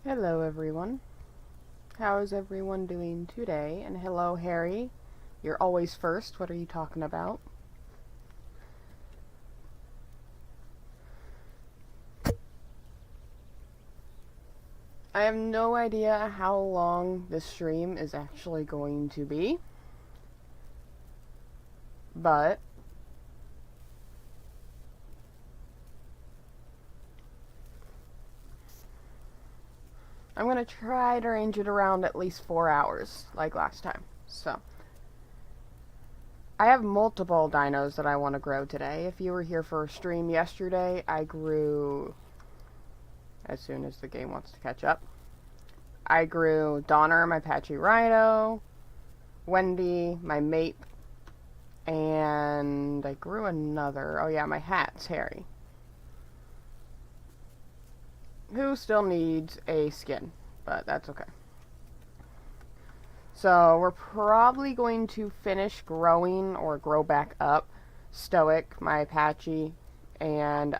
Hello everyone. How is everyone doing today? And hello Harry. You're always first. What are you talking about? I have no idea how long this stream is actually going to be. But I'm going to try to range it around at least 4 hours, like last time. So, I have multiple dinos that I want to grow today. If you were here for a stream yesterday, I grew, as soon as the game wants to catch up, I grew Donner, my Patchy Rhino, Wendy, my Mape, and I grew another, oh yeah, my Hat's Harry, who still needs a skin, but that's okay. So we're probably going to finish growing or grow back up Stoic, my Apache, and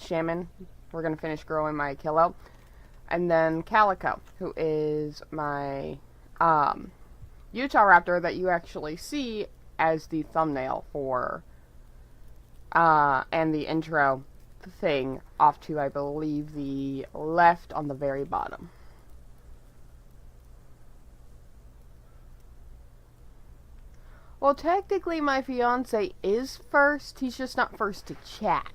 Shaman. We're going to finish growing my Kilo. And then Calico, who is my Utah Raptor that you actually see as the thumbnail for and the intro thing off to, I believe, the left on the very bottom. Well, technically my fiance is first, he's just not first to chat.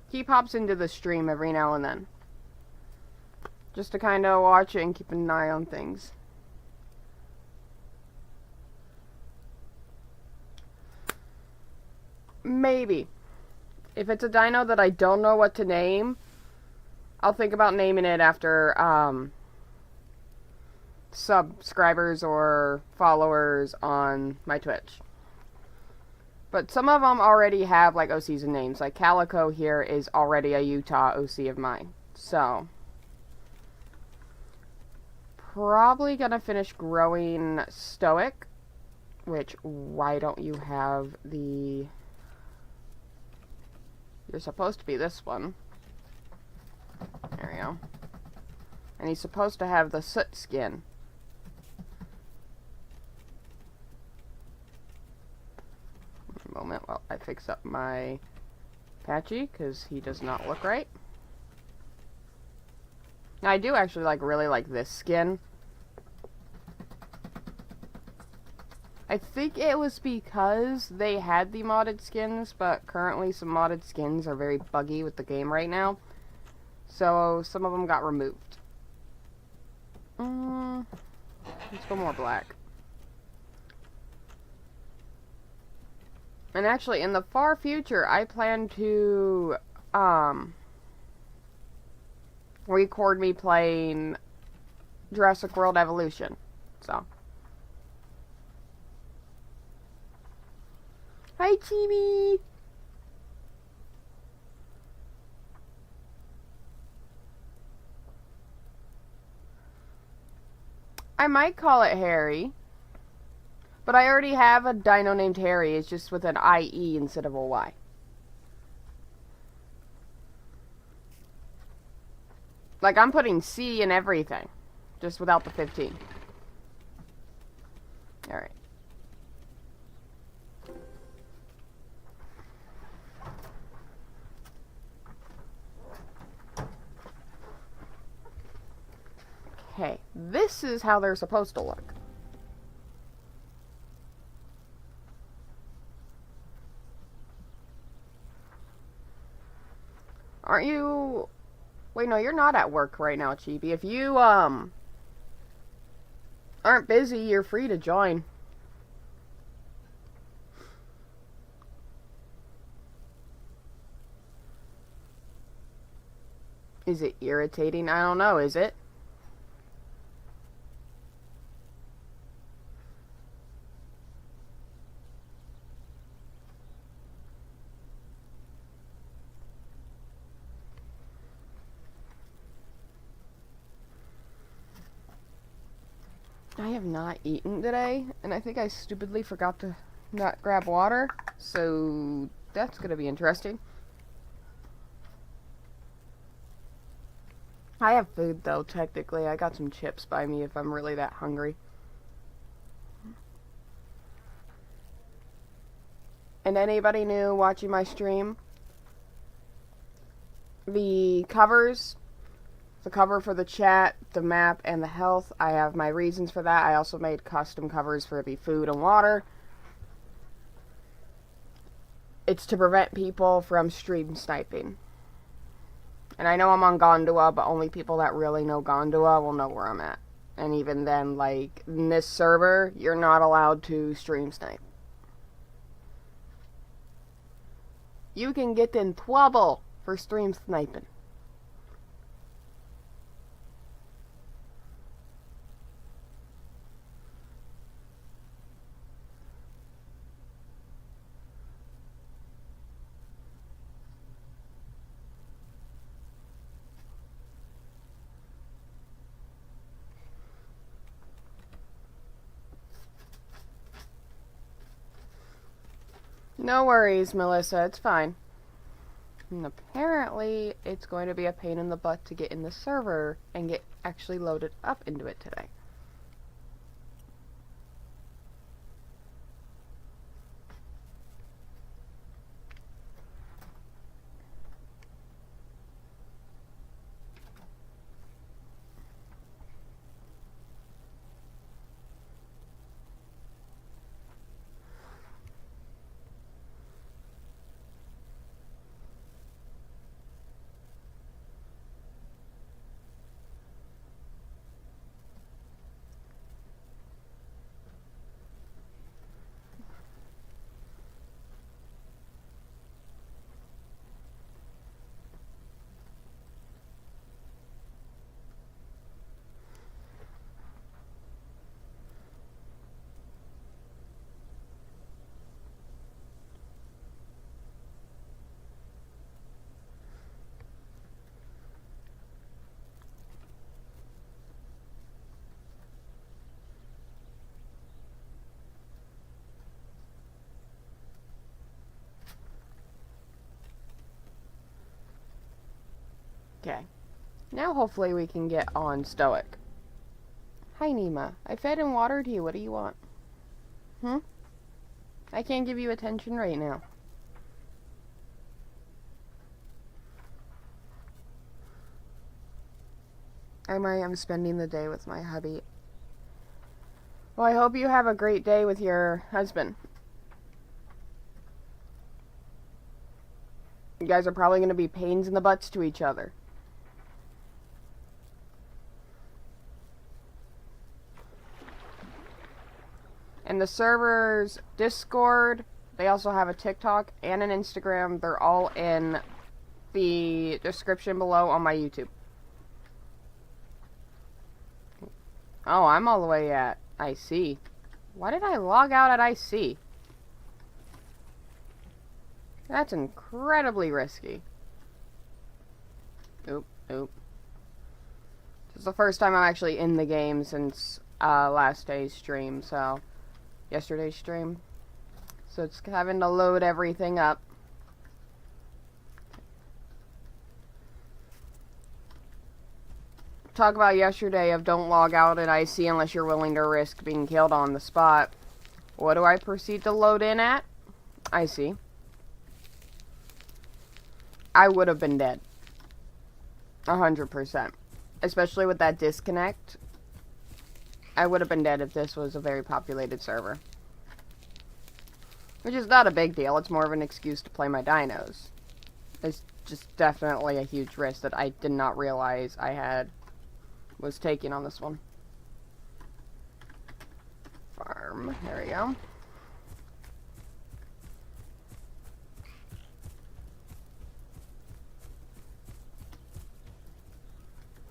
He pops into the stream every now and then, just to kind of watch it and keep an eye on things. Maybe. If it's a dino that I don't know what to name, I'll think about naming it after subscribers or followers on my Twitch. But some of them already have like OCs and names. Like Calico here is already a Utah OC of mine. So probably gonna finish growing Stoic, which, why don't you have the, you're supposed to be this one. There we go. And he's supposed to have the soot skin. Moment while I fix up my Patchy, because he does not look right. Now, I do actually really like this skin. I think it was because they had the modded skins, but currently some modded skins are very buggy with the game right now. So some of them got removed. Let's go more black. And actually, in the far future, I plan to record me playing Jurassic World Evolution. So, hi, Chibi. I might call it Harry. But I already have a dino named Harry. It's just with an IE instead of a Y. Like, I'm putting C in everything. Just without the 15. Alright. Okay. This is how they're supposed to look. Aren't you... Wait, no, you're not at work right now, Chibi. If you, aren't busy, you're free to join. Is it irritating? I don't know, is it? I have not eaten today, and I think I stupidly forgot to not grab water, so that's gonna be interesting. I have food though, technically. I got some chips by me if I'm really that hungry. And anybody new watching my stream? The covers, the cover for the chat, the map, and the health, I have my reasons for that. I also made custom covers for the food and water. It's to prevent people from stream sniping. And I know I'm on Gondua, but only people that really know Gondua will know where I'm at. And even then, like, in this server, you're not allowed to stream snipe. You can get in trouble for stream sniping. No worries, Melissa, it's fine. And apparently, it's going to be a pain in the butt to get in the server and get actually loaded up into it today. Okay. Now hopefully we can get on Stoic. Hi, Nima. I fed and watered you. What do you want? I can't give you attention right now. I am spending the day with my hubby. Well, I hope you have a great day with your husband. You guys are probably going to be pains in the butts to each other. And the server's Discord, they also have a TikTok and an Instagram. They're all in the description below on my YouTube. Oh, I'm all the way at IC. Why did I log out at IC? That's incredibly risky. Oop. This is the first time I'm actually in the game since last day's stream, so... yesterday's stream. So it's having to load everything up. Talk about yesterday of don't log out at IC unless you're willing to risk being killed on the spot. What do I proceed to load in at? IC. I would have been dead. 100%. Especially with that disconnect. I would have been dead if this was a very populated server. Which is not a big deal, it's more of an excuse to play my dinos. It's just definitely a huge risk that I did not realize I was taking on this one. Farm, there we go.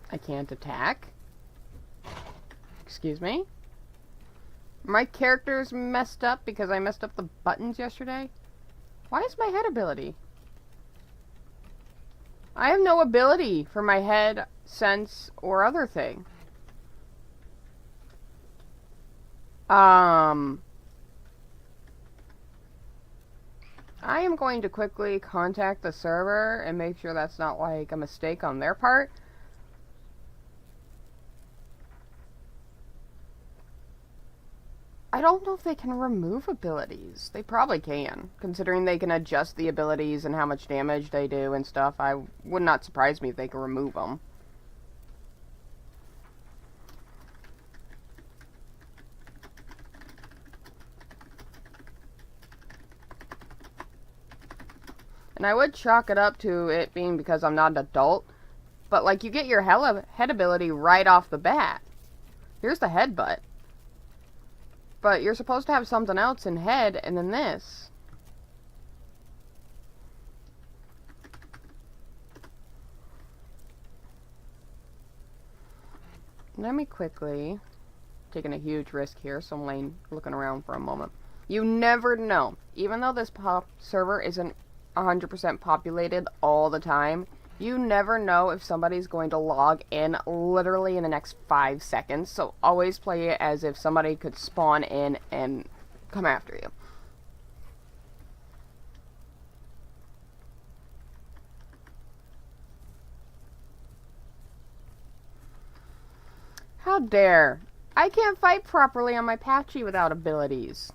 I can't attack. Excuse me? My character's messed up because I messed up the buttons yesterday? Why is my head ability? I have no ability for my head, sense, or other thing. I am going to quickly contact the server and make sure that's not like a mistake on their part. I don't know if they can remove abilities. They probably can, considering they can adjust the abilities and how much damage they do and stuff. I would not surprise me if they can remove them. And I would chalk it up to it being because I'm not an adult. But, like, you get your head ability right off the bat. Here's the headbutt. But you're supposed to have something else in head and then this. Let me quickly... Taking a huge risk here, so I'm looking around for a moment. You never know. Even though this server isn't 100% populated all the time, you never know if somebody's going to log in literally in the next 5 seconds. So always play it as if somebody could spawn in and come after you. How dare! I can't fight properly on my Patchy without abilities.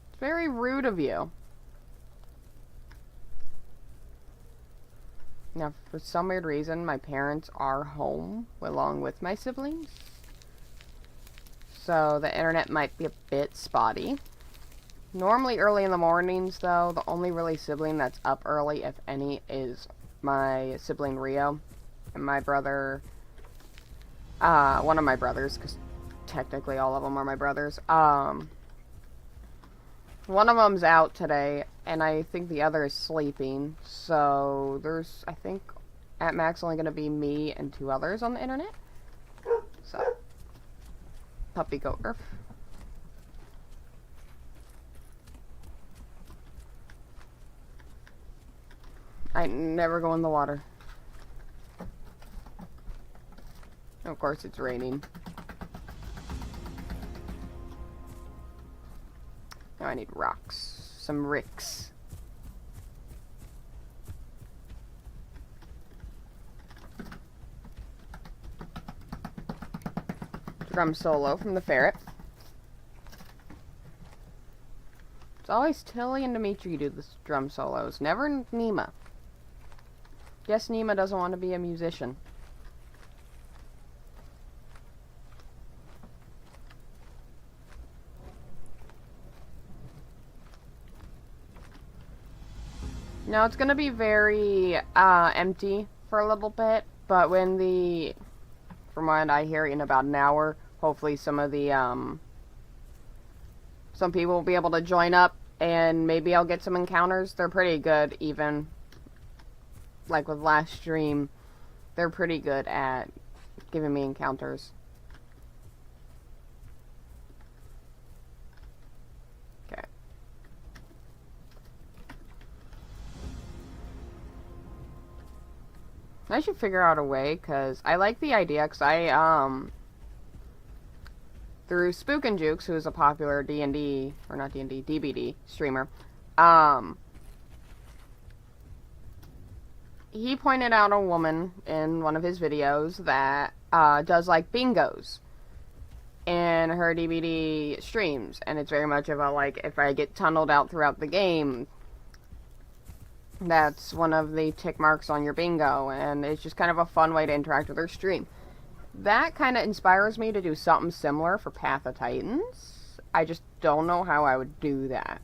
It's very rude of you. Now, for some weird reason, my parents are home along with my siblings. So, the internet might be a bit spotty. Normally early in the mornings, though, the only really sibling that's up early, if any, is my sibling Rio. And my brother... one of my brothers, because technically all of them are my brothers. One of them's out today, and I think the other is sleeping. So there's, I think, at max only going to be me and 2 others on the internet. So, puppy go Earth. I never go in the water. Of course, it's raining. Now I need rocks. Some ricks. Drum solo from the ferret. It's always Tilly and Dimitri do the drum solos. Never Nima. Guess Nima doesn't want to be a musician. Now, it's going to be very empty for a little bit, but from what I hear, in about an hour, hopefully some of the, some people will be able to join up, and maybe I'll get some encounters. They're pretty good, even, like with last stream, they're pretty good at giving me encounters. Okay. I should figure out a way, because I like the idea, because through Spook and Jukes, who is a popular D&D, or not D&D, DBD streamer, he pointed out a woman in one of his videos that does, like, bingos in her DBD streams, and it's very much of a, like, if I get tunneled out throughout the game, that's one of the tick marks on your bingo, and it's just kind of a fun way to interact with her stream. That kind of inspires me to do something similar for Path of Titans. I just don't know how I would do that.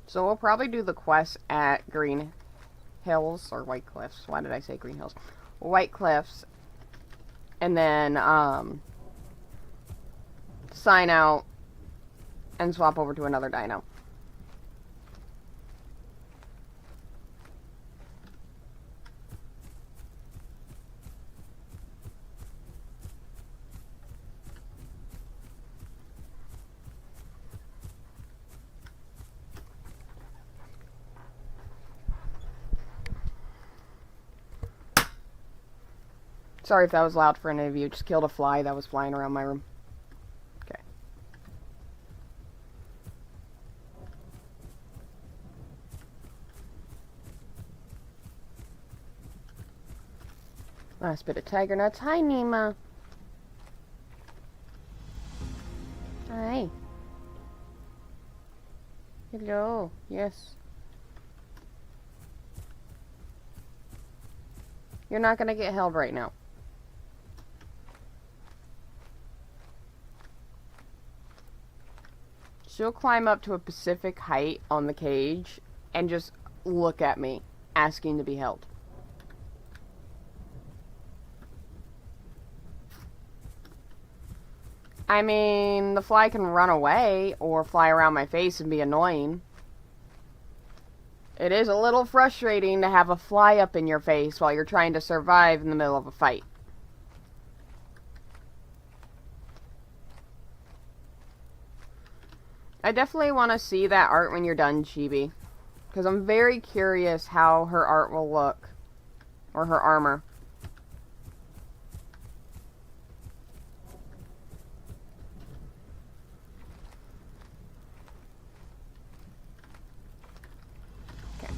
So we'll probably do the quest at Green Hills, or White Cliffs. Why did I say Green Hills? White Cliffs. And then, sign out and swap over to another dino. Sorry if that was loud for any of you. Just killed a fly that was flying around my room. Okay. Last bit of tiger nuts. Hi, Nima. Hi. Hello. Yes. You're not gonna get held right now. She'll climb up to a specific height on the cage and just look at me, asking to be held. I mean, the fly can run away or fly around my face and be annoying. It is a little frustrating to have a fly up in your face while you're trying to survive in the middle of a fight. I definitely want to see that art when you're done, Chibi. Because I'm very curious how her art will look. Or her armor. Okay.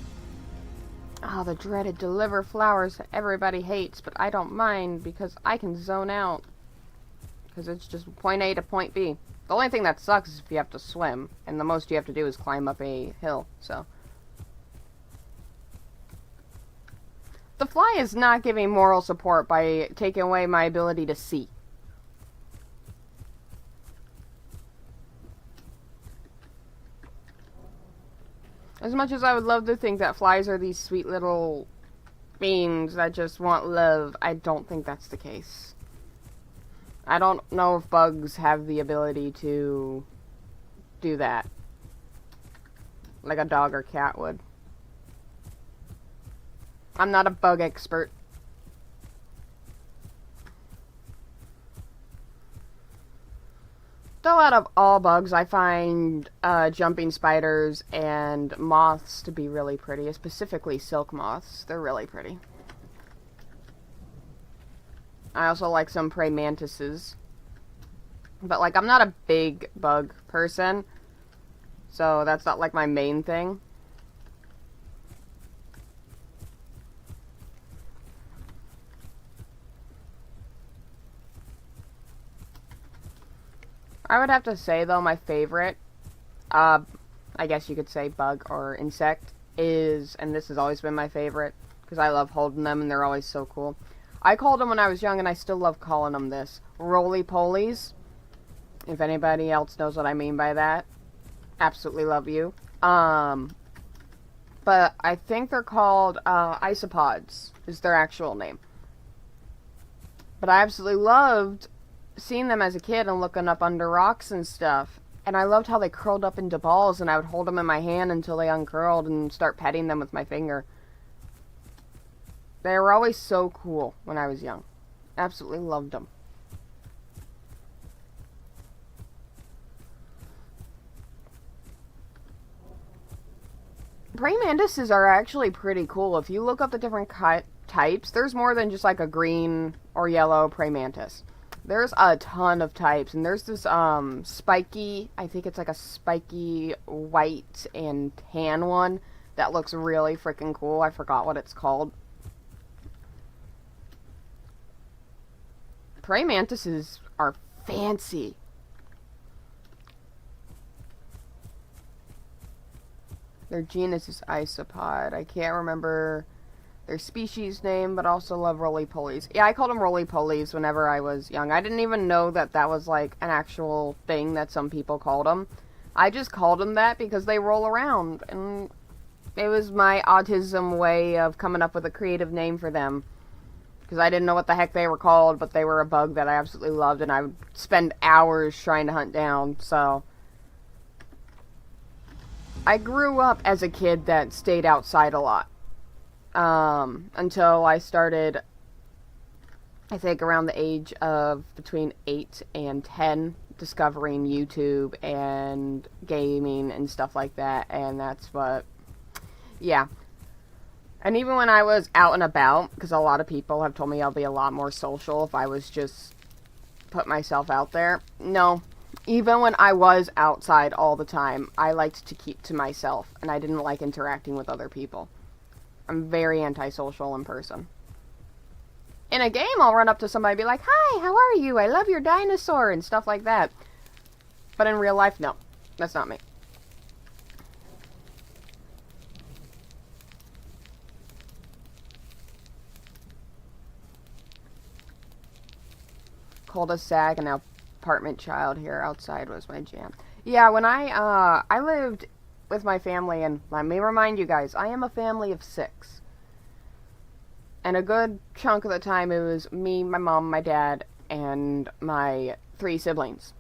Oh, the dreaded deliver flowers that everybody hates, but I don't mind because I can zone out. Because it's just point A to point B. The only thing that sucks is if you have to swim, and the most you have to do is climb up a hill, so. The fly is not giving moral support by taking away my ability to see. As much as I would love to think that flies are these sweet little beings that just want love, I don't think that's the case. I don't know if bugs have the ability to do that. Like a dog or cat would. I'm not a bug expert. Though out of all bugs, I find jumping spiders and moths to be really pretty. Specifically silk moths. They're really pretty. I also like some praying mantises. But, like, I'm not a big bug person. So, that's not, like, my main thing. I would have to say, though, my favorite, I guess you could say bug or insect, is, and this has always been my favorite, because I love holding them and they're always so cool. I called them when I was young, and I still love calling them this. Roly-polies. If anybody else knows what I mean by that, absolutely love you. But I think they're called isopods, is their actual name. But I absolutely loved seeing them as a kid and looking up under rocks and stuff. And I loved how they curled up into balls, and I would hold them in my hand until they uncurled and start petting them with my finger. They were always so cool when I was young. Absolutely loved them. Praying mantises are actually pretty cool. If you look up the different types, there's more than just like a green or yellow praying mantis. There's a ton of types, and there's this spiky, I think it's like a spiky white and tan one that looks really freaking cool. I forgot what it's called. Praying mantises are fancy. Their genus is isopod. I can't remember their species name, but also love roly-polies. Yeah, I called them roly-polies whenever I was young. I didn't even know that that was like an actual thing that some people called them. I just called them that because they roll around, and it was my autism way of coming up with a creative name for them. Because I didn't know what the heck they were called, but they were a bug that I absolutely loved, and I would spend hours trying to hunt down, so. I grew up as a kid that stayed outside a lot. Until I started, I think around the age of between 8 and 10, discovering YouTube and gaming and stuff like that, and that's what, yeah. And even when I was out and about, because a lot of people have told me I'll be a lot more social if I was just put myself out there. No. Even when I was outside all the time, I liked to keep to myself, and I didn't like interacting with other people. I'm very antisocial in person. In a game, I'll run up to somebody and be like, "Hi, how are you? I love your dinosaur," and stuff like that. But in real life, no. That's not me. Cul-de-sac and apartment child here outside was my jam. Yeah, when I lived with my family, and let me remind you guys, I am a family of 6. And a good chunk of the time it was me, my mom, my dad, and my 3 siblings.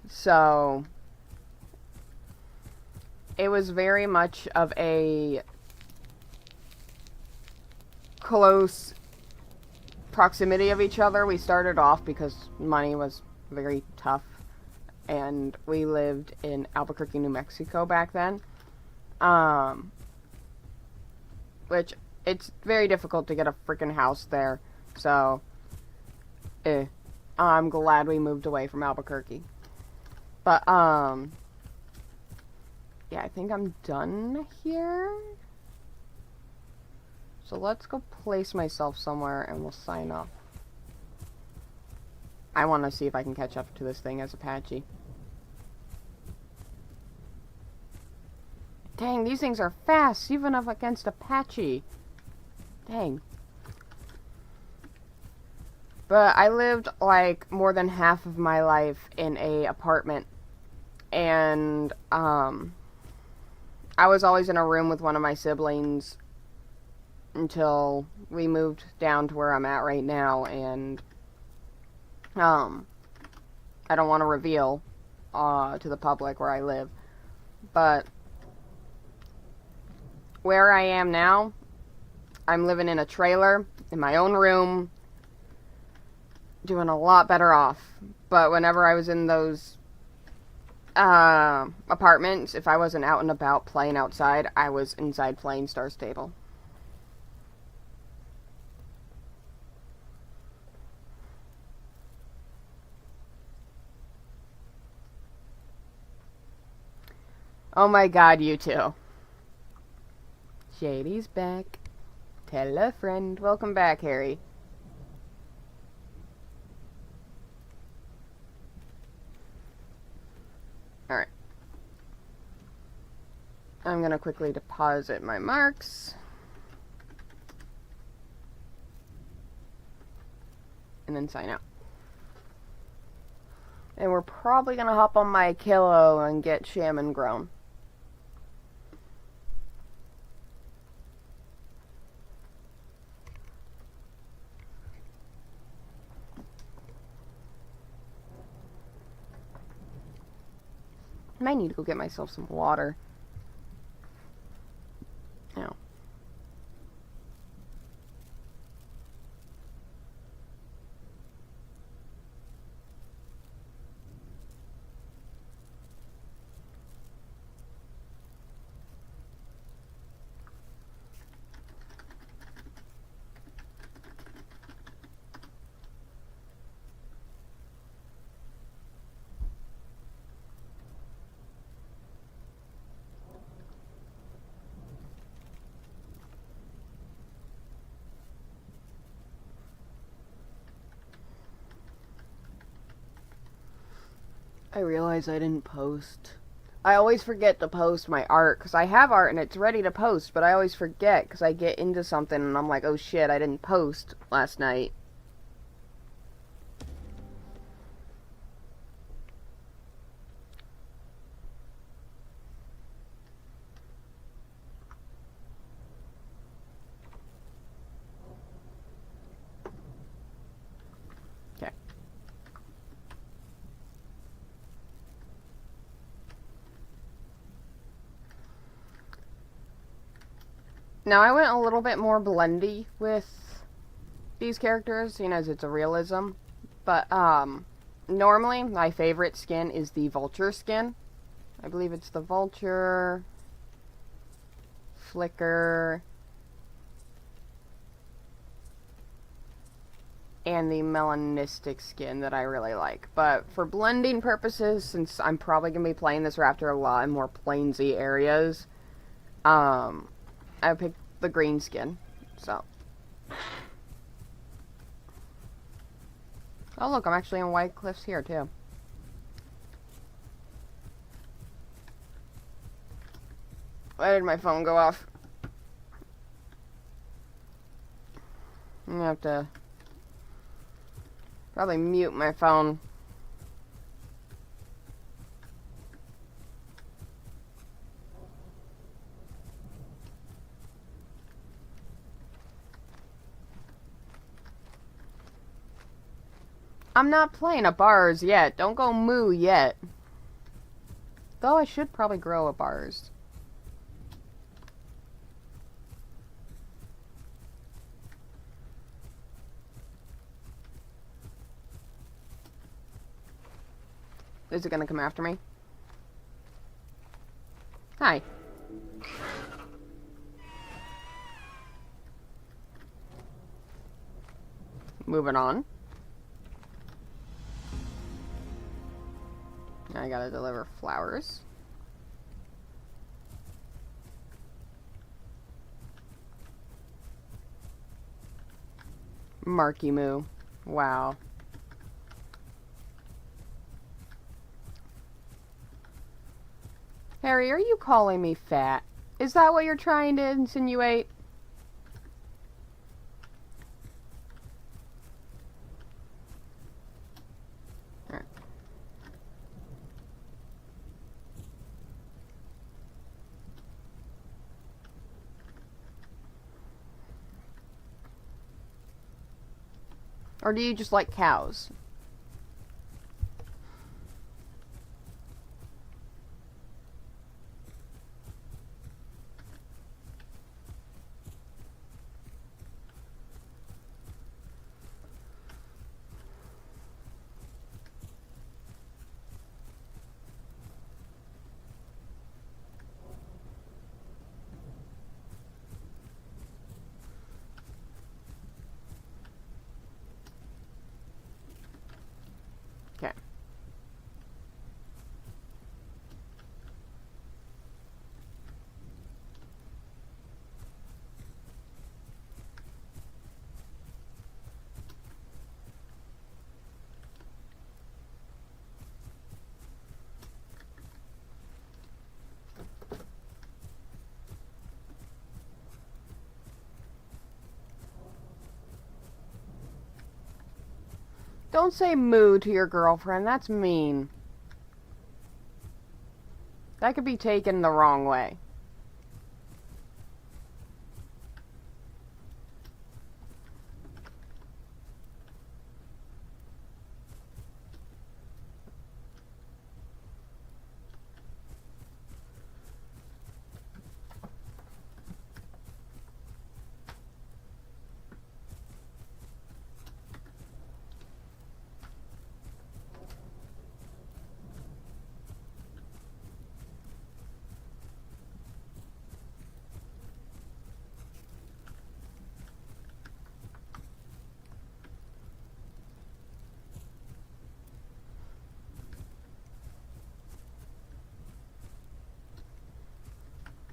So it was very much of a close proximity of each other. We started off because money was very tough, and we lived in Albuquerque, New Mexico back then. Which, it's very difficult to get a freaking house there, so, I'm glad we moved away from Albuquerque. But, yeah, I think I'm done here. So let's go place myself somewhere and we'll sign up. I want to see if I can catch up to this thing as Apache. Dang, these things are fast, even up against Apache. Dang. But I lived, like, more than half of my life in a apartment. And, I was always in a room with one of my siblings until we moved down to where I'm at right now, and, I don't want to reveal, to the public where I live. But where I am now, I'm living in a trailer, in my own room, doing a lot better off. But whenever I was in those apartments, if I wasn't out and about playing outside, I was inside playing Star Stable. Oh my god, you two. Shady's back. Tell a friend. Welcome back, Harry. Alright. I'm gonna quickly deposit my marks. And then sign out. And we're probably gonna hop on my kilo and get Shaman grown. I might need to go get myself some water. Now. I realize I didn't post. I always forget to post my art, because I have art and it's ready to post, but I always forget, because I get into something and I'm like, oh shit, I didn't post last night. Okay. Now, I went a little bit more blendy with these characters, seeing as it's a realism. But, normally, my favorite skin is the vulture skin. I believe it's the vulture, flicker, and the melanistic skin that I really like. But for blending purposes, since I'm probably going to be playing this raptor a lot in more plainsy areas, I picked the green skin. So. Oh look, I'm actually in White Cliffs here too. Why did my phone go off? I'm gonna have to probably mute my phone. I'm not playing a bars yet. Don't go moo yet. Though I should probably grow a bars. Is it gonna come after me? Hi. Moving on. I gotta deliver flowers. Marky Moo. Wow. Harry, are you calling me fat? Is that what you're trying to insinuate? Or do you just like cows? Okay. Don't say moo to your girlfriend. That's mean. That could be taken the wrong way.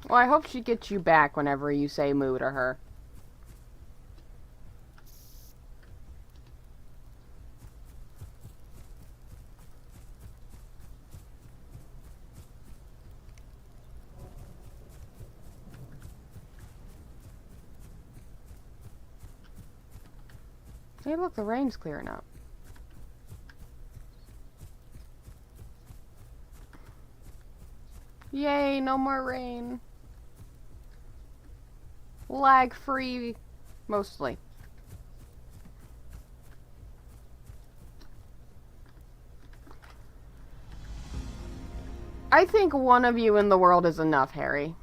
Well, I hope she gets you back whenever you say moo to her. Hey, look, the rain's clearing up. Yay, no more rain. Lag-free, mostly. I think one of you in the world is enough, Harry.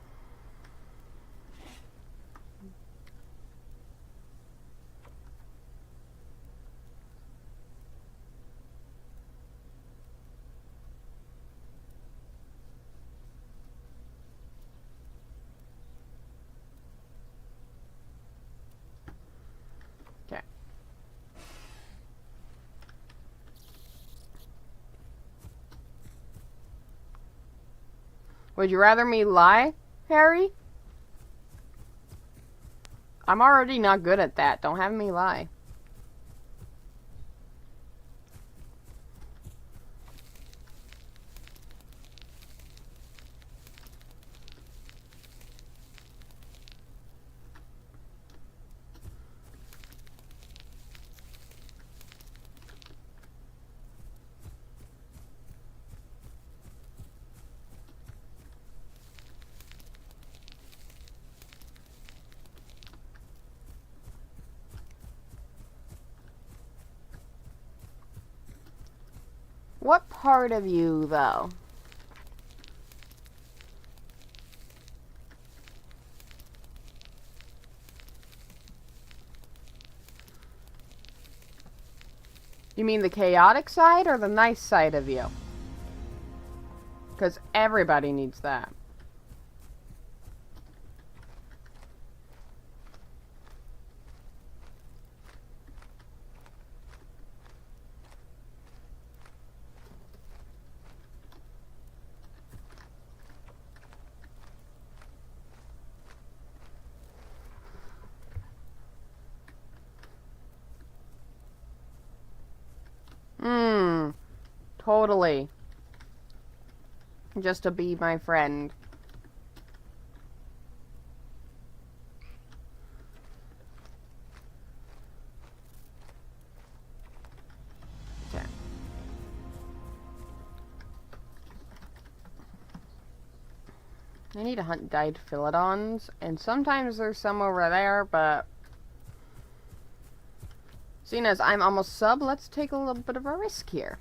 Would you rather me lie, Harry? I'm already not good at that. Don't have me lie. What part of you, though? You mean the chaotic side or the nice side of you? Because everybody needs that. Totally. Just to be my friend. Okay. I need to hunt dyed philodons, and sometimes there's some over there, but seeing as I'm almost sub, let's take a little bit of a risk here.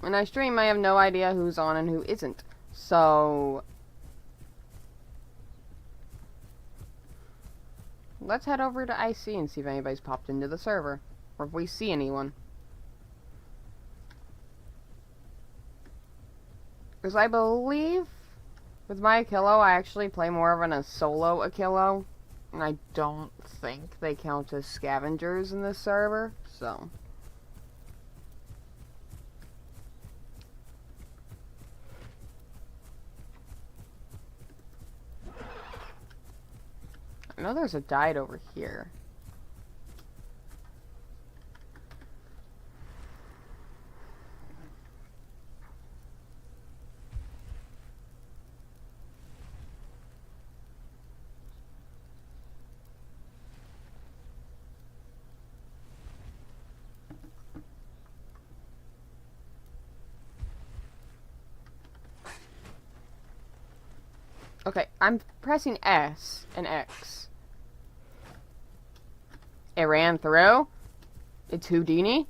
When I stream, I have no idea who's on and who isn't. So let's head over to IC and see if anybody's popped into the server. Or if we see anyone. Because I believe with my Akillo, I actually play more of a solo Akillo. And I don't think they count as scavengers in this server. So I know there's a dyed over here. Okay, I'm pressing S and X. It ran through. It's Houdini.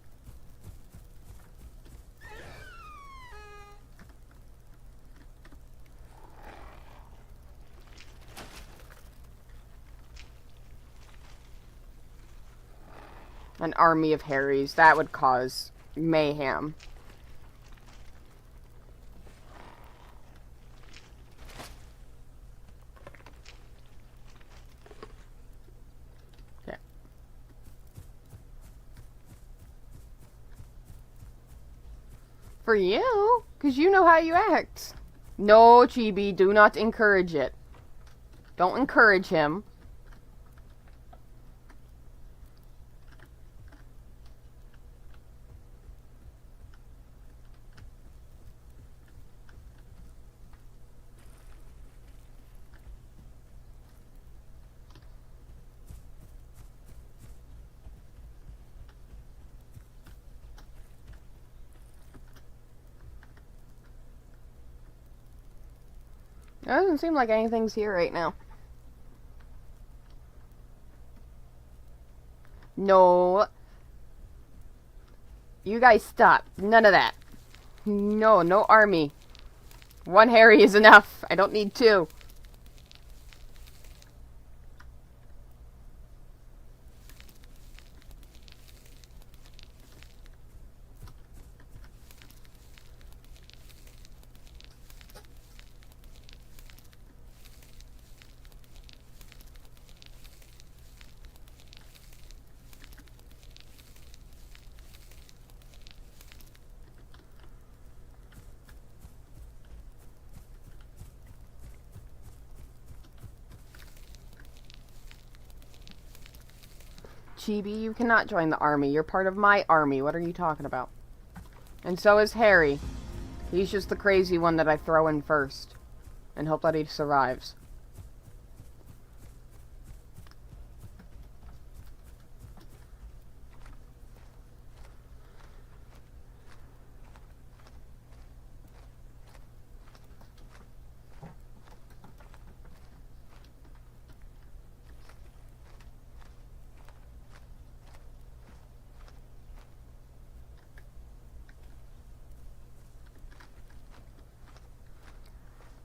An army of Harrys. That would cause mayhem. For you? Because you know how you act. No, Chibi, do not encourage it. Don't encourage him. It doesn't seem like anything's here right now. No. You guys stop. None of that. No, no army. One Harry is enough. I don't need two. Chibi, you cannot join the army. You're part of my army. What are you talking about? And so is Harry. He's just the crazy one that I throw in first. And hope that he survives.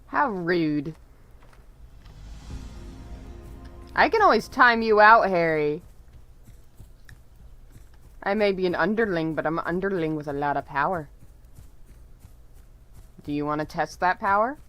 How rude. I can always time you out, Harry. I may be an underling, but I'm an underling with a lot of power. Do you want to test that power?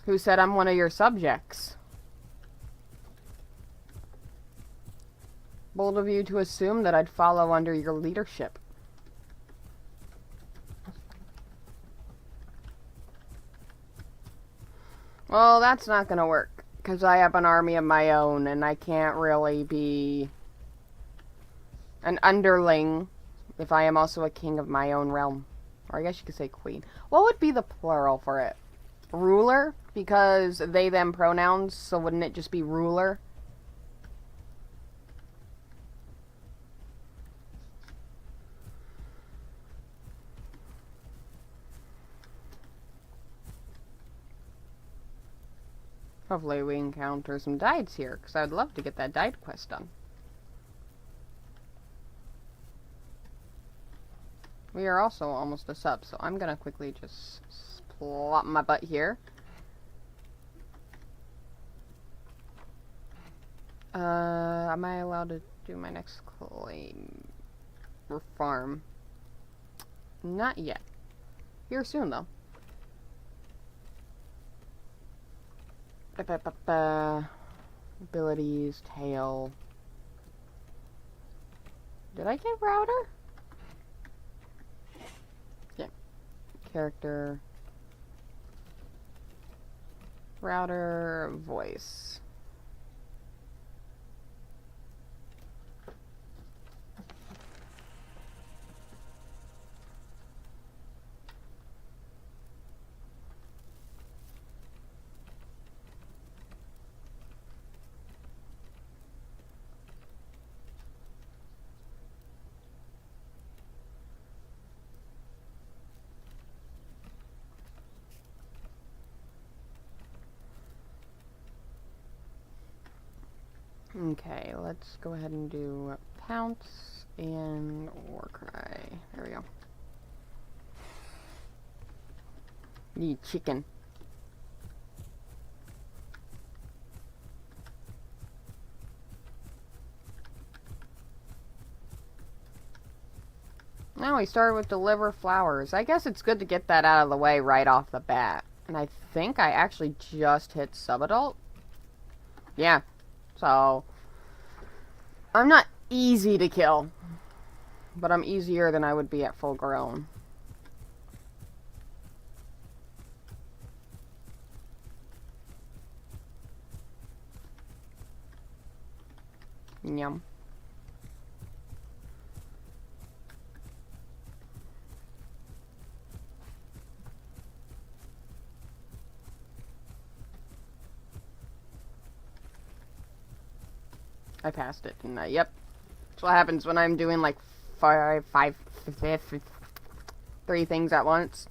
Who said I'm one of your subjects? Bold of you to assume that I'd follow under your leadership. Well, that's not gonna work, because I have an army of my own, and I can't really be an underling if I am also a king of my own realm. Or I guess you could say queen. What would be the plural for it? Ruler? Because they, them pronouns, so wouldn't it just be ruler? Hopefully we encounter some diets here, because I'd love to get that diet quest done. We are also almost a sub, so I'm gonna quickly just plop my butt here. Am I allowed to do my next claim or farm? Not yet. Here soon, though. Abilities, tail. Did I get router? Yeah. Character. Router, voice. Okay, let's go ahead and do Pounce and Warcry. There we go. Need chicken. Now we started with deliver flowers. I guess it's good to get that out of the way right off the bat. And I think I actually just hit subadult. Yeah. So, I'm not easy to kill, but I'm easier than I would be at full grown. Yum. I passed it, didn't I? Yep. That's what happens when I'm doing like three things at once.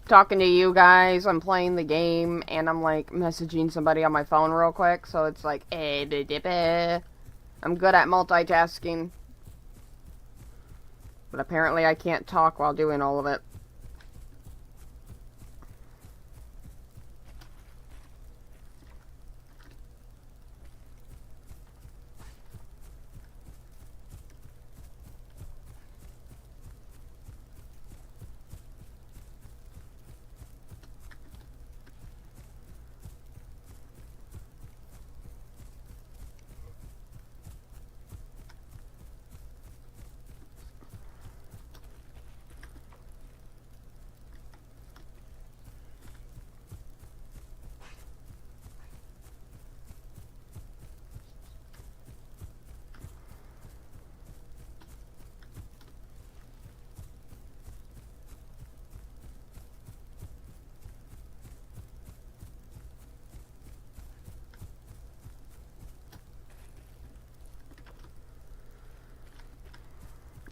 Talking to you guys, I'm playing the game, and I'm like messaging somebody on my phone real quick, so it's like, I'm good at multitasking. But apparently I can't talk while doing all of it.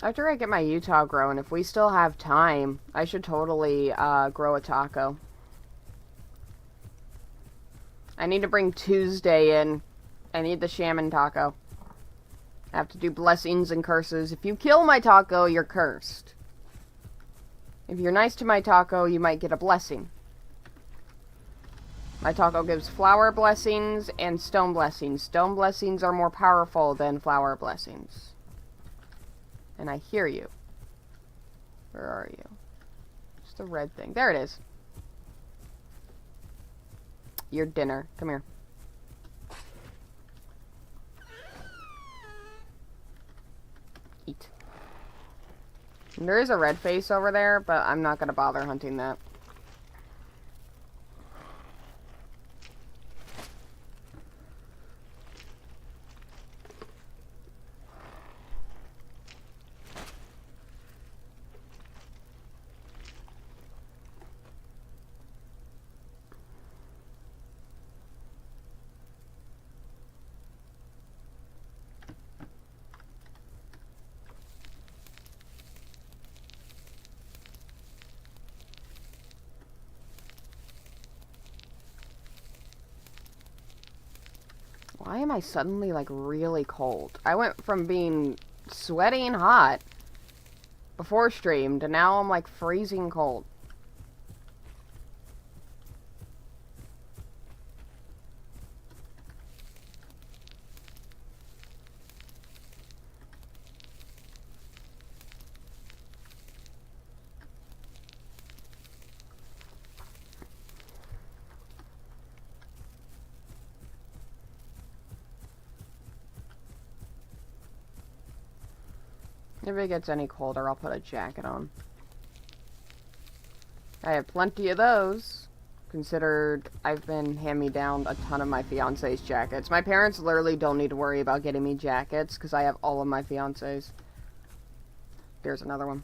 After I get my Utah growing, if we still have time, I should totally grow a taco. I need to bring Tuesday in. I need the shaman taco. I have to do blessings and curses. If you kill my taco, you're cursed. If you're nice to my taco, you might get a blessing. My taco gives flower blessings and stone blessings. Stone blessings are more powerful than flower blessings. And I hear you. Where are you? It's the red thing. There it is. Your dinner. Come here. Eat. And there is a red face over there, but I'm not going to bother hunting that. Why am I suddenly, like, really cold? I went from being sweaty and hot before stream to now I'm, like, freezing cold. If it gets any colder, I'll put a jacket on. I have plenty of those, considered I've been hand-me-down a ton of my fiance's jackets. My parents literally don't need to worry about getting me jackets, because I have all of my fiance's. Here's another one.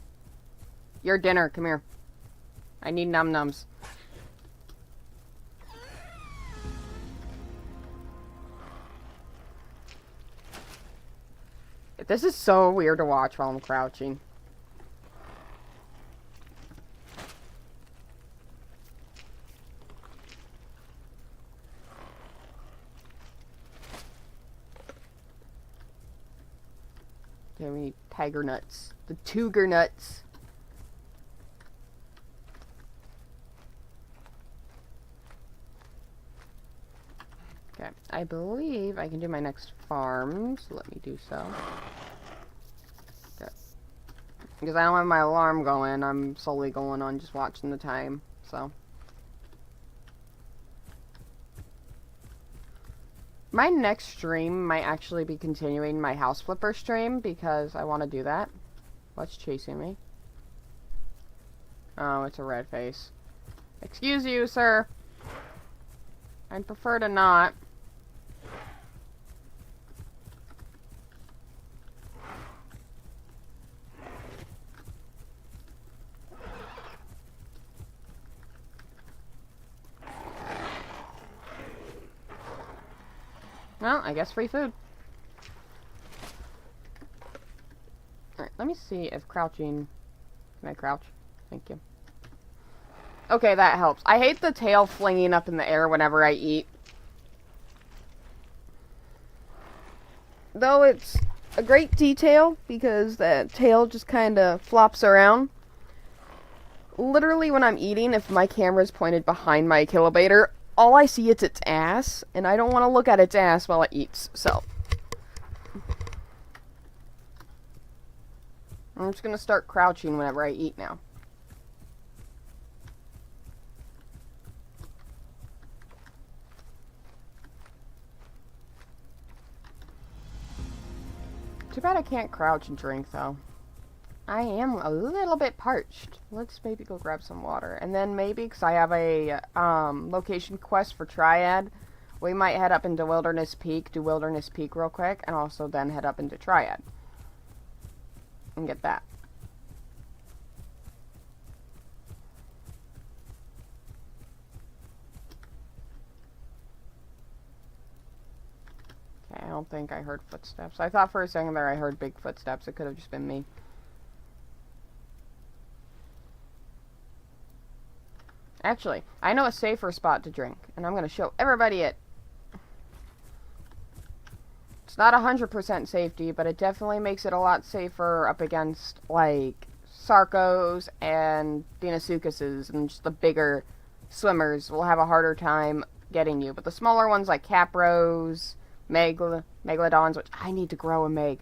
Your dinner, come here. I need num-nums. This is so weird to watch while I'm crouching. Okay, we need tiger nuts. The cougar nuts. Okay, I believe I can do my next farm, so let me do so. Okay. Because I don't have my alarm going, I'm solely going on just watching the time, so. My next stream might actually be continuing my house flipper stream, because I want to do that. What's chasing me? Oh, it's a red face. Excuse you, sir. I'd prefer to not. Well, I guess free food. Alright, let me see if crouching... Can I crouch? Thank you. Okay, that helps. I hate the tail flinging up in the air whenever I eat. Though it's a great detail, because the tail just kind of flops around. Literally, when I'm eating, if my camera's pointed behind my kilobator, all I see is its ass, and I don't want to look at its ass while it eats, so. I'm just gonna start crouching whenever I eat now. Too bad I can't crouch and drink, though. I am a little bit parched. Let's maybe go grab some water. And then maybe, because I have a location quest for Triad, we might head up into Wilderness Peak, do Wilderness Peak real quick, and also then head up into Triad. And get that. Okay, I don't think I heard footsteps. I thought for a second there I heard big footsteps. It could have just been me. Actually, I know a safer spot to drink, and I'm going to show everybody it. It's not 100% safety, but it definitely makes it a lot safer up against, like, Sarcos and Deinosuchuses, and just the bigger swimmers will have a harder time getting you. But the smaller ones, like Capros, Megalodons, which I need to grow a Meg,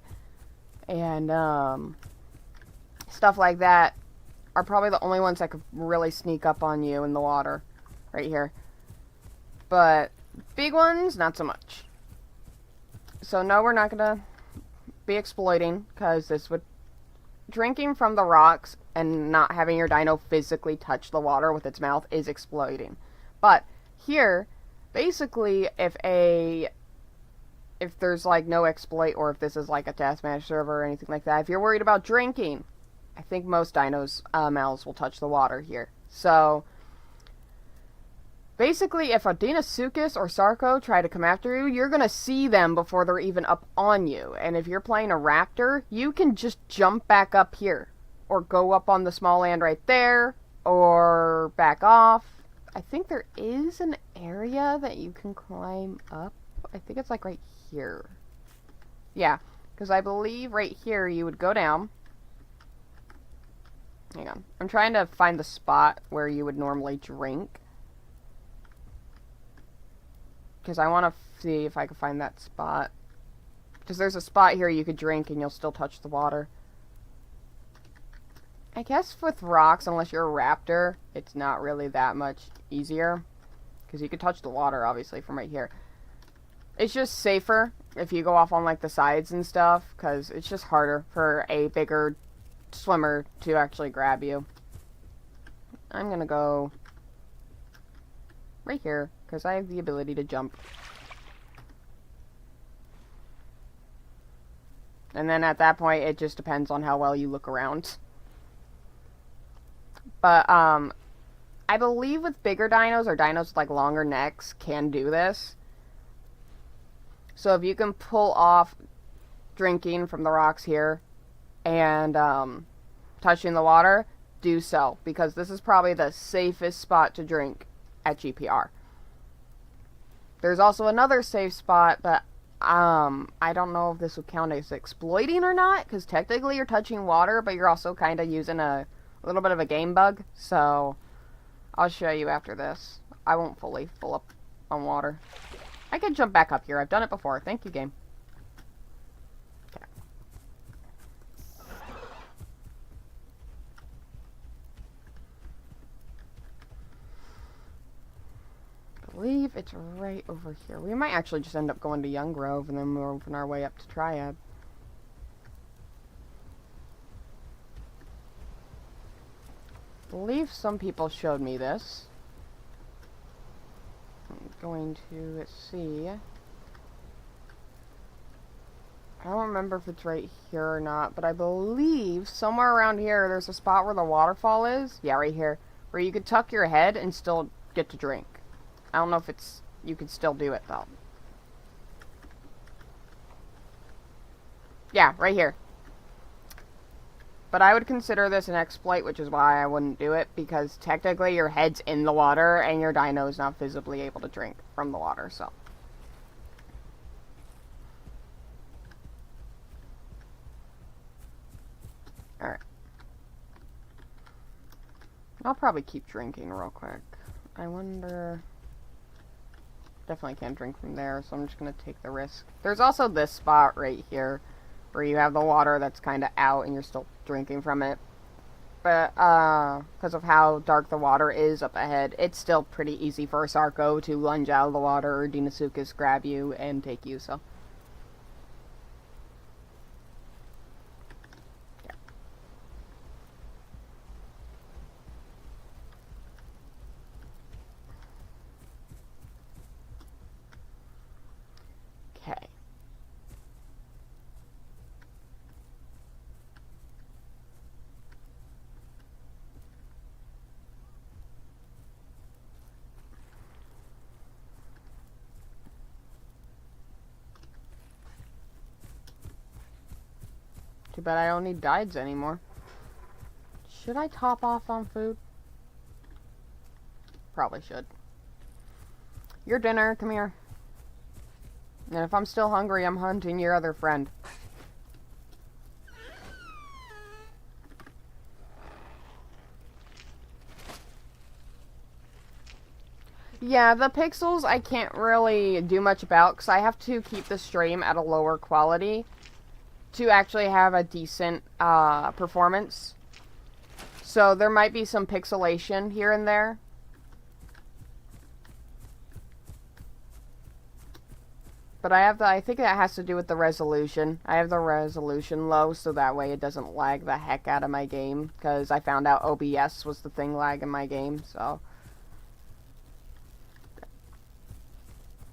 and stuff like that, are probably the only ones that could really sneak up on you in the water, right here. But big ones, not so much. So no, we're not gonna be exploiting, because this would... Drinking from the rocks and not having your dino physically touch the water with its mouth is exploiting. But here, basically, if there's like no exploit, or if this is like a deathmatch server or anything like that, if you're worried about drinking, I think most dinos' mouths will touch the water here. So basically, if a Deinosuchus or Sarco try to come after you, you're going to see them before they're even up on you. And if you're playing a raptor, you can just jump back up here. Or go up on the small land right there. Or back off. I think there is an area that you can climb up. I think it's like right here. Yeah, because I believe right here you would go down. Hang on. I'm trying to find the spot where you would normally drink, because I want to see if I can find that spot. Because there's a spot here you could drink and you'll still touch the water. I guess with rocks, unless you're a raptor, it's not really that much easier. Because you could touch the water, obviously, from right here. It's just safer if you go off on, like, the sides and stuff. Because it's just harder for a bigger swimmer to actually grab you. I'm gonna go right here, because I have the ability to jump. And then at that point, it just depends on how well you look around. But, I believe with bigger dinos, or dinos with, like, longer necks, can do this. So if you can pull off drinking from the rocks here, and, touching the water, do so. Because this is probably the safest spot to drink at GPR. There's also another safe spot, but I don't know if this would count as exploiting or not, because technically you're touching water, but you're also kind of using a little bit of a game bug, so I'll show you after this. I won't fully fill up on water. I can jump back up here. I've done it before. Thank you, game. Okay. I believe it's right over here. We might actually just end up going to Young Grove and then moving our way up to Triad. I believe some people showed me this. I'm going to, let's see. I don't remember if it's right here or not, but I believe somewhere around here there's a spot where the waterfall is. Yeah, right here. Where you could tuck your head and still get to drink. I don't know if it's, you could still do it though. Yeah, right here. But I would consider this an exploit, which is why I wouldn't do it, because technically your head's in the water and your dino is not visibly able to drink from the water, so. Alright. I'll probably keep drinking real quick. I wonder... Definitely can't drink from there, so I'm just going to take the risk. There's also this spot right here, where you have the water that's kind of out and you're still drinking from it. But, because of how dark the water is up ahead, it's still pretty easy for a Sarco to lunge out of the water or Deinosuchus grab you and take you, so. Yeah. Okay. Too bad I don't need guides anymore. Should I top off on food? Probably should. Your dinner, come here. And if I'm still hungry, I'm hunting your other friend. Yeah, the pixels I can't really do much about because I have to keep the stream at a lower quality to actually have a decent performance. So there might be some pixelation here and there. But I think that has to do with the resolution. I have the resolution low so that way it doesn't lag the heck out of my game. Because I found out OBS was the thing lagging my game, so.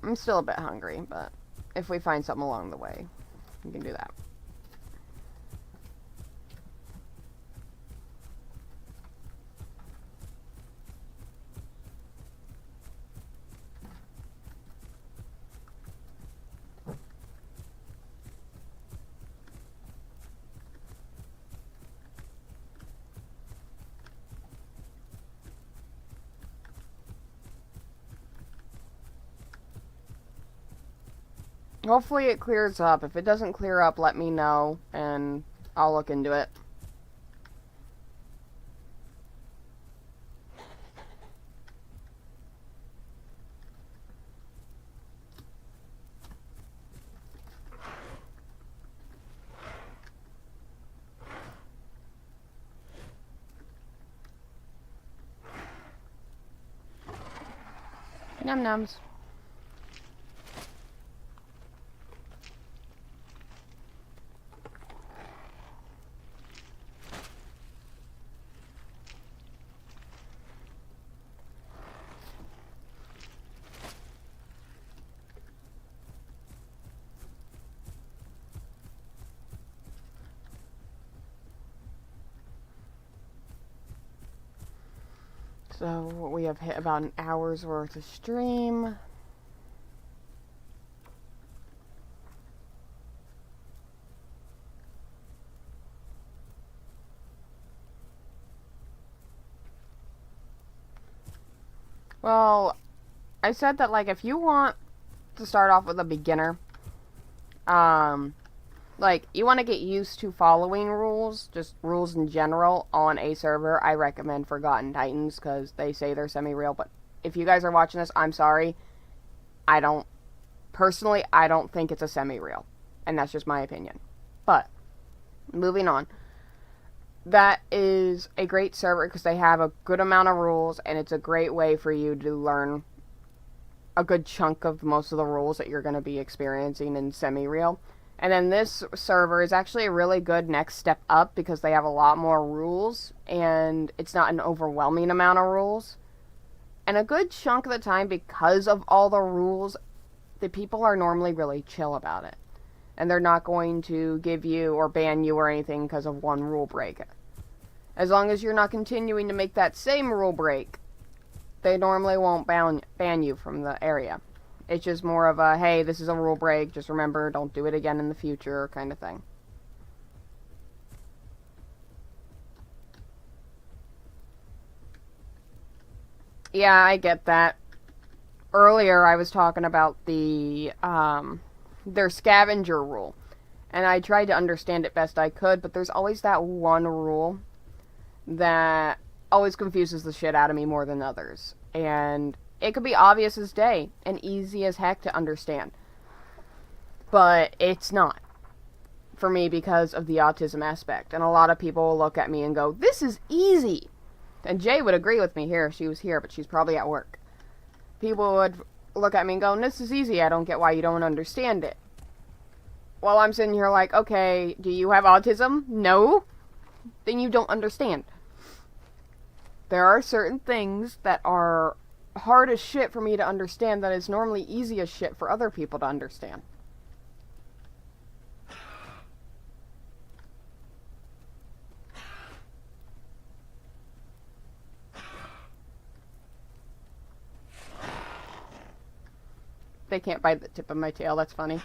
I'm still a bit hungry, but if we find something along the way, we can do that. Hopefully it clears up. If it doesn't clear up, let me know, and I'll look into it. Num nums. So we have hit about an hour's worth of stream. Well, I said that, like, if you want to start off with a beginner, like, you want to get used to following rules, just rules in general, on a server, I recommend Forgotten Titans, because they say they're semi-real, but if you guys are watching this, I'm sorry. Personally, I don't think it's a semi-real, and that's just my opinion. But, moving on. That is a great server, because they have a good amount of rules, and it's a great way for you to learn a good chunk of most of the rules that you're going to be experiencing in semi-real. And then this server is actually a really good next step up because they have a lot more rules and it's not an overwhelming amount of rules. And a good chunk of the time, because of all the rules, the people are normally really chill about it. And they're not going to give you or ban you or anything because of one rule break. As long as you're not continuing to make that same rule break, they normally won't ban you from the area. It's just more of a, hey, this is a rule break, just remember, don't do it again in the future, kind of thing. Yeah, I get that. Earlier, I was talking about their scavenger rule. And I tried to understand it best I could, but there's always that one rule that always confuses the shit out of me more than others. And it could be obvious as day and easy as heck to understand. But it's not. For me, because of the autism aspect. And a lot of people will look at me and go, this is easy. And Jay would agree with me here if she was here, but she's probably at work. People would look at me and go, this is easy, I don't get why you don't understand it. Well, I'm sitting here like, okay, do you have autism? No? Then you don't understand. There are certain things that are hard as shit for me to understand that is normally easy as shit for other people to understand. They can't bite the tip of my tail, that's funny.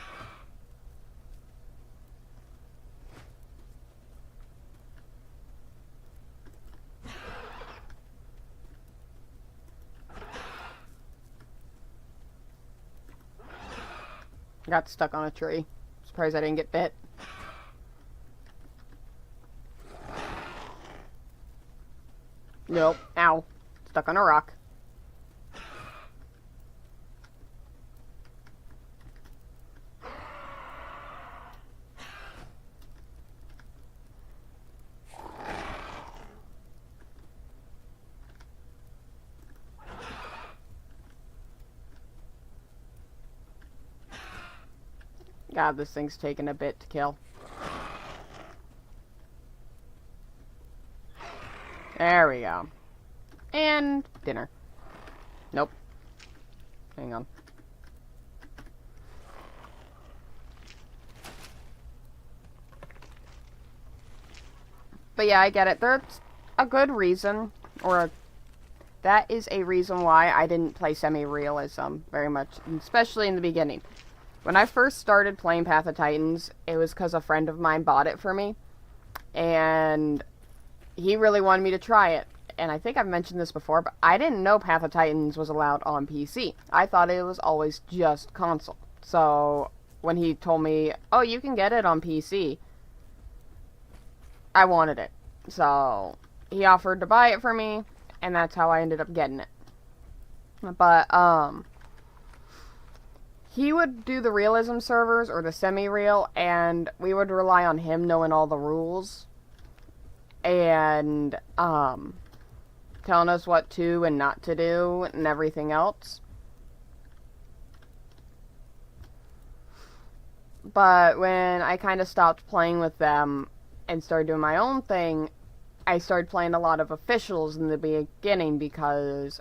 Got stuck on a tree. Surprised I didn't get bit. Nope. Ow. Stuck on a rock. God, this thing's taking a bit to kill. There we go. And dinner. Nope. Hang on. But yeah, I get it. There's a good reason, that is a reason why I didn't play semi-realism very much, especially in the beginning. When I first started playing Path of Titans, it was because a friend of mine bought it for me, and he really wanted me to try it. And I think I've mentioned this before, but I didn't know Path of Titans was allowed on PC. I thought it was always just console. So when he told me, oh, you can get it on PC, I wanted it. So he offered to buy it for me, and that's how I ended up getting it. But, he would do the realism servers, or the semi-real, and we would rely on him knowing all the rules. And, telling us what to and not to do, and everything else. But when I kind of stopped playing with them and started doing my own thing, I started playing a lot of officials in the beginning because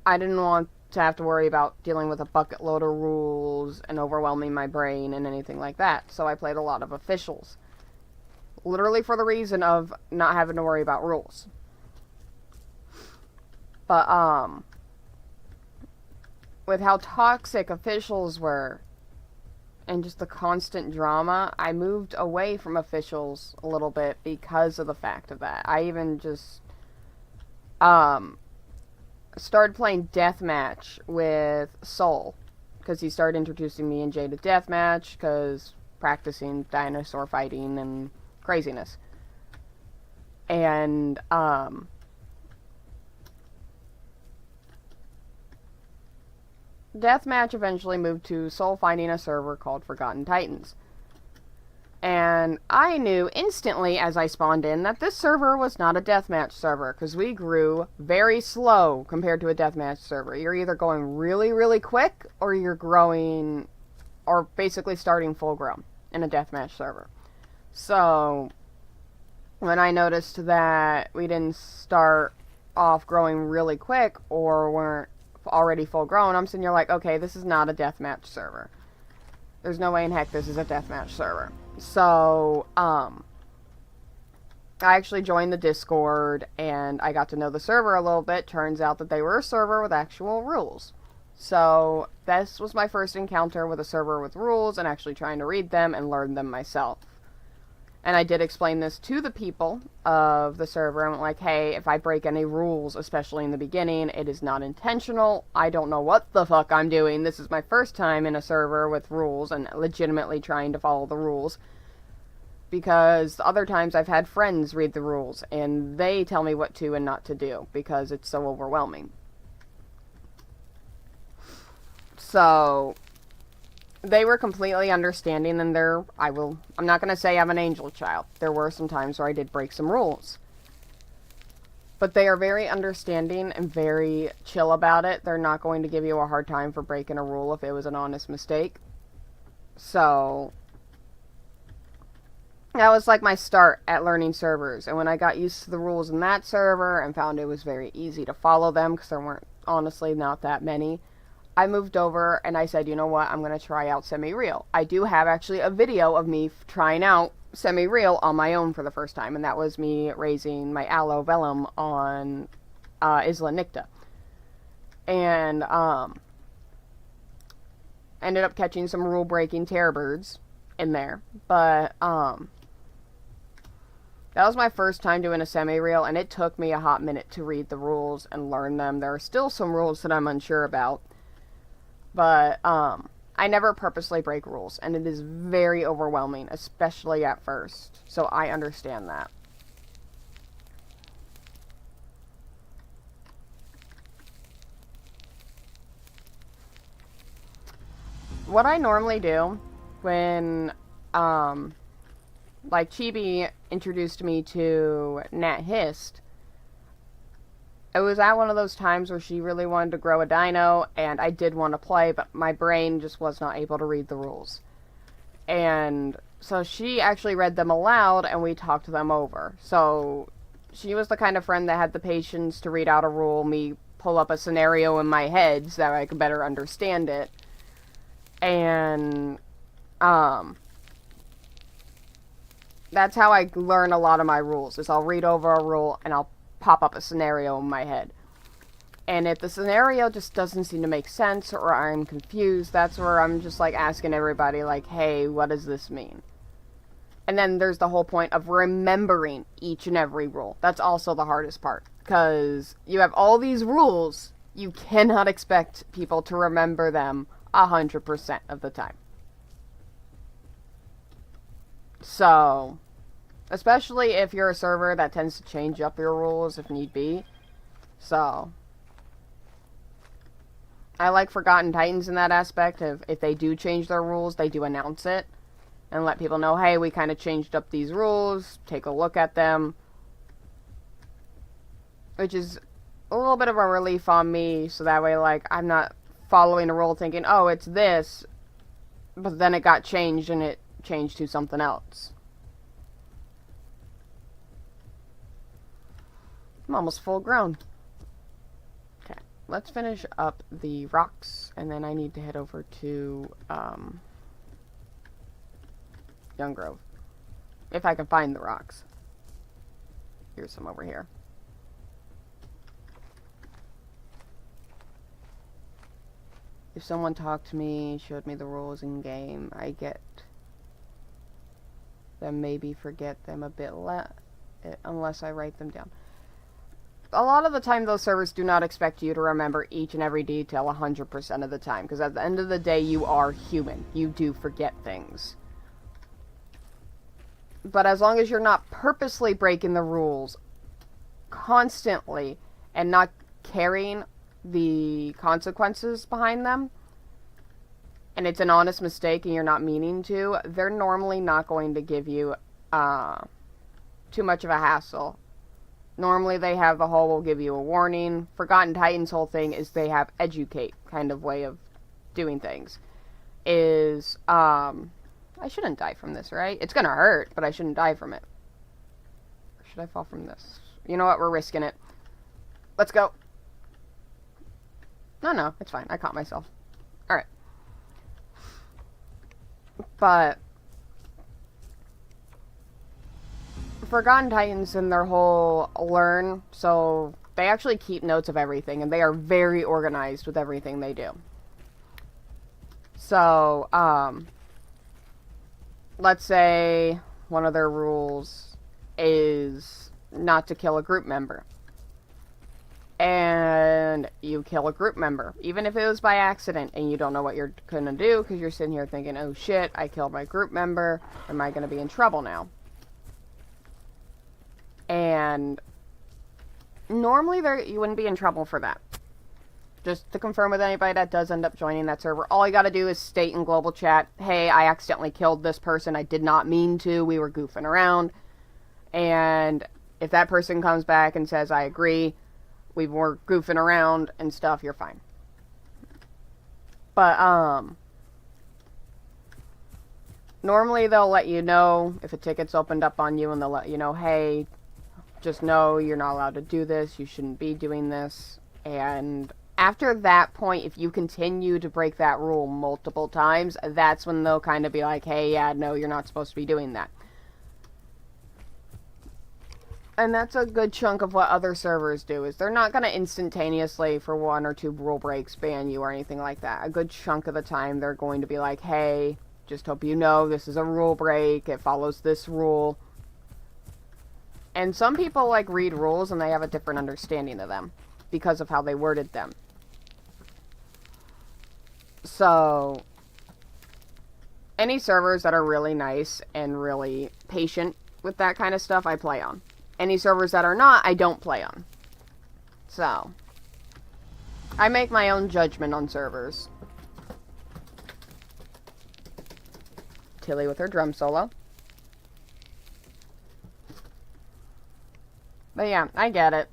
I didn't want to have to worry about dealing with a bucket load of rules and overwhelming my brain and anything like that. So I played a lot of officials. Literally for the reason of not having to worry about rules. But, with how toxic officials were, and just the constant drama, I moved away from officials a little bit because of the fact of that. I even just, started playing Deathmatch with Soul, because he started introducing me and Jay to Deathmatch, because practicing dinosaur fighting and craziness. And, Deathmatch eventually moved to Soul finding a server called Forgotten Titans. And I knew instantly as I spawned in that this server was not a deathmatch server, because we grew very slow compared to a deathmatch server. You're either going really, really quick, or you're growing, or basically starting full grown in a deathmatch server. So, when I noticed that we didn't start off growing really quick, or weren't already full grown, I'm sitting here like, okay, this is not a deathmatch server. There's no way in heck this is a deathmatch server. So, I actually joined the Discord, and I got to know the server a little bit. Turns out that they were a server with actual rules. So, this was my first encounter with a server with rules, and actually trying to read them and learn them myself. And I did explain this to the people of the server. I'm like, hey, if I break any rules, especially in the beginning, it is not intentional. I don't know what the fuck I'm doing. This is my first time in a server with rules and legitimately trying to follow the rules. Because other times I've had friends read the rules and they tell me what to and not to do because it's so overwhelming. So they were completely understanding, and I'm not going to say I'm an angel child. There were some times where I did break some rules. But they are very understanding and very chill about it. They're not going to give you a hard time for breaking a rule if it was an honest mistake. So that was like my start at learning servers. And when I got used to the rules in that server and found it was very easy to follow them, because there weren't honestly not that many, I moved over and I said, you know what, I'm going to try out semi-real. I do have actually a video of me trying out semi-real on my own for the first time, and that was me raising my aloe vellum on Isla Nicta. And ended up catching some rule-breaking terror birds in there. But that was my first time doing a semi-real, and it took me a hot minute to read the rules and learn them. There are still some rules that I'm unsure about. But, I I never purposely break rules, and it is very overwhelming, especially at first. So I understand that. What I normally do when, like Chibi introduced me to Nat Hist, it was at one of those times where she really wanted to grow a dino, and I did want to play, but my brain just was not able to read the rules. And so she actually read them aloud, and we talked them over. So she was the kind of friend that had the patience to read out a rule, me pull up a scenario in my head so that I could better understand it. And, that's how I learn a lot of my rules, is I'll read over a rule and I'll pop up a scenario in my head. And if the scenario just doesn't seem to make sense or I'm confused, that's where I'm just like asking everybody like, hey, what does this mean? And then there's the whole point of remembering each and every rule. That's also the hardest part, because you have all these rules, you cannot expect people to remember them 100% of the time. So, especially if you're a server that tends to change up your rules if need be. So, I like Forgotten Titans in that aspect. If they do change their rules, they do announce it and let people know, hey, we kind of changed up these rules, take a look at them. Which is a little bit of a relief on me, so that way, like, I'm not following a rule thinking, oh, it's this, but then it got changed and it changed to something else. I'm almost full grown. Okay, let's finish up the rocks, and then I need to head over to Young Grove, if I can find the rocks. Here's some over here. If someone talked to me, showed me the rules in game, I get them, maybe forget them a bit unless I write them down. A lot of the time, those servers do not expect you to remember each and every detail 100% of the time, because at the end of the day, you are human. You do forget things. But as long as you're not purposely breaking the rules constantly and not carrying the consequences behind them, and it's an honest mistake and you're not meaning to, they're normally not going to give you too much of a hassle. Normally they have the whole, will give you a warning. Forgotten Titans' whole thing is they have educate kind of way of doing things. Is, I shouldn't die from this, right? It's gonna hurt, but I shouldn't die from it. Or should I fall from this? You know what, we're risking it. Let's go. No, it's fine. I caught myself. Alright. But Forgotten Titans and their whole learn, so they actually keep notes of everything, and they are very organized with everything they do. So, let's say one of their rules is not to kill a group member. And you kill a group member, even if it was by accident, and you don't know what you're gonna do, because you're sitting here thinking, oh shit, I killed my group member, am I gonna be in trouble now? And normally you wouldn't be in trouble for that. Just to confirm with anybody that does end up joining that server, all you gotta do is state in global chat, hey, I accidentally killed this person, I did not mean to, we were goofing around. And if that person comes back and says, I agree, we were goofing around and stuff, you're fine. But, normally they'll let you know if a ticket's opened up on you, and they'll let you know, hey, just know you're not allowed to do this, you shouldn't be doing this. And after that point, if you continue to break that rule multiple times, that's when they'll kind of be like, hey, yeah, no, you're not supposed to be doing that. And that's a good chunk of what other servers do, is they're not going to instantaneously, for 1 or 2 rule breaks, ban you or anything like that. A good chunk of the time, they're going to be like, hey, just hope you know, this is a rule break, it follows this rule. And some people, like, read rules and they have a different understanding of them because of how they worded them. So, Any servers that are really nice and really patient with that kind of stuff, I play on. Any servers that are not, I don't play on. So, I make my own judgment on servers. Tilly with her drum solo. But yeah, I get it.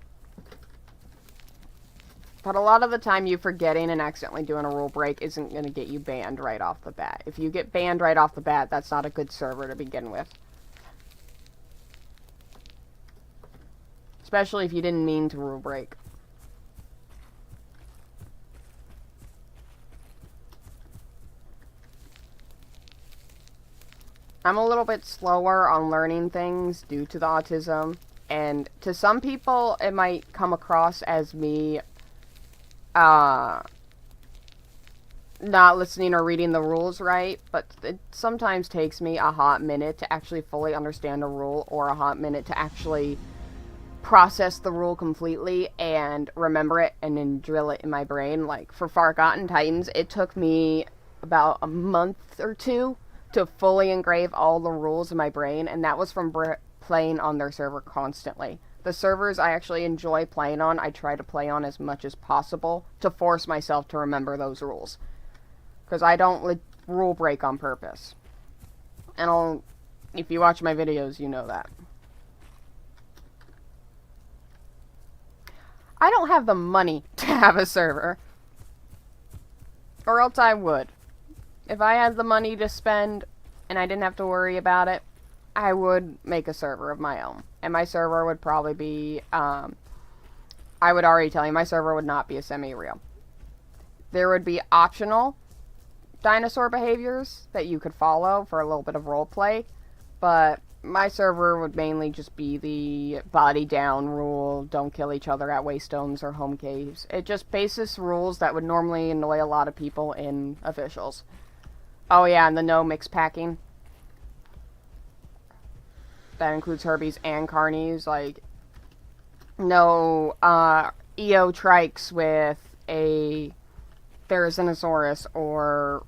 But a lot of the time, you forgetting and accidentally doing a rule break isn't going to get you banned right off the bat. If you get banned right off the bat, that's not a good server to begin with. Especially if you didn't mean to rule break. I'm a little bit slower on learning things due to the autism. And to some people, it might come across as me not listening or reading the rules right, but it sometimes takes me a hot minute to actually fully understand a rule, or a hot minute to actually process the rule completely and remember it and then drill it in my brain. Like for Forgotten Titans, it took me about a month or two to fully engrave all the rules in my brain, and that was from playing on their server constantly. The servers I actually enjoy playing on, I try to play on as much as possible to force myself to remember those rules. Because I don't rule break on purpose. And if you watch my videos, you know that. I don't have the money to have a server. Or else I would. If I had the money to spend and I didn't have to worry about it, I would make a server of my own. And my server would probably be, I would already tell you, my server would not be a semi-real. There would be optional dinosaur behaviors that you could follow for a little bit of roleplay, but my server would mainly just be the body down rule, don't kill each other at waystones or home caves. It just basis rules that would normally annoy a lot of people in officials. Oh yeah, and the no mix packing. That includes Herbies and Carnies, like, no, Eotrikes with a Therizinosaurus, or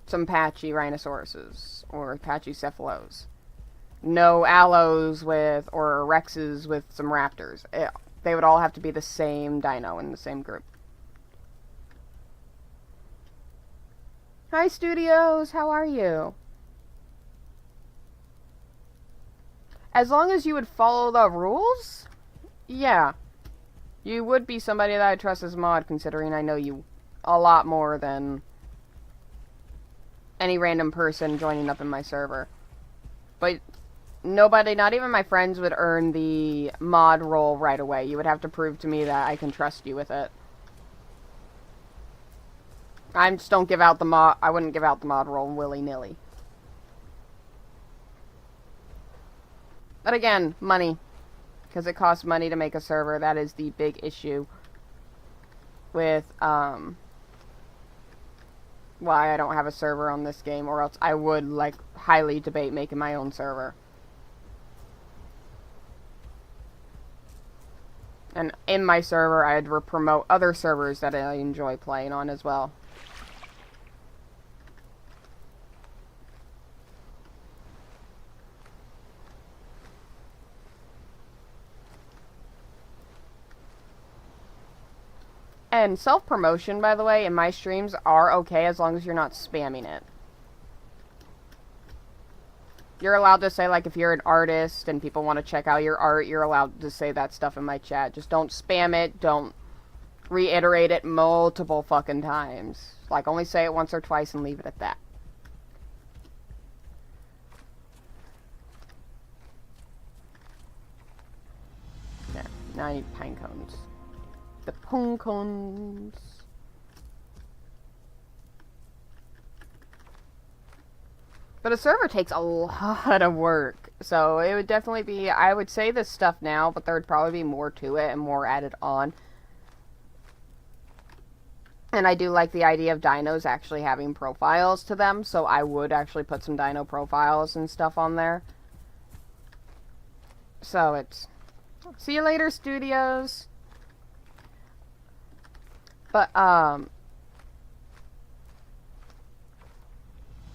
some patchy Rhinosauruses, or Pachycephalos. No Allos with, or Rexes with some Raptors. They would all have to be the same dino in the same group. Hi, Studios, how are you? As long as you would follow the rules, yeah. You would be somebody that I trust as a mod, considering I know you a lot more than any random person joining up in my server. But nobody, not even my friends, would earn the mod role right away. You would have to prove to me that I can trust you with it. I just don't give out the mod, I wouldn't give out the mod role willy-nilly. But again, money. Because it costs money to make a server. That is the big issue with, why I don't have a server on this game, or else I would, like, highly debate making my own server. And in my server, I'd promote other servers that I enjoy playing on as well. And self-promotion, by the way, in my streams are okay as long as you're not spamming it. You're allowed to say, like, if you're an artist and people want to check out your art, you're allowed to say that stuff in my chat. Just don't spam it, don't reiterate it multiple fucking times. Like, only say it once or twice and leave it at that. Yeah, now I need pine cones. The pine cones. But a server takes a lot of work, so it would definitely be, I would say this stuff now, but there would probably be more to it and more added on. And I do like the idea of dinos actually having profiles to them, so I would actually put some dino profiles and stuff on there. So it's, see you later, Studios. But,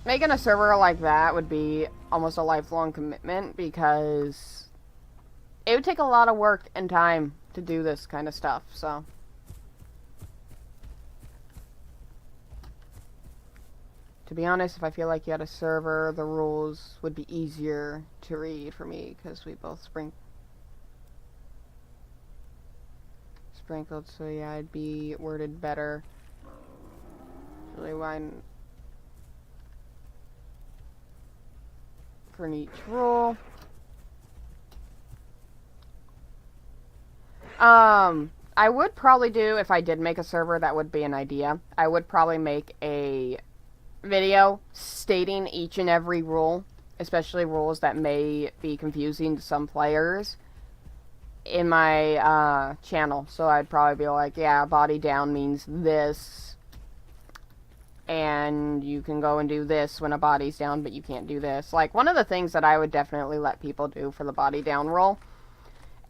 making a server like that would be almost a lifelong commitment because it would take a lot of work and time to do this kind of stuff, so. To be honest, if I feel like you had a server, the rules would be easier to read for me because we both sprinkled, so yeah, it'd be worded better. Really wine for each rule. I would probably do, if I did make a server, that would be an idea. I would probably make a video stating each and every rule, especially rules that may be confusing to some players, in my channel. So I'd probably be like, yeah, body down means this, and you can go and do this when a body's down, but you can't do this. Like, one of the things that I would definitely let people do for the body down rule,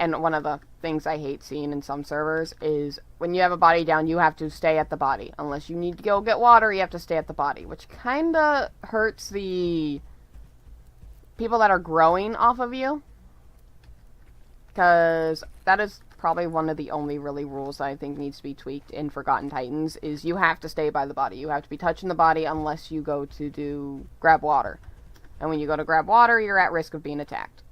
and one of the things I hate seeing in some servers, is when you have a body down, you have to stay at the body. Unless you need to go get water, you have to stay at the body, which kinda hurts the people that are growing off of you. Because that is probably one of the only really rules that I think needs to be tweaked in Forgotten Titans, is you have to stay by the body. You have to be touching the body unless you go to grab water. And when you go to grab water, you're at risk of being attacked.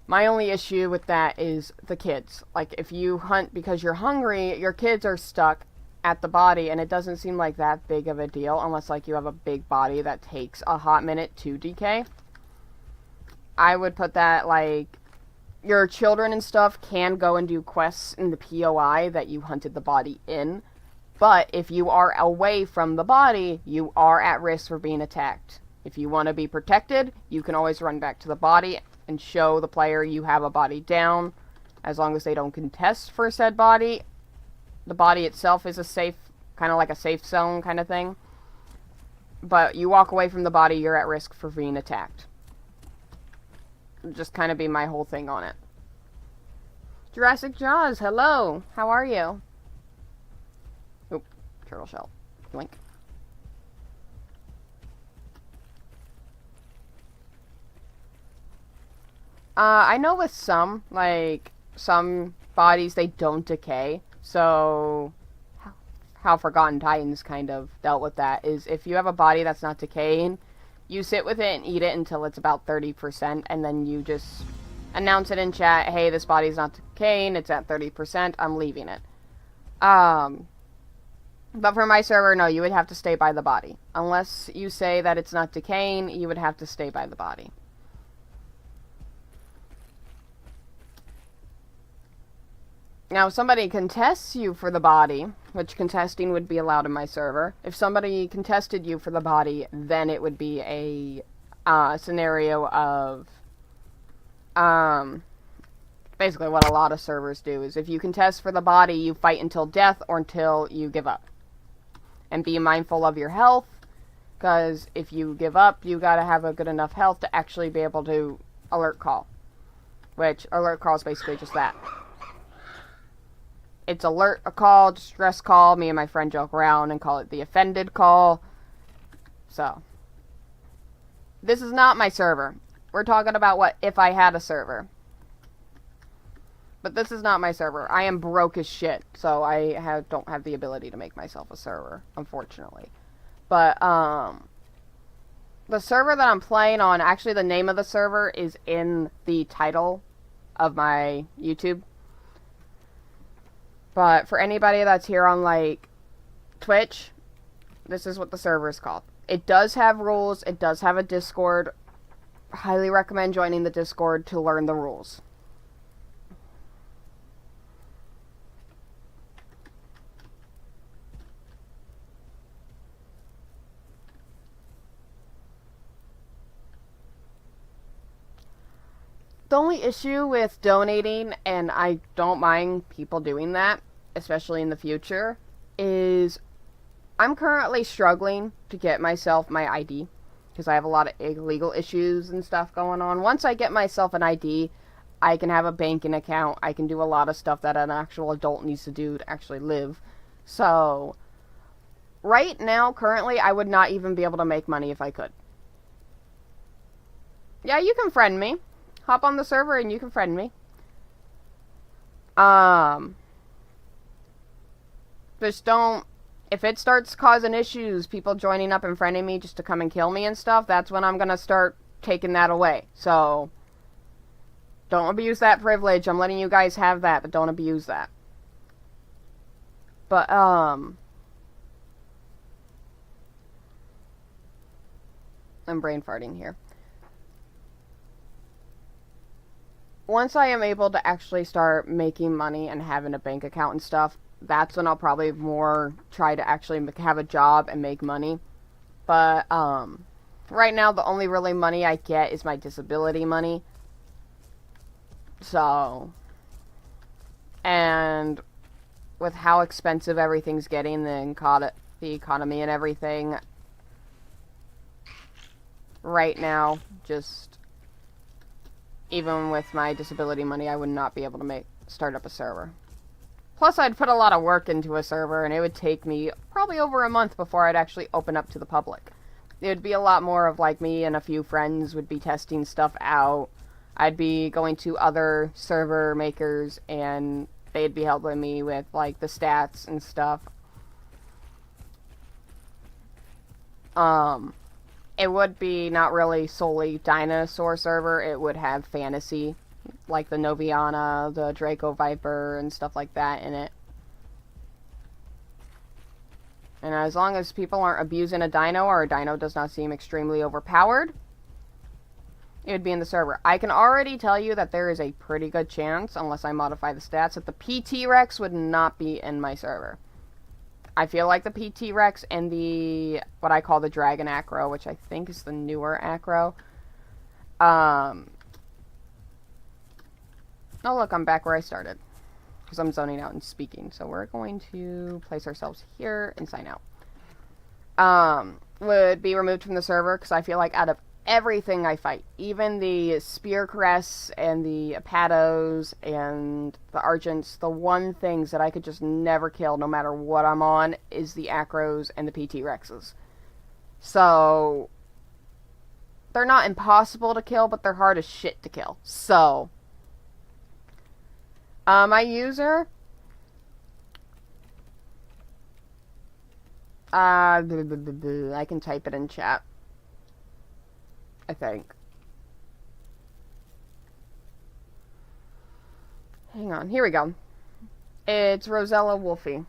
My only issue with that is the kids. Like, if you hunt because you're hungry, your kids are stuck at the body, and it doesn't seem like that big of a deal unless, like, you have a big body that takes a hot minute to decay. I would put that, like, your children and stuff can go and do quests in the POI that you hunted the body in, but if you are away from the body, you are at risk for being attacked. If you want to be protected, you can always run back to the body and show the player you have a body down, as long as they don't contest for said body. The body itself is a safe, kind of like a safe zone kind of thing. But you walk away from the body, you're at risk for being attacked. Just kind of be my whole thing on it. Jurassic Jaws, hello! How are you? Oop, turtle shell. Blink. I know with some, like, some bodies, they don't decay, so how Forgotten Titans kind of dealt with that is if you have a body that's not decaying, you sit with it and eat it until it's about 30%, and then you just announce it in chat, hey, this body's not decaying, it's at 30%, I'm leaving it. But for my server, no, you would have to stay by the body. Unless you say that it's not decaying, you would have to stay by the body. Now, if somebody contests you for the body, which contesting would be allowed in my server, if somebody contested you for the body, then it would be a scenario of, basically what a lot of servers do, is if you contest for the body, you fight until death or until you give up. And be mindful of your health, because if you give up, you gotta have a good enough health to actually be able to alert call. Which, alert call is basically just that. It's alert a call, distress call. Me and my friend joke around and call it the offended call. So, this is not my server. We're talking about what if I had a server. But this is not my server. I am broke as shit, so I don't have the ability to make myself a server, unfortunately. But, the server that I'm playing on, actually the name of the server is in the title of my YouTube. But for anybody that's here on, like, Twitch, this is what the server is called. It does have rules. It does have a Discord. Highly recommend joining the Discord to learn the rules. The only issue with donating, and I don't mind people doing that, especially in the future, is I'm currently struggling to get myself my ID, because I have a lot of illegal issues and stuff going on. Once I get myself an ID, I can have a banking account, I can do a lot of stuff that an actual adult needs to do to actually live. So, Right now, currently, I would not even be able to make money if I could. Yeah, you can friend me. Hop on the server and you can friend me. Just don't... If it starts causing issues, people joining up and friending me just to come and kill me and stuff, that's when I'm gonna start taking that away. So, don't abuse that privilege. I'm letting you guys have that, but don't abuse that. But, I'm brain farting here. Once I am able to actually start making money and having a bank account and stuff, that's when I'll probably more try to actually have a job and make money. But, right now the only really money I get is my disability money. So, and with how expensive everything's getting, the economy and everything, right now, just, even with my disability money, I would not be able to start up a server. Plus, I'd put a lot of work into a server, and it would take me probably over a month before I'd actually open up to the public. It would be a lot more of, like, me and a few friends would be testing stuff out. I'd be going to other server makers, and they'd be helping me with, like, the stats and stuff. It would be not really solely dinosaur server. It would have fantasy, like the Noviana, the Draco Viper, and stuff like that in it. And as long as people aren't abusing a dino, or a dino does not seem extremely overpowered, it would be in the server. I can already tell you that there is a pretty good chance, unless I modify the stats, that the PT Rex would not be in my server. I feel like the PT Rex and the, what I call the Dragon Acro, which I think is the newer Acro. Oh look, I'm back where I started. Because I'm zoning out and speaking. So we're going to place ourselves here and sign out. Would be removed from the server because I feel like out of everything I fight, even the Spear Crests and the Apatos and the Argents, the one things that I could just never kill no matter what I'm on is the Acros and the PT Rexes. So, they're not impossible to kill, but they're hard as shit to kill. So, my user, I can type it in chat, I think. Hang on, here we go. It's Rosella Wolfie.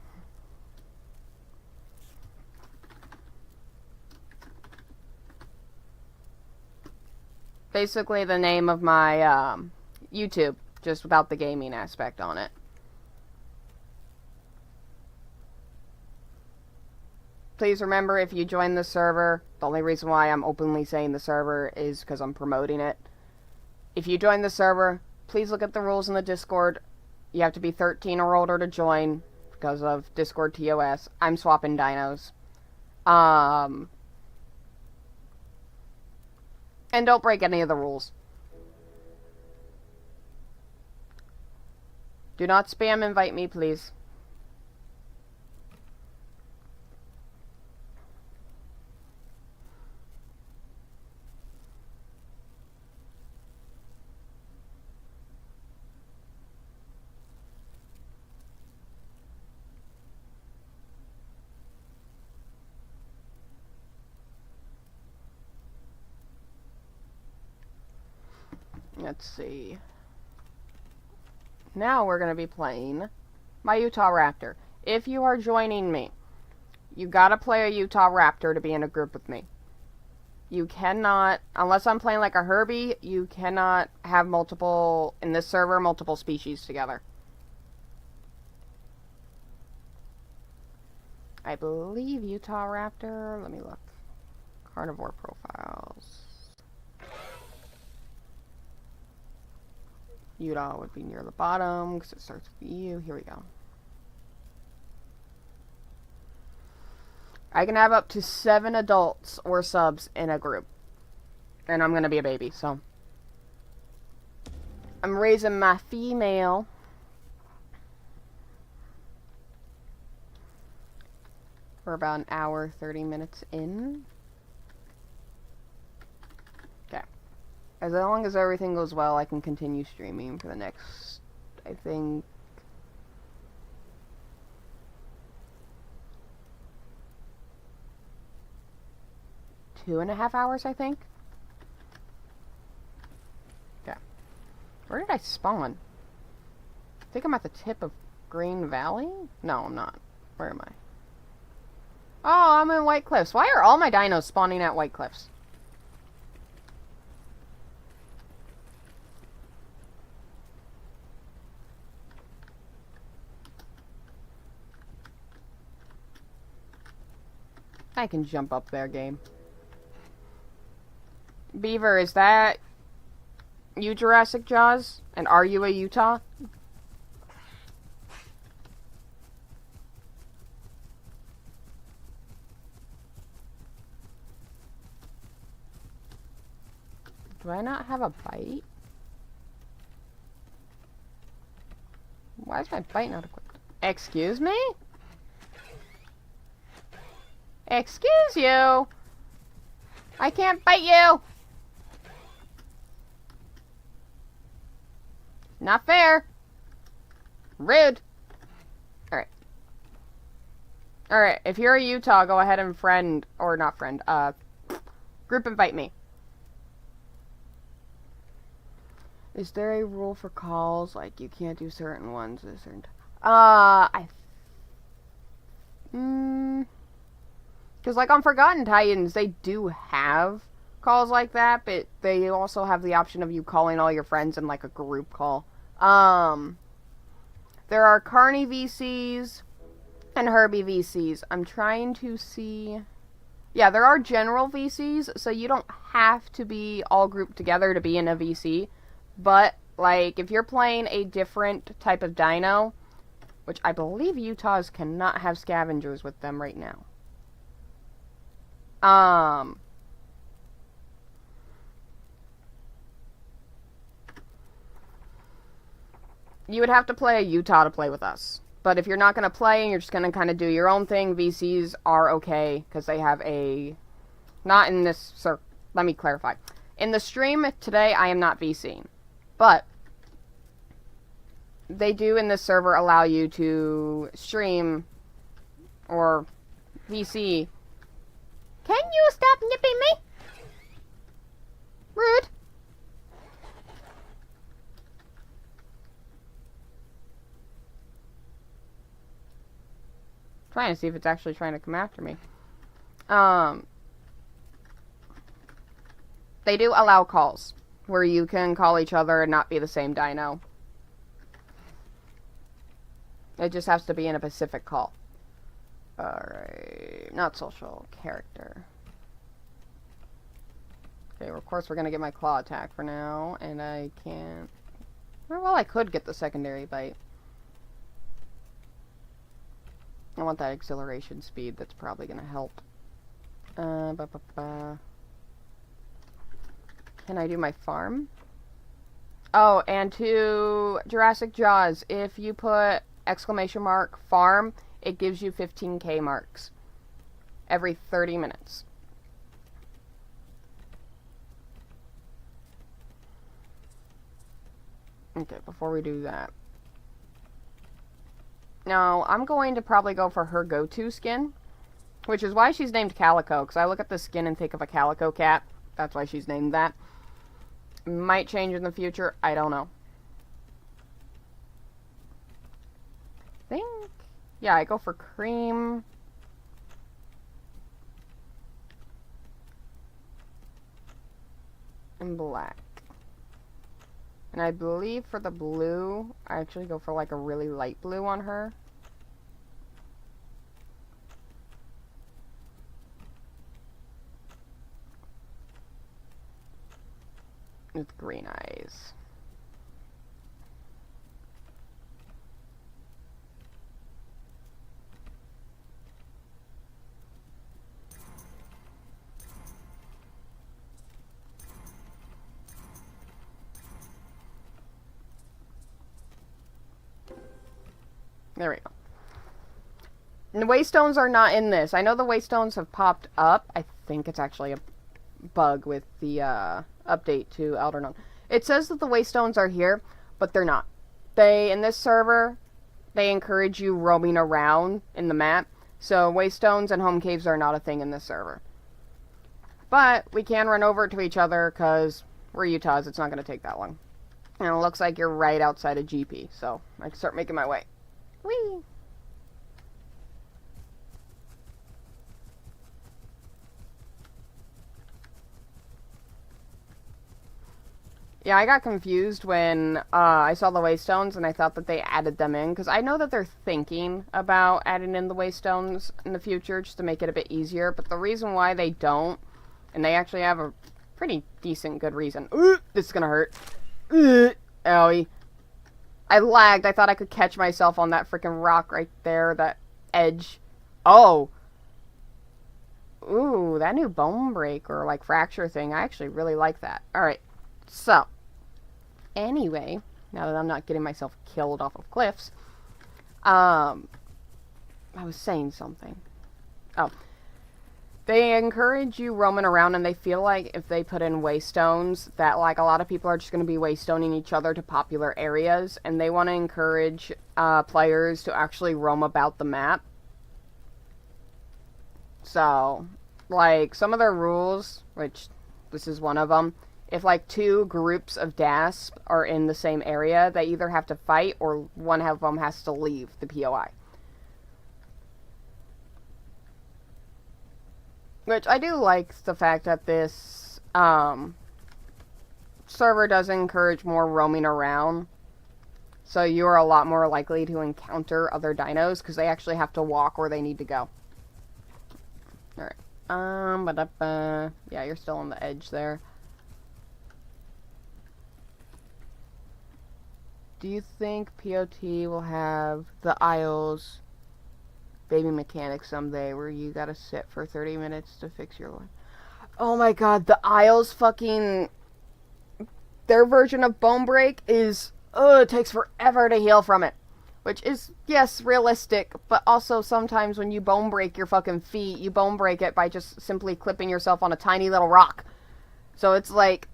Basically the name of my YouTube, just without the gaming aspect on it. Please remember, if you join the server, the only reason why I'm openly saying the server is because I'm promoting it. If you join the server, please look at the rules in the Discord. You have to be 13 or older to join because of Discord TOS. I'm swapping dinos. And don't break any of the rules. Do not spam invite me, please. Let's see. Now we're going to be playing my Utah Raptor. If you are joining me, you gotta play a Utah Raptor to be in a group with me. You cannot, unless I'm playing like a Herbie, you cannot have multiple, in this server, multiple species together. I believe Utah Raptor, let me look. Carnivore profiles. Utah would be near the bottom because it starts with EU. Here we go. I can have up to 7 adults or subs in a group. And I'm going to be a baby, so. I'm raising my female. We're about an hour, 30 minutes in. Okay. As long as everything goes well, I can continue streaming for the next, I think, 2.5 hours, I think. Okay. Where did I spawn? I think I'm at the tip of Green Valley? No, I'm not. Where am I? Oh, I'm in White Cliffs. Why are all my dinos spawning at White Cliffs? I can jump up there, game. Beaver, is that you, Jurassic Jaws? And are you a Utah? Do I not have a bite? Why is my bite not equipped? Excuse me? Excuse you! I can't bite you! Not fair! Rude! Alright. Alright, if you're a Utah, go ahead and friend, or not friend, group invite me. Is there a rule for calls? Like, you can't do certain ones at a certain time? Because, like, on Forgotten Titans, they do have calls like that, but they also have the option of you calling all your friends in, like, a group call. There are Carney VCs and Herbie VCs. I'm trying to see... Yeah, there are general VCs, so you don't have to be all grouped together to be in a VC. But, like, if you're playing a different type of dino, which I believe Utahs cannot have scavengers with them right now. You would have to play a Utah to play with us. But if you're not going to play and you're just going to kind of do your own thing, VCs are okay, because they have a... Not in this... Let me clarify. In the stream today, I am not VCing. But they do in this server allow you to stream or VC. Can you stop nipping me? Rude. Trying to see if it's actually trying to come after me. They do allow calls where you can call each other and not be the same dino. It just has to be in a Pacific call. Alright, not social, character. Okay, well, of course we're gonna get my claw attack for now, and I can't... Well, I could get the secondary bite. I want that acceleration speed, that's probably gonna help. Can I do my farm? Oh, and to Jurassic Jaws, if you put exclamation mark farm, it gives you 15k marks every 30 minutes. Okay, before we do that. Now, I'm going to probably go for her go-to skin, which is why she's named Calico, because I look at the skin and think of a calico cat. That's why she's named that. Might change in the future, I don't know. Yeah, I go for cream. And black. And I believe for the blue, I actually go for like a really light blue on her. With green eyes. There we go. And the waystones are not in this. I know the waystones have popped up. I think it's actually a bug with the update to Elder. It says that the waystones are here, but they're not. In this server, they encourage you roaming around in the map. So waystones and home caves are not a thing in this server. But we can run over to each other because we're Utahs. It's not going to take that long. And it looks like you're right outside of GP. So I can start making my way. Whee! Yeah, I got confused when I saw the waystones and I thought that they added them in, because I know that they're thinking about adding in the waystones in the future just to make it a bit easier, but the reason why they don't, and they actually have a pretty decent good reason. Ooh, this is gonna hurt. Owie. I lagged. I thought I could catch myself on that freaking rock right there, that edge. Oh. Ooh, that new bone break or like fracture thing, I actually really like that. Alright. So, anyway, now that I'm not getting myself killed off of cliffs, I was saying something. Oh. They encourage you roaming around, and they feel like if they put in waystones, that like a lot of people are just going to be waystoning each other to popular areas, and they want to encourage players to actually roam about the map. So, like, some of their rules, which this is one of them, if, like, 2 groups of DASP are in the same area, they either have to fight or one of them has to leave the POI. Which, I do like the fact that this server does encourage more roaming around. So you're a lot more likely to encounter other dinos, because they actually have to walk where they need to go. Alright. Yeah, you're still on the edge there. Do you think POT will have the Isles baby mechanic someday where you gotta sit for 30 minutes to fix your line? Oh my god, the Isles fucking... Their version of bone break is... it takes forever to heal from it. Which is, yes, realistic, but also sometimes when you bone break your fucking feet, you bone break it by just simply clipping yourself on a tiny little rock. So it's like,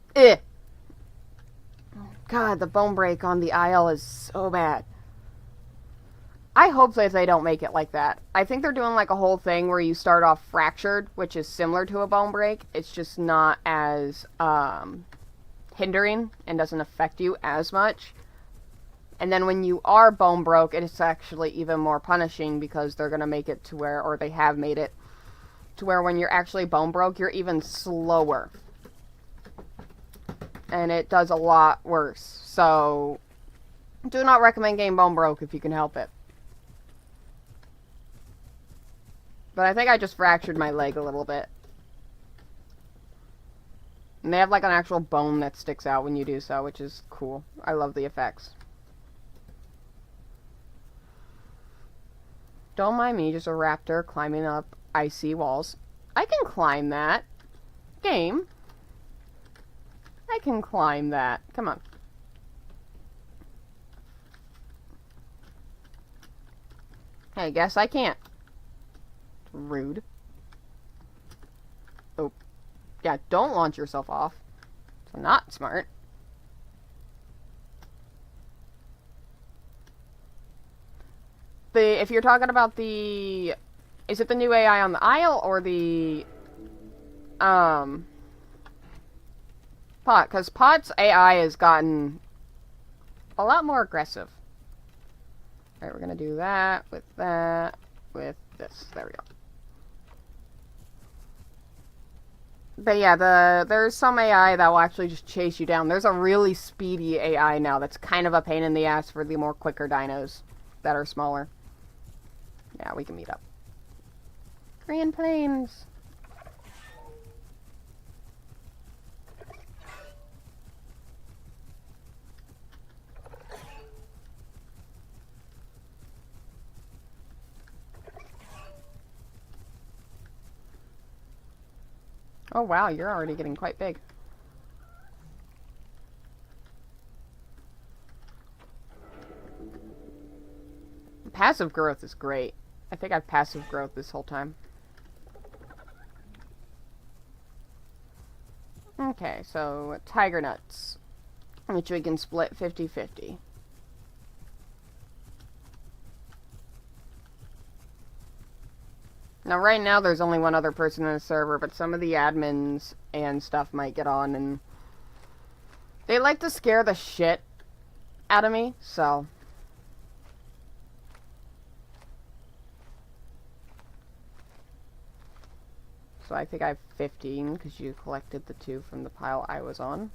God, the bone break on the Isle is so bad. I hope that they don't make it like that. I think they're doing like a whole thing where you start off fractured, which is similar to a bone break. It's just not as hindering and doesn't affect you as much. And then when you are bone broke, it's actually even more punishing, because they're going to make it to where, or they have made it to where when you're actually bone broke, you're even slower. And it does a lot worse. So, do not recommend getting bone broke if you can help it. But I think I just fractured my leg a little bit. And they have like an actual bone that sticks out when you do so, which is cool. I love the effects. Don't mind me, just a raptor climbing up icy walls. I can climb that. Game. I can climb that. Come on. Hey, guess I can't. Rude. Oh. Yeah, don't launch yourself off. It's not smart. If you're talking about the... Is it the new AI on the Isle or the... Pot? Because Pot's AI has gotten a lot more aggressive. Alright, we're gonna do that, with this. There we go. But yeah, there's some AI that will actually just chase you down. There's a really speedy AI now that's kind of a pain in the ass for the more quicker dinos that are smaller. Yeah, we can meet up. Grand Plains. Oh wow, you're already getting quite big. Passive growth is great. I think I've passive growth this whole time. Okay, so tiger nuts, which we can split 50-50. Now, right now, there's only one other person in the server, but some of the admins and stuff might get on, and they like to scare the shit out of me, so. So I think I have 15, because you collected the 2 from the pile I was on.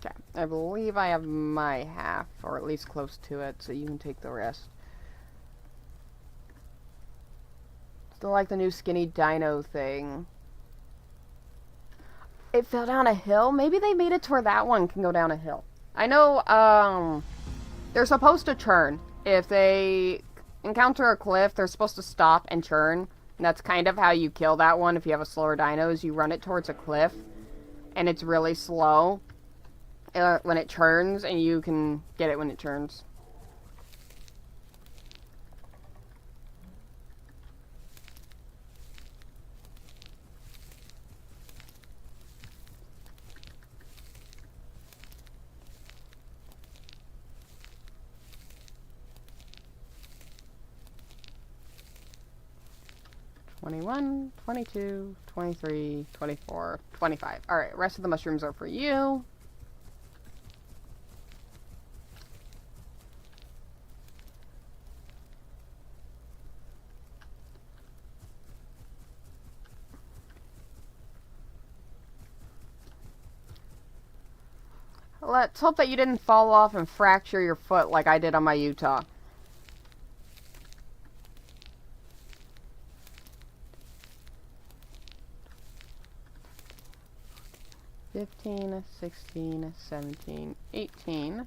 Okay, I believe I have my half, or at least close to it, so you can take the rest. Still like the new skinny Dino thing. It fell down a hill? Maybe they made it to where that one can go down a hill. I know, they're supposed to churn. If they encounter a cliff, they're supposed to stop and churn. And that's kind of how you kill that one if you have a slower dino, is you run it towards a cliff. And it's really slow when it churns, and you can get it when it churns. $21, $22, $23, $24, $25. Alright, rest of the mushrooms are for you. Let's hope that you didn't fall off and fracture your foot like I did on my Utah. $15, $16, $17, $18.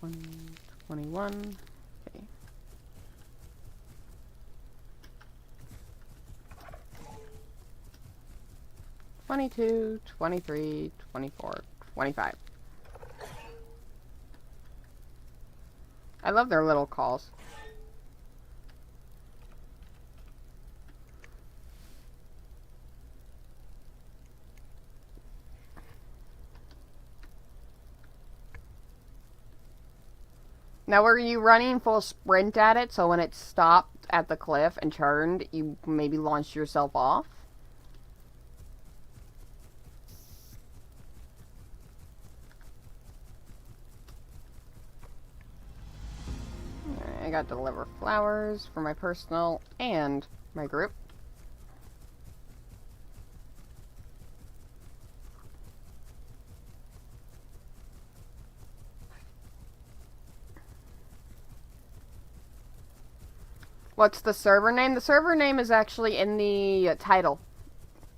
$20, $21. Okay. $22, $23, $24, $25. I love their little calls. Now, were you running full sprint at it, so when it stopped at the cliff and churned, you maybe launched yourself off? Alright, I got deliver flowers for my personal and my group. What's the server name? The server name is actually in the title.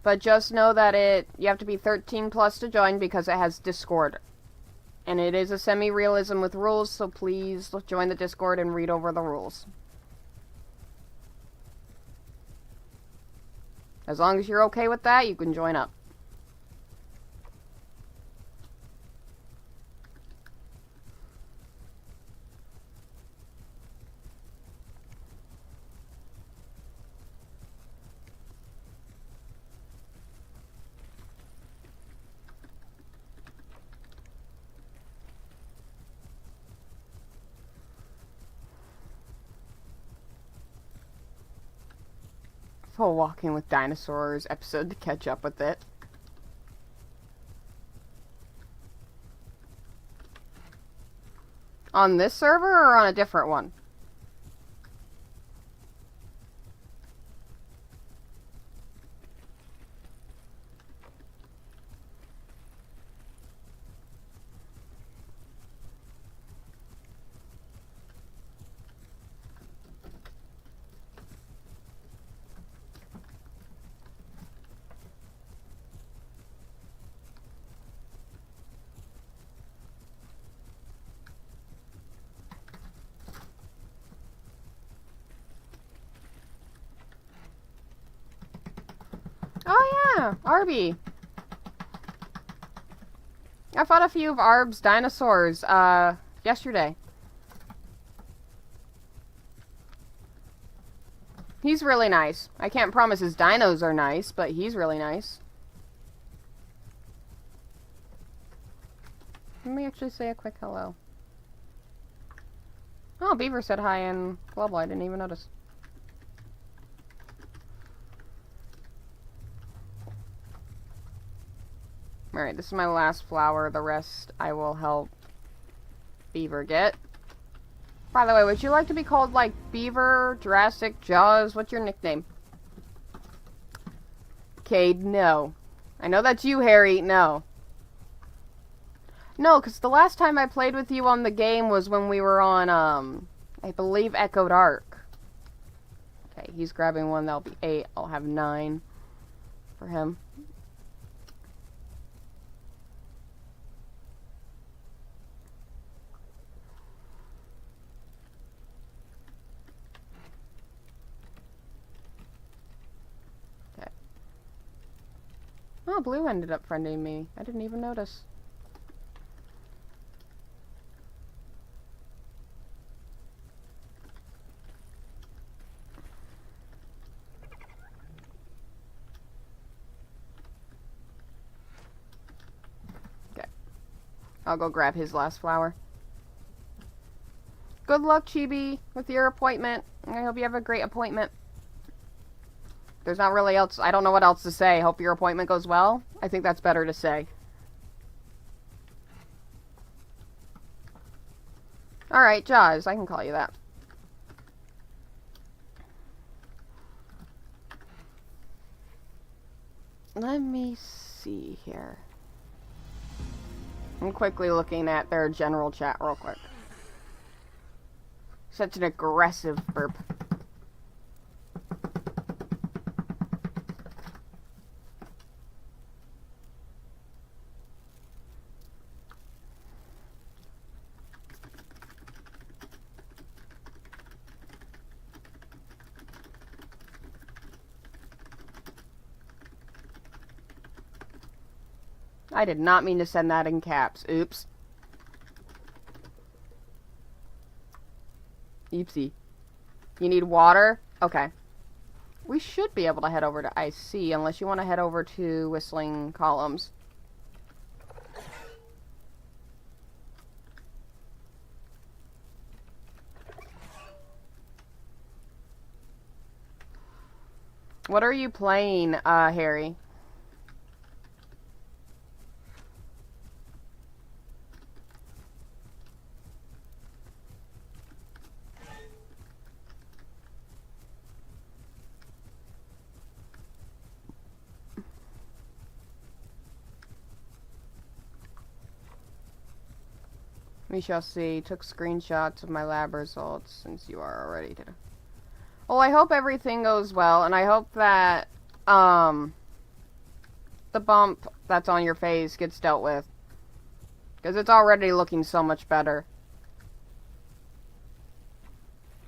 But just know that you have to be 13 plus to join because it has Discord. And it is a semi-realism with rules, so please join the Discord and read over the rules. As long as you're okay with that, you can join up. Full Walking with Dinosaurs episode to catch up with it. On this server or on a different one? Oh yeah, Arby. I fought a few of Arb's dinosaurs, yesterday. He's really nice. I can't promise his dinos are nice, but he's really nice. Let me actually say a quick hello. Oh, Beaver said hi in Global. I didn't even notice. Alright, this is my last flower. The rest I will help Beaver get. By the way, would you like to be called, like, Beaver, Jurassic, Jaws? What's your nickname? Cade, no. I know that's you, Harry. No. No, because the last time I played with you on the game was when we were on, I believe Echo Dark. Okay, he's grabbing one. That'll be 8. I'll have 9 for him. Okay. Oh, Blue ended up friending me. I didn't even notice. I'll go grab his last flower. Good luck, Chibi, with your appointment. I hope you have a great appointment. There's not really else. I don't know what else to say. Hope your appointment goes well. I think that's better to say. Alright, Jaws. I can call you that. Let me see here. I'm quickly looking at their general chat real quick. Such an aggressive burp. I did not mean to send that in caps. Oops. Oopsie. You need water? Okay. We should be able to head over to IC, unless you want to head over to Whistling Columns. What are you playing, Harry? We shall see. Took screenshots of my lab results since you are already to. Well, I hope everything goes well, and I hope that, the bump that's on your face gets dealt with. Because it's already looking so much better.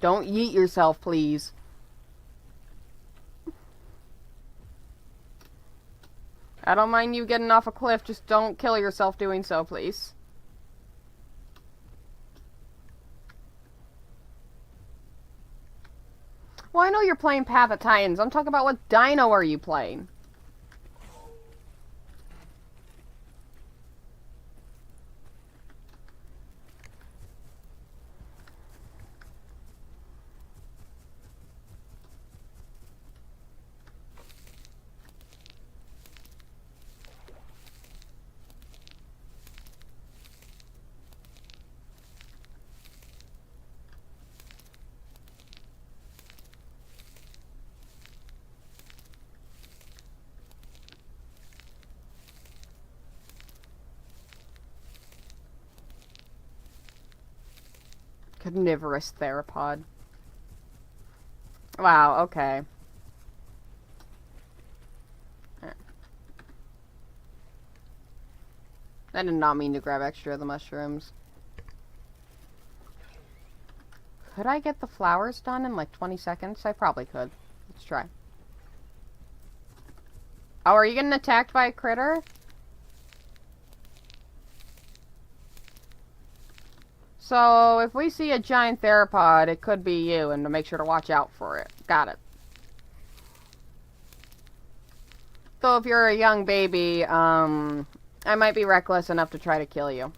Don't yeet yourself, please. I don't mind you getting off a cliff, just don't kill yourself doing so, please. Well, I know you're playing Path of Titans. I'm talking about what Dino are you playing? Carnivorous theropod. Wow, okay. I did not mean to grab extra of the mushrooms. Could I get the flowers done in like 20 seconds? I probably could. Let's try. Oh, are you getting attacked by a critter? So, if we see a giant theropod, it could be you, and to make sure to watch out for it. Got it. So, if you're a young baby, I might be reckless enough to try to kill you.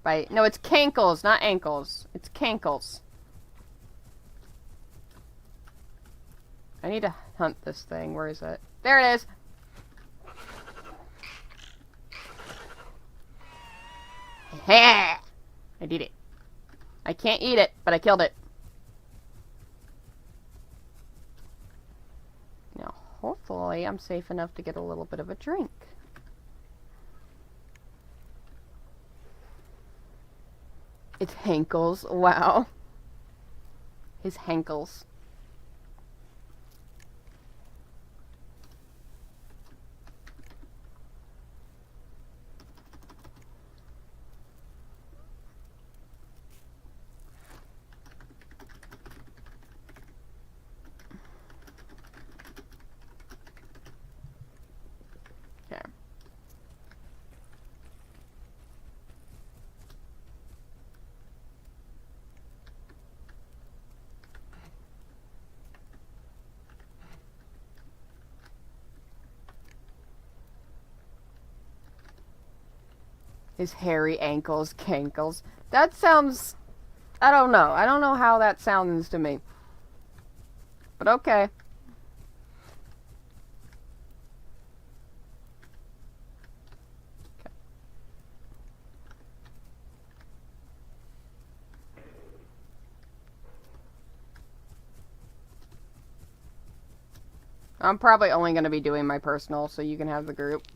Bite. No, it's cankles, not ankles. It's cankles. I need to hunt this thing. Where is it? There it is! I did it. I can't eat it, but I killed it. Now, hopefully, I'm safe enough to get a little bit of a drink. It's Hankles. Wow. His Hankles. Okay. His hairy ankles, cankles. That sounds... I don't know. I don't know how that sounds to me. But okay. I'm probably only going to be doing my personal, so you can have the group.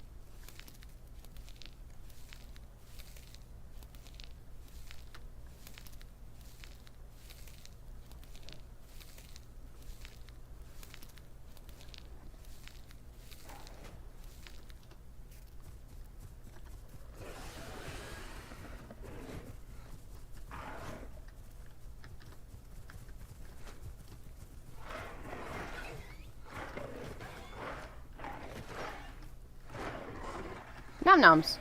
Nom noms.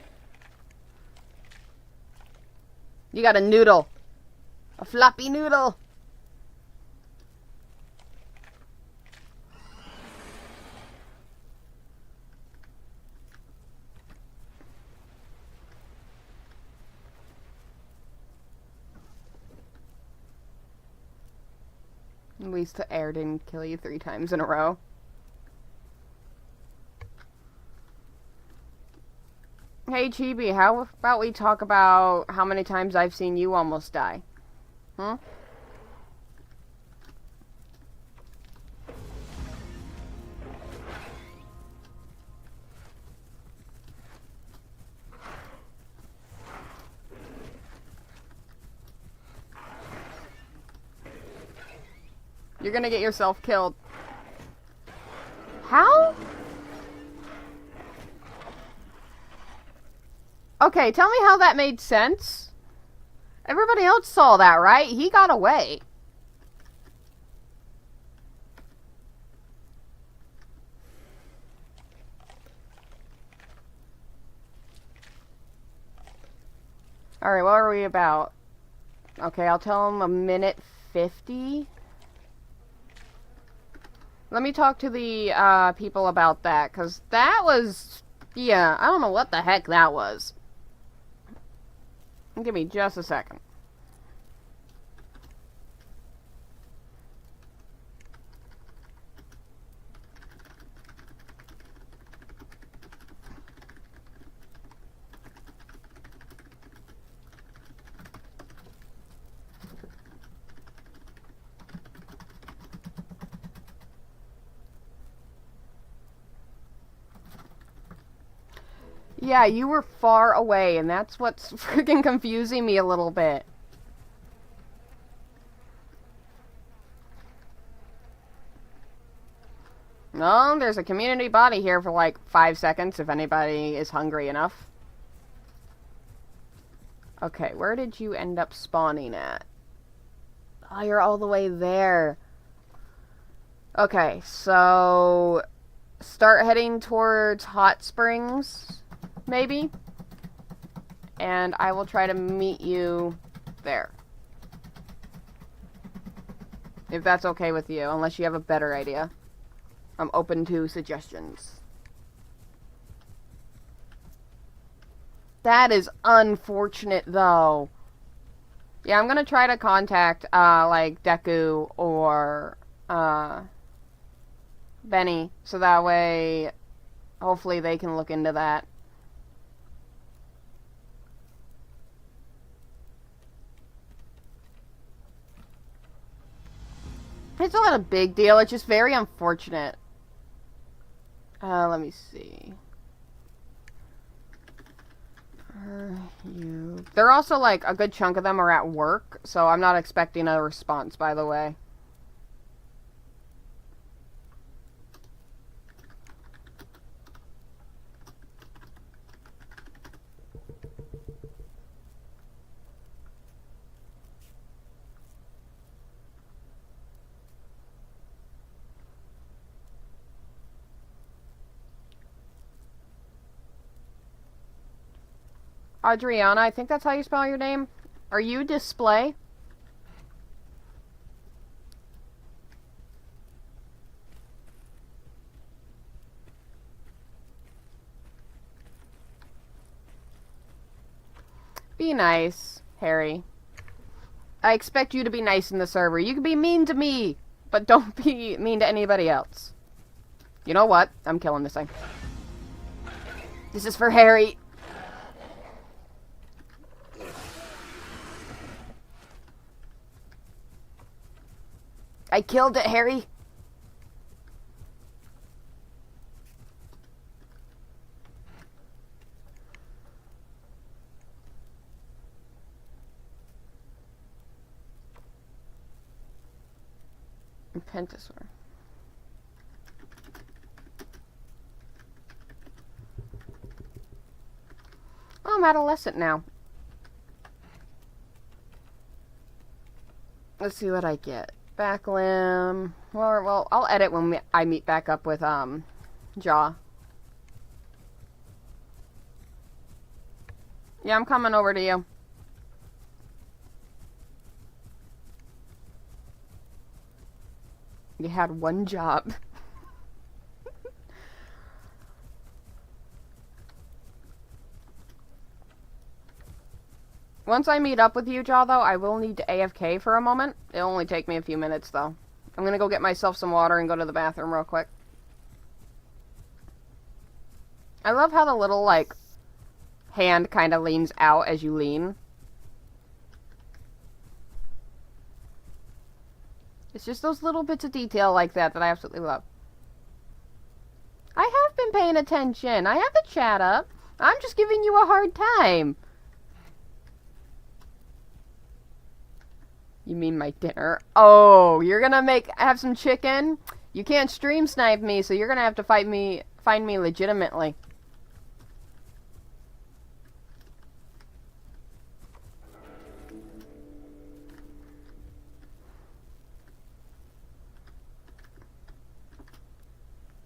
You got a noodle. A floppy noodle. At least the air didn't kill you 3 times in a row. Hey Chibi, how about we talk about how many times I've seen you almost die? Hmm? You're gonna get yourself killed. How? Okay, tell me how that made sense. Everybody else saw that, right? He got away. Alright, what are we about? Okay, I'll tell him 1:50. Let me talk to the people about that, because that was... Yeah, I don't know what the heck that was. Give me just a second. Yeah, you were far away, and that's what's freaking confusing me a little bit. No, there's a community body here for like 5 seconds if anybody is hungry enough. Okay, where did you end up spawning at? Oh, you're all the way there. Okay, so start heading towards hot springs, maybe? And I will try to meet you there. If that's okay with you, unless you have a better idea. I'm open to suggestions. That is unfortunate, though. Yeah, I'm gonna try to contact, like, Deku or, Benny, so that way, hopefully they can look into that. It's not a big deal, it's just very unfortunate. Let me see. They're also, like, a good chunk of them are at work, so I'm not expecting a response, by the way. Adriana, I think that's how you spell your name. Are you display? Be nice, Harry. I expect you to be nice in the server. You can be mean to me, but don't be mean to anybody else. You know what? I'm killing this thing. This is for Harry. I killed it, Harry. Pentasaur. Oh, I'm adolescent now. Let's see what I get. Back limb. Well, I'll edit when I meet back up with, Jaw. Yeah, I'm coming over to you. You had one job. Once I meet up with you, Jaw, though, I will need to AFK for a moment. It'll only take me a few minutes, though. I'm gonna go get myself some water and go to the bathroom real quick. I love how the little, like, hand kind of leans out as you lean. It's just those little bits of detail like that that I absolutely love. I have been paying attention. I have the chat up. I'm just giving you a hard time. You mean my dinner? Oh, you're gonna have some chicken? You can't stream snipe me, so you're gonna have to find me legitimately.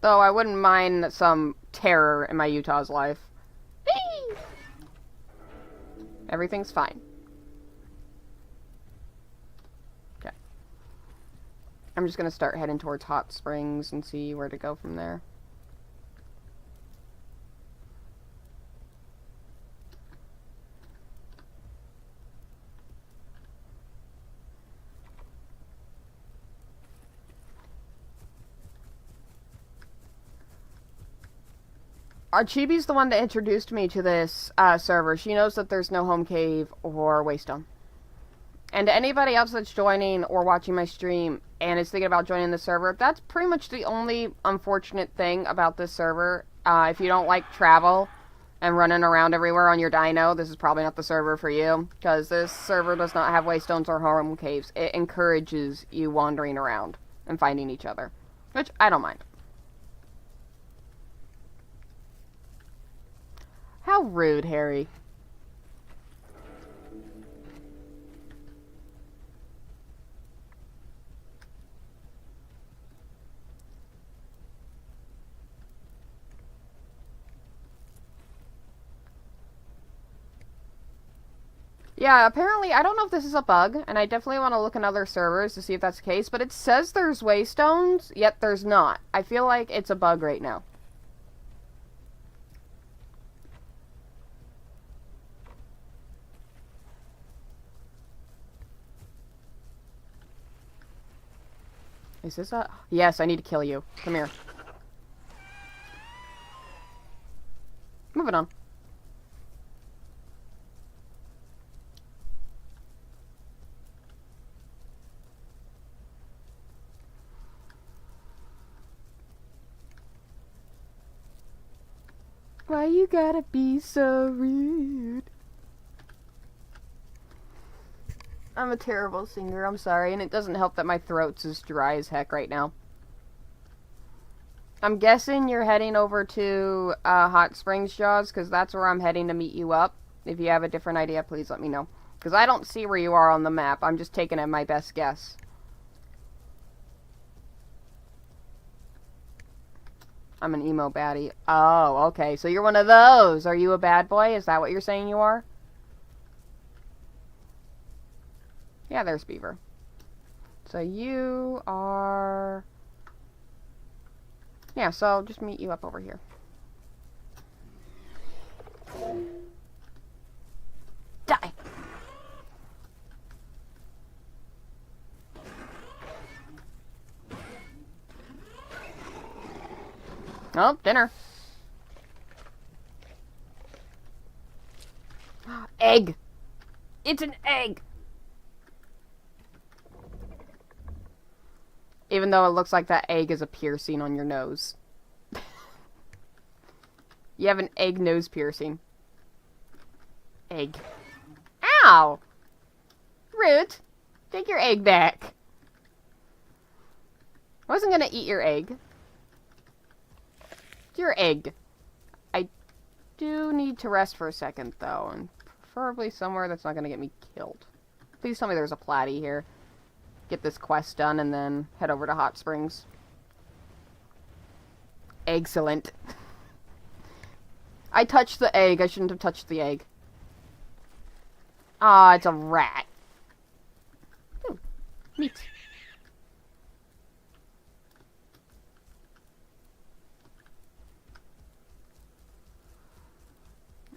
Though I wouldn't mind some terror in my Utah's life. Whee! Everything's fine. Okay. I'm just gonna start heading towards hot springs and see where to go from there. Chibi's the one that introduced me to this server. She knows that there's no home cave or waystone. And to anybody else that's joining or watching my stream and is thinking about joining the server, that's pretty much the only unfortunate thing about this server. If you don't like travel and running around everywhere on your Dino, this is probably not the server for you, because this server does not have waystones or home caves. It encourages you wandering around and finding each other, which I don't mind. How rude, Harry. Yeah, apparently, I don't know if this is a bug, and I definitely want to look in other servers to see if that's the case, but it says there's waystones, yet there's not. I feel like it's a bug right now. Is this a... Yes, I need to kill you. Come here. Moving on. Why you gotta be so rude? I'm a terrible singer, I'm sorry, and it doesn't help that my throat's as dry as heck right now. I'm guessing you're heading over to Hot Springs, Jaws, because that's where I'm heading to meet you up. If you have a different idea, please let me know. Because I don't see where you are on the map. I'm just taking it my best guess. I'm an emo baddie. Oh, okay. So you're one of those. Are you a bad boy? Is that what you're saying you are? Yeah, there's Beaver. So you are... Yeah, so I'll just meet you up over here. Die! Oh, dinner. Egg! It's an egg! Even though it looks like that egg is a piercing on your nose. You have an egg nose piercing. Egg. Ow! Rude. Take your egg back. I wasn't gonna eat your egg. It's your egg. I do need to rest for a second, though, and preferably somewhere that's not gonna get me killed. Please tell me there's a platy here. Get this quest done and then head over to Hot Springs. Excellent. I touched the egg. I shouldn't have touched the egg. Ah, it's a rat. Ooh, meat.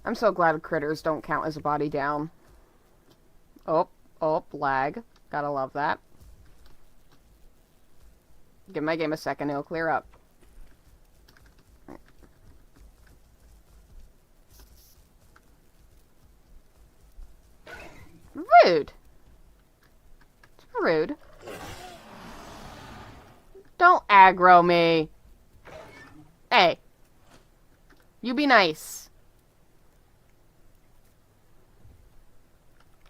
I'm so glad critters don't count as a body down. Oh, lag. Gotta love that. Give my game a second, it'll clear up. Rude. It's rude. Don't aggro me. Hey. You be nice.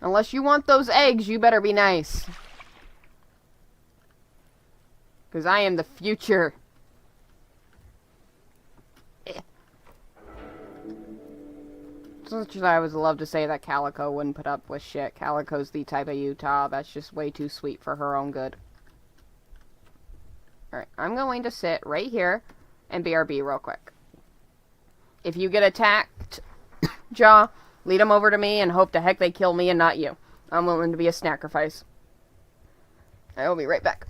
Unless you want those eggs, you better be nice. Because I am the future. As much as I would love to say that Calico wouldn't put up with shit. Calico's the type of Utah that's just way too sweet for her own good. Alright, I'm going to sit right here and BRB real quick. If you get attacked, Jaw, lead them over to me and hope to heck they kill me and not you. I'm willing to be a sacrifice. I will be right back.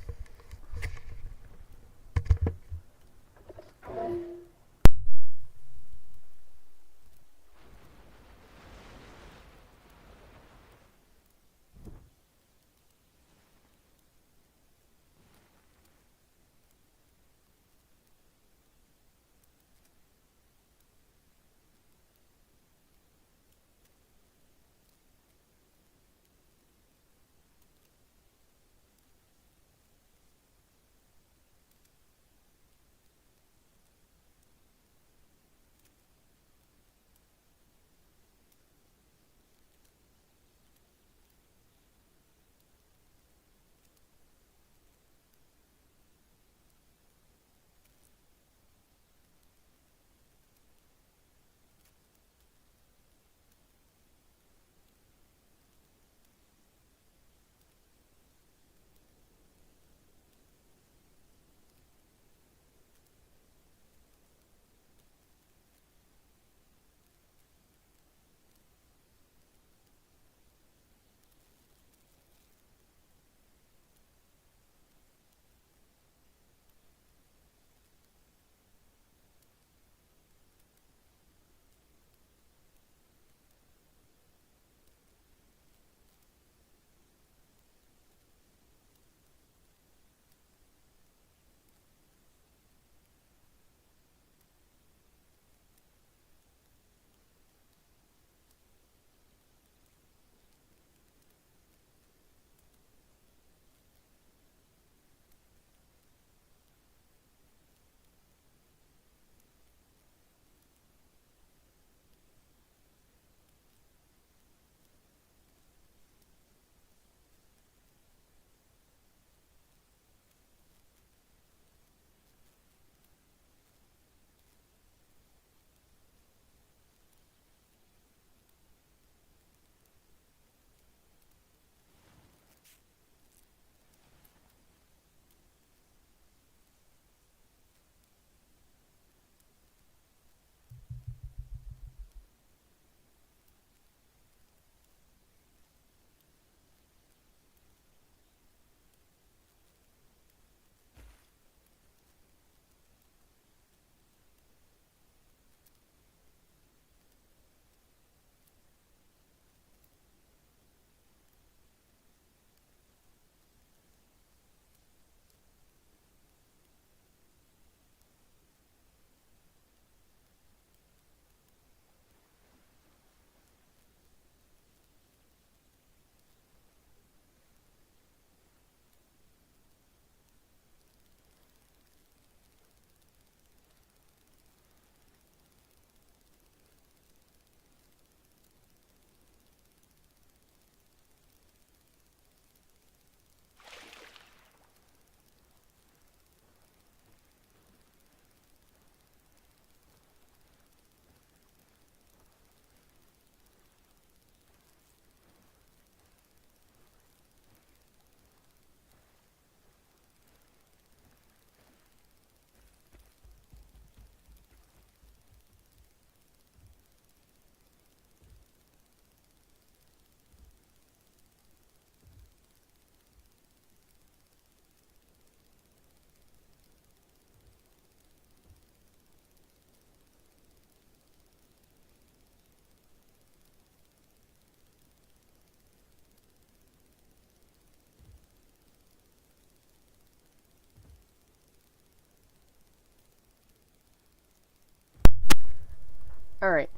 Alright.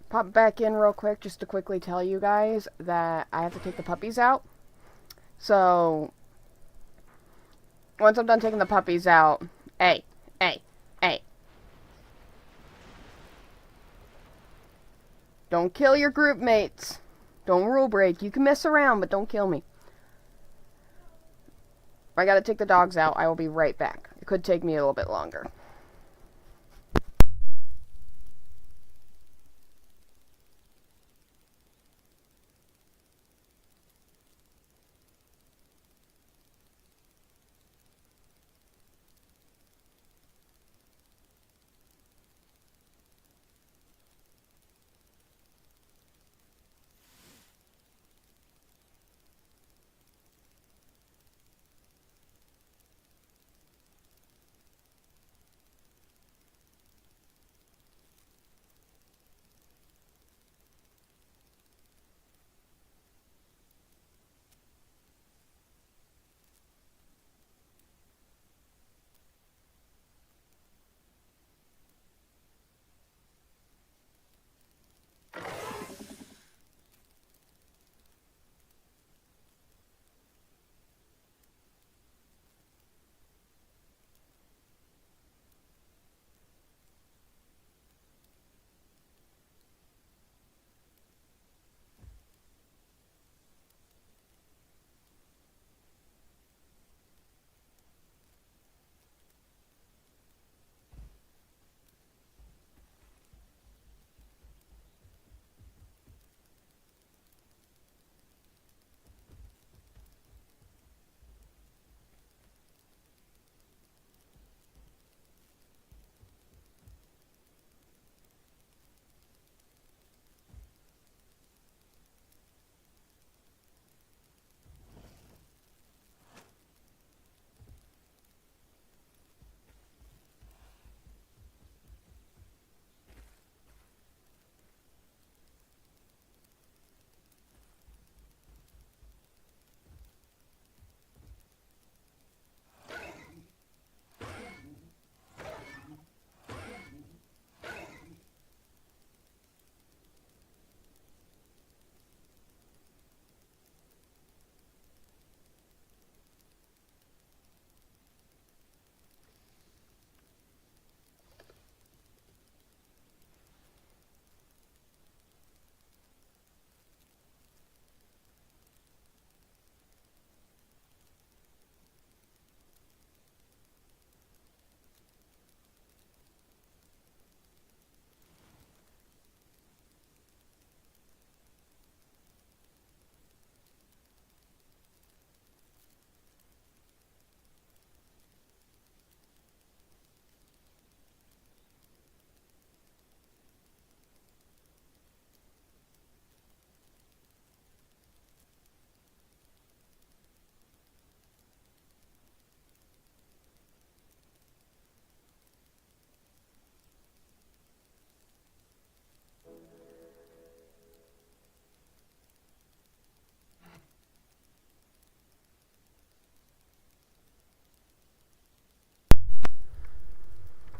Pop back in real quick just to quickly tell you guys that I have to take the puppies out. So, once I'm done taking the puppies out... Hey. Don't kill your group mates. Don't rule break. You can mess around, but don't kill me. I gotta take the dogs out. I will be right back. It could take me a little bit longer.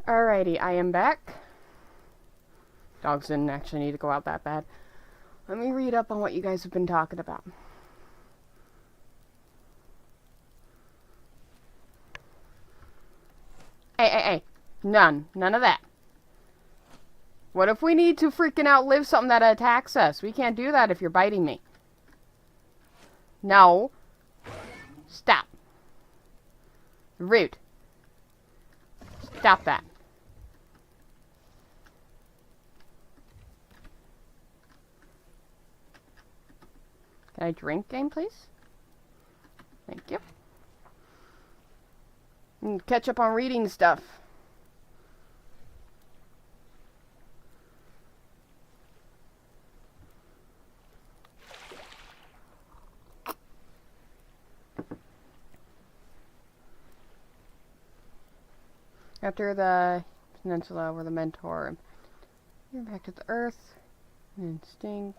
Alrighty, I am back. Dogs didn't actually need to go out that bad. Let me read up on what you guys have been talking about. Hey. None of that. What if we need to freaking outlive something that attacks us? We can't do that if you're biting me. No. Stop. Rude. Stop that. Can I drink, game, please? Thank you. And catch up on reading stuff. After the peninsula were the mentor. You're back to the earth. Instinct.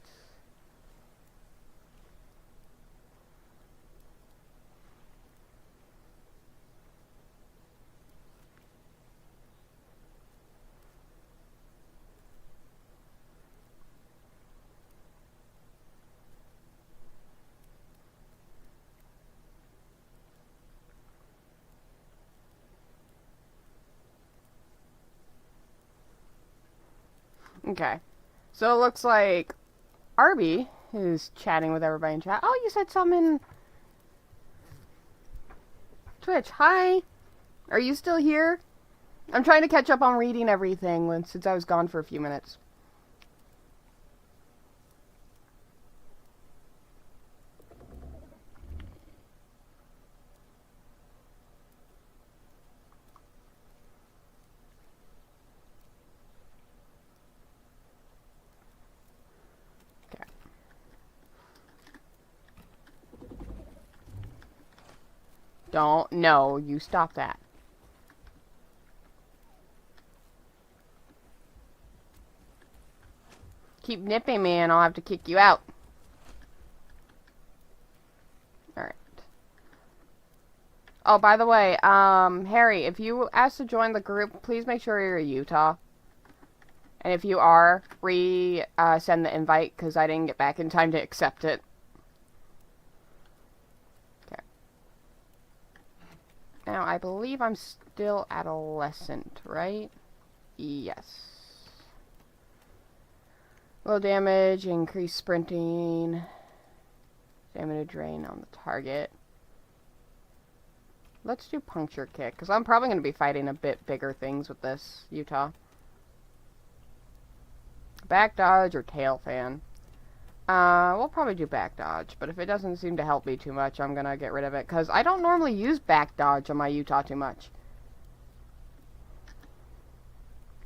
Okay. So it looks like Arby is chatting with everybody in chat. Oh, you said something in Twitch. Hi. Are you still here? I'm trying to catch up on reading everything since I was gone for a few minutes. Don't. No, you stop that. Keep nipping me and I'll have to kick you out. Alright. Oh, by the way, Harry, if you ask to join the group, please make sure you're in Utah. And if you are, send the invite, because I didn't get back in time to accept it. Okay. Now, I believe I'm still adolescent, right? Yes. Low damage, increased sprinting, stamina drain on the target. Let's do puncture kick, because I'm probably going to be fighting a bit bigger things with this, Utah. Back dodge or tail fan? We'll probably do back dodge, but if it doesn't seem to help me too much, I'm going to get rid of it, because I don't normally use back dodge on my Utah too much.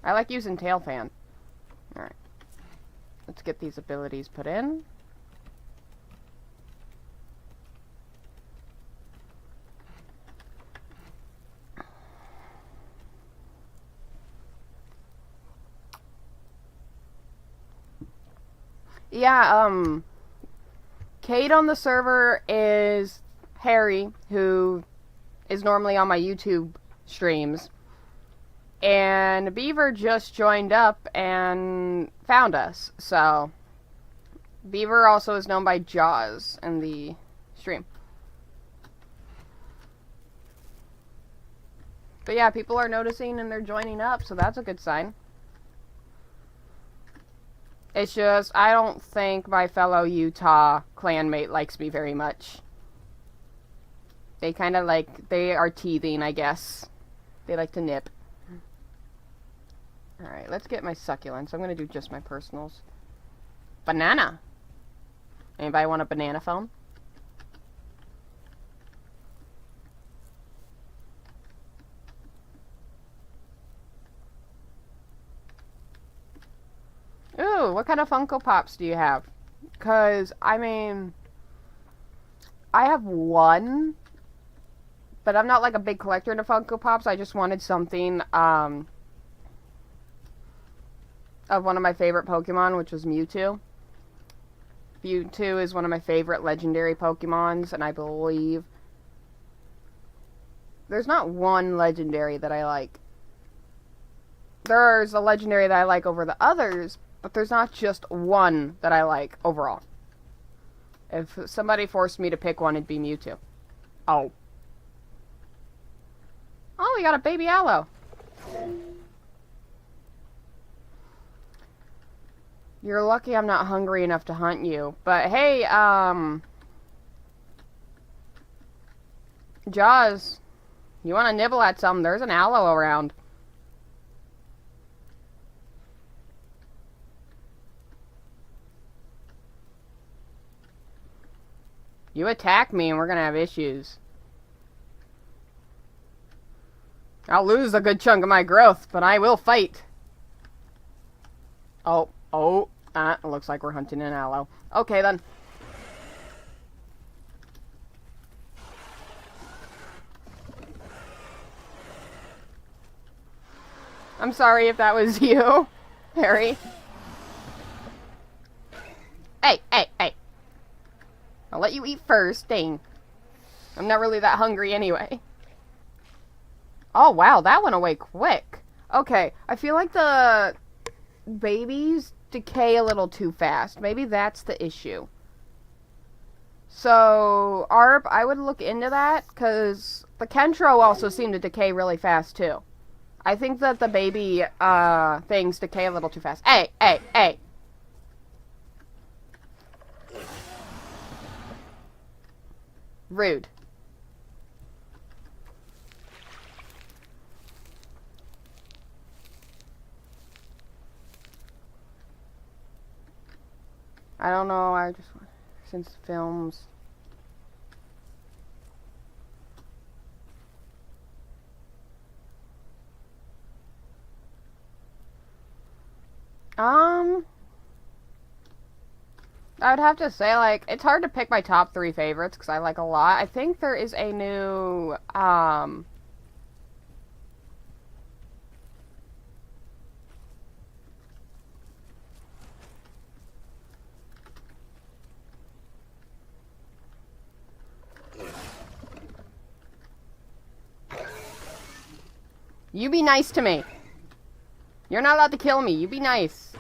I like using tail fan. Alright. Let's get these abilities put in. Yeah, Kate on the server is Harry, who is normally on my YouTube streams. And Beaver just joined up and found us, so Beaver also is known by Jaws in the stream. But yeah, people are noticing and they're joining up, so that's a good sign. It's just, I don't think my fellow Utah clanmate likes me very much. They kind of they are teething, I guess. They like to nip. Alright, let's get my succulents. I'm going to do just my personals. Banana! Anybody want a banana phone? Ooh, what kind of Funko Pops do you have? Because, I mean, I have one, but I'm not like a big collector into Funko Pops. I just wanted something, of one of my favorite Pokemon, which was Mewtwo. Mewtwo is one of my favorite legendary Pokemons, and I believe there's not one legendary that I like. There's a legendary that I like over the others, but there's not just one that I like overall. If somebody forced me to pick one, it'd be Mewtwo. Oh. Oh, we got a baby aloe. You're lucky I'm not hungry enough to hunt you. But hey, Jaws, you want to nibble at something? There's an aloe around. You attack me and we're gonna have issues. I'll lose a good chunk of my growth, but I will fight. Oh, it looks like we're hunting an aloe. Okay, then. I'm sorry if that was you, Harry. Hey. I'll let you eat first, dang. I'm not really that hungry anyway. Oh, wow, that went away quick. Okay, I feel like the babies decay a little too fast. Maybe that's the issue. So, I would look into that, because the Kentro also seemed to decay really fast, too. I think that the baby things decay a little too fast. Hey, hey, hey! Rude. I don't know, I just... Since films... I would have to say, like, it's hard to pick my top 3 favorites, because I like a lot. I think there is a new, You be nice to me. You're not allowed to kill me. You be nice.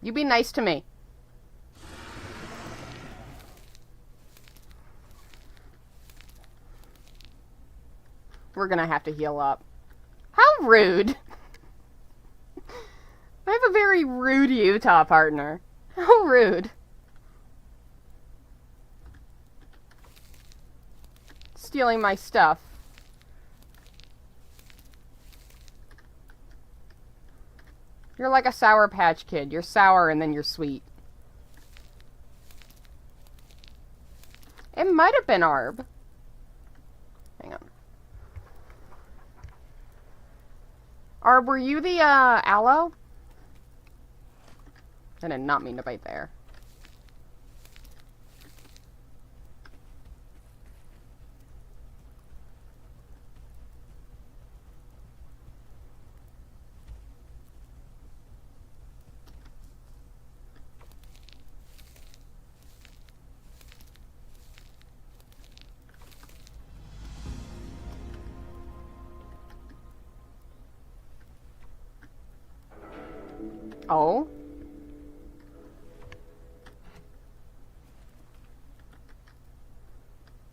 You be nice to me. We're gonna have to heal up. How rude. I have a very rude Utah partner. How rude. Stealing my stuff. You're like a Sour Patch Kid. You're sour and then you're sweet. It might have been Arb. Hang on. Arb, were you the, aloe? I did not mean to bite there. Oh?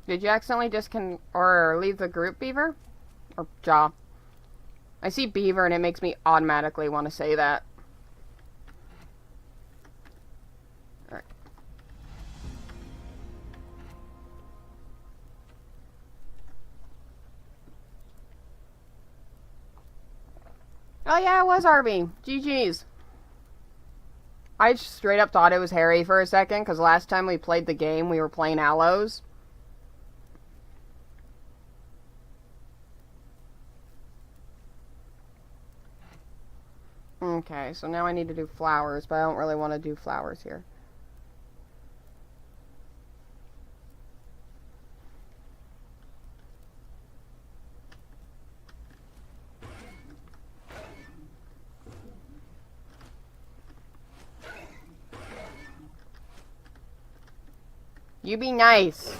Did you accidentally or leave the group, Beaver? Or Jaw? I see Beaver and it makes me automatically want to say that. Alright. Oh yeah, it was Arby. GG's. I just straight up thought it was Harry for a second, because last time we played the game, we were playing aloes. Okay, so now I need to do flowers, but I don't really want to do flowers here. You be nice.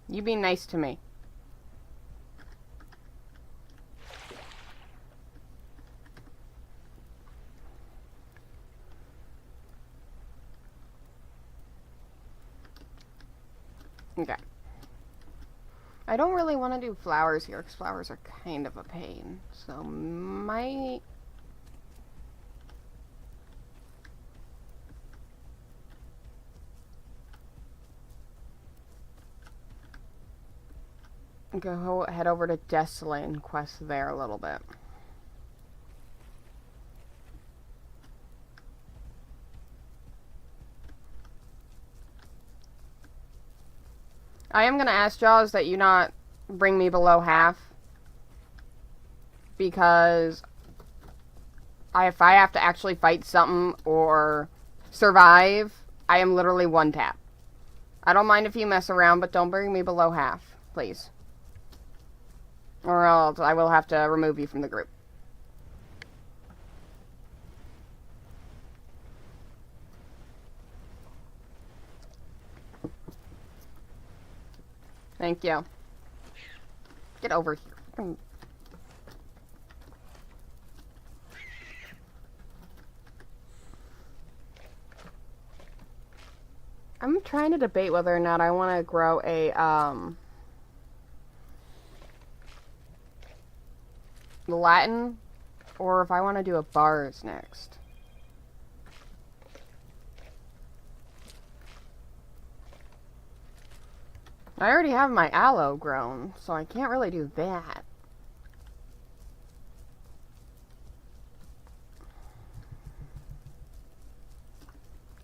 You be nice to me. Okay. I don't really want to do flowers here, because flowers are kind of a pain. So, might... go head over to Desolate and quest there a little bit. I am gonna ask Jaws that you not bring me below half, because if I have to actually fight something or survive, I am literally one tap. I don't mind if you mess around, but don't bring me below half, please. Or else I will have to remove you from the group. Thank you. Get over here. I'm trying to debate whether or not I want to grow a, Latin, or if I want to do a bars next. I already have my aloe grown, so I can't really do that.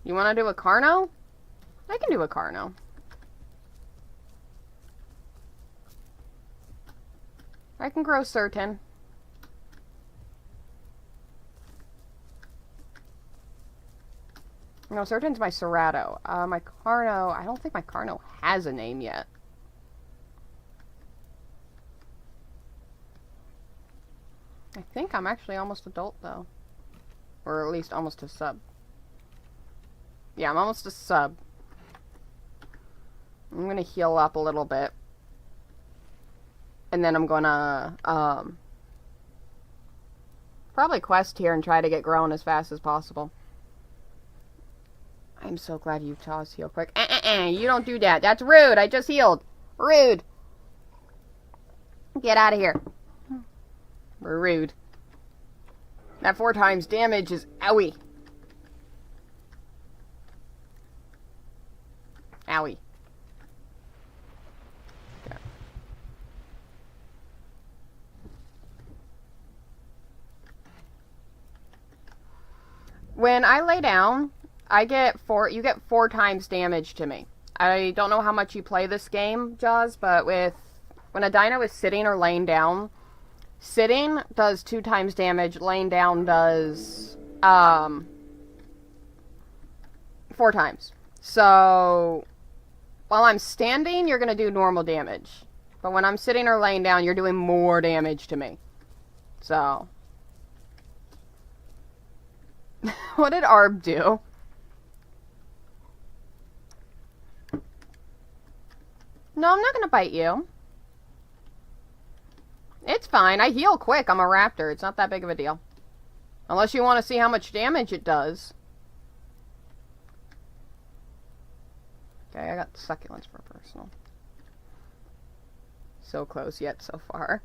You want to do a Carno? I can do a Carno. I can grow certain. No, Certain's my Serrato. My Carno, I don't think my Carno has a name yet. I think I'm actually almost adult, though. Or at least almost a sub. Yeah, I'm almost a sub. I'm gonna heal up a little bit. And then I'm gonna, probably quest here and try to get grown as fast as possible. I'm so glad Utah's heal quick. You don't do that. That's rude. I just healed. Rude. Get out of here. We're rude. That 4 times damage is owie. Owie. Okay. When I lay down, you get 4 times damage to me. I don't know how much you play this game, Jaws, but when a dino is sitting or laying down, sitting does 2 times damage, laying down does 4 times. So while I'm standing, you're gonna do normal damage. But when I'm sitting or laying down, you're doing more damage to me. So what did Arb do? No, I'm not gonna bite you. It's fine. I heal quick. I'm a raptor. It's not that big of a deal. Unless you want to see how much damage it does. Okay, I got succulents for personal. So close yet so far.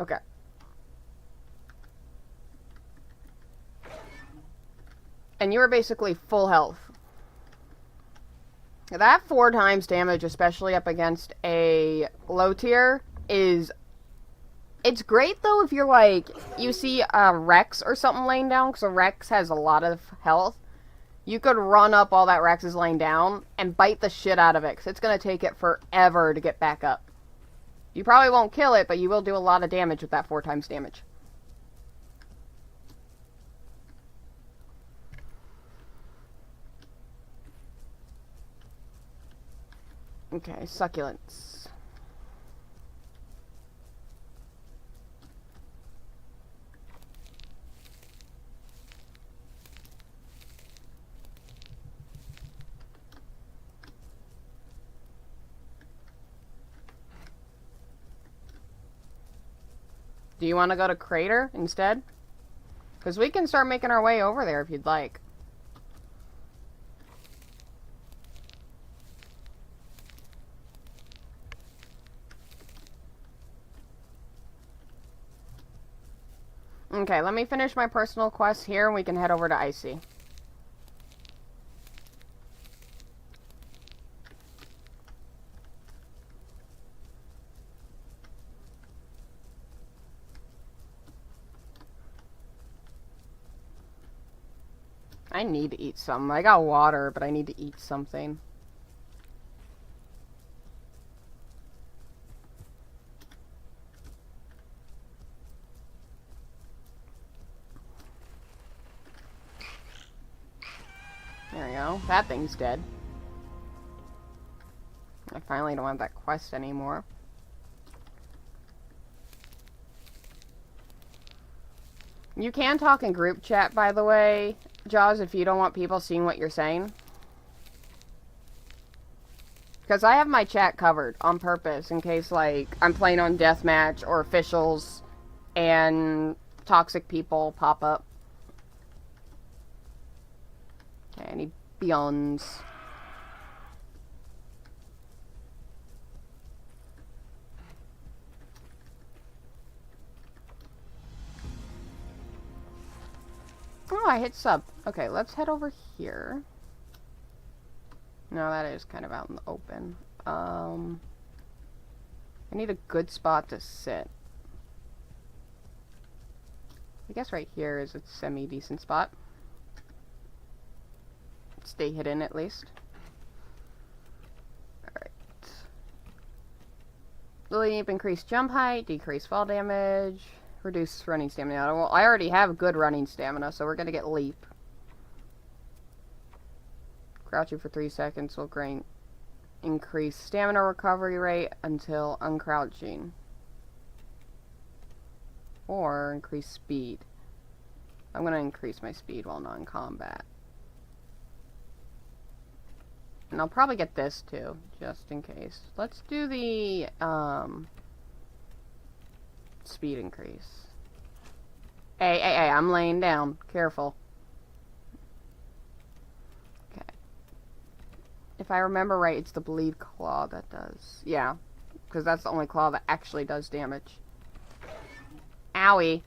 Okay. And you were basically full health. That 4 times damage, especially up against a low tier, it's great though if you're like, you see a Rex or something laying down, because a Rex has a lot of health. You could run up while that Rex is laying down and bite the shit out of it, because it's going to take it forever to get back up. You probably won't kill it, but you will do a lot of damage with that 4 times damage. Okay, succulents. Do you want to go to Crater instead? Because we can start making our way over there if you'd like. Okay, let me finish my personal quest here and we can head over to Icy. I need to eat something. I got water, but I need to eat something. There we go. That thing's dead. I finally don't have that quest anymore. You can talk in group chat, by the way, Jaws, if you don't want people seeing what you're saying. Because I have my chat covered on purpose in case, like, I'm playing on deathmatch or officials and toxic people pop up. Okay, I need beyonds. Oh, I hit sub. Okay, let's head over here. No, that is kind of out in the open. I need a good spot to sit. I guess right here is a semi-decent spot. Stay hidden at least. Alright. Leap, increase jump height, decrease fall damage, reduce running stamina. Well, I already have good running stamina, so we're gonna get leap. Crouching for 3 seconds will grant increase stamina recovery rate until uncrouching. Or increase speed. I'm going to increase my speed while not in combat. And I'll probably get this too, just in case. Let's do the speed increase. Hey, I'm laying down. Careful. If I remember right, it's the bleed claw that does. Yeah, because that's the only claw that actually does damage. Owie.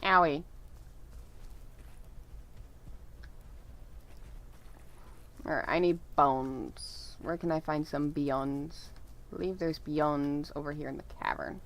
Owie. Alright, I need bones. Where can I find some beyonds? I believe there's beyonds over here in the cavern.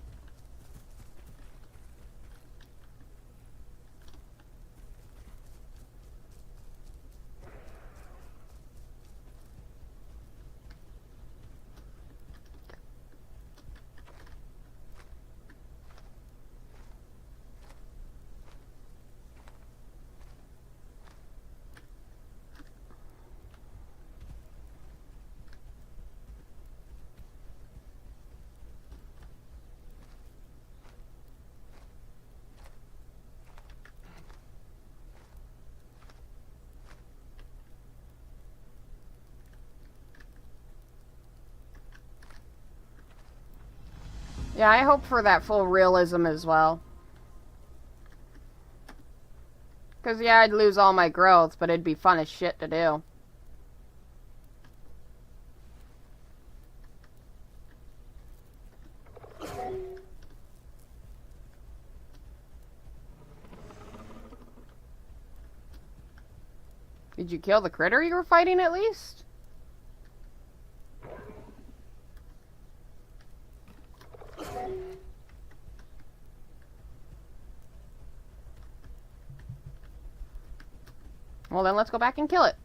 Yeah, I hope for that full realism as well. Because, yeah, I'd lose all my growth, but it'd be fun as shit to do. Did you kill the critter you were fighting at least? Well, then let's go back and kill it.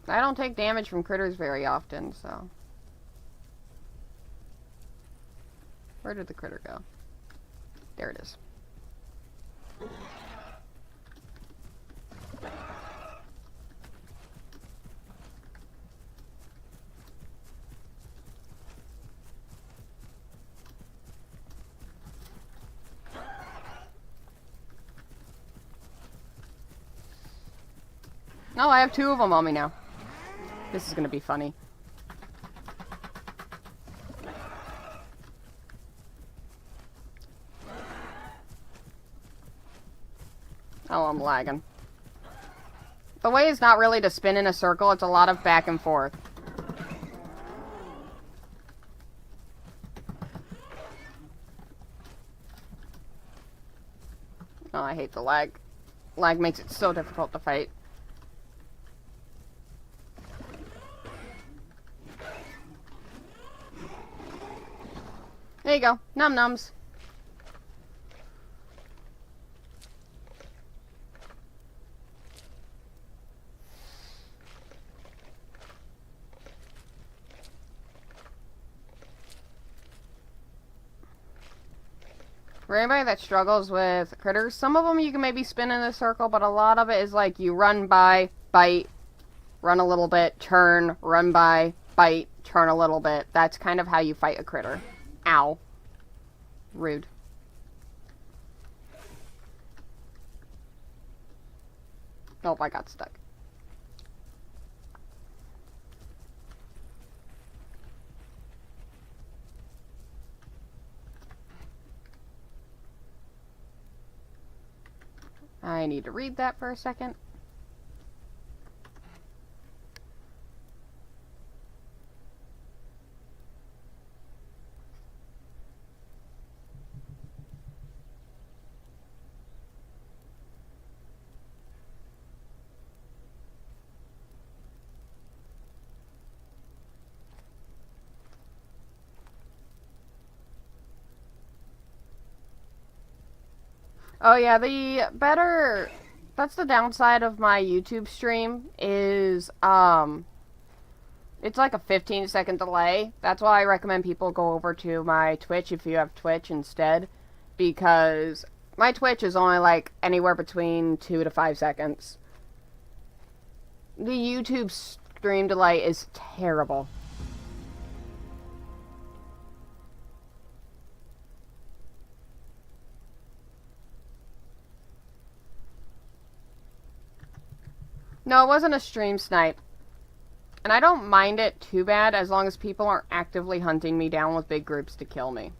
I don't take damage from critters very often, so... Where did the critter go? There it is. Oh, I have 2 of them on me now. This is gonna be funny. Oh, I'm lagging. The way is not really to spin in a circle, it's a lot of back and forth. Oh, I hate the lag. Lag makes it so difficult to fight. There you go. Num-nums. For anybody that struggles with critters, some of them you can maybe spin in a circle, but a lot of it is like you run by, bite, run a little bit, turn, run by, bite, turn a little bit. That's kind of how you fight a critter. Ow. Rude. Nope, I got stuck. I need to read that for a second. Oh yeah, that's the downside of my YouTube stream is, it's like a 15-second delay. That's why I recommend people go over to my Twitch if you have Twitch instead, because my Twitch is only like anywhere between 2 to 5 seconds. The YouTube stream delay is terrible. No, it wasn't a stream snipe. And I don't mind it too bad as long as people aren't actively hunting me down with big groups to kill me.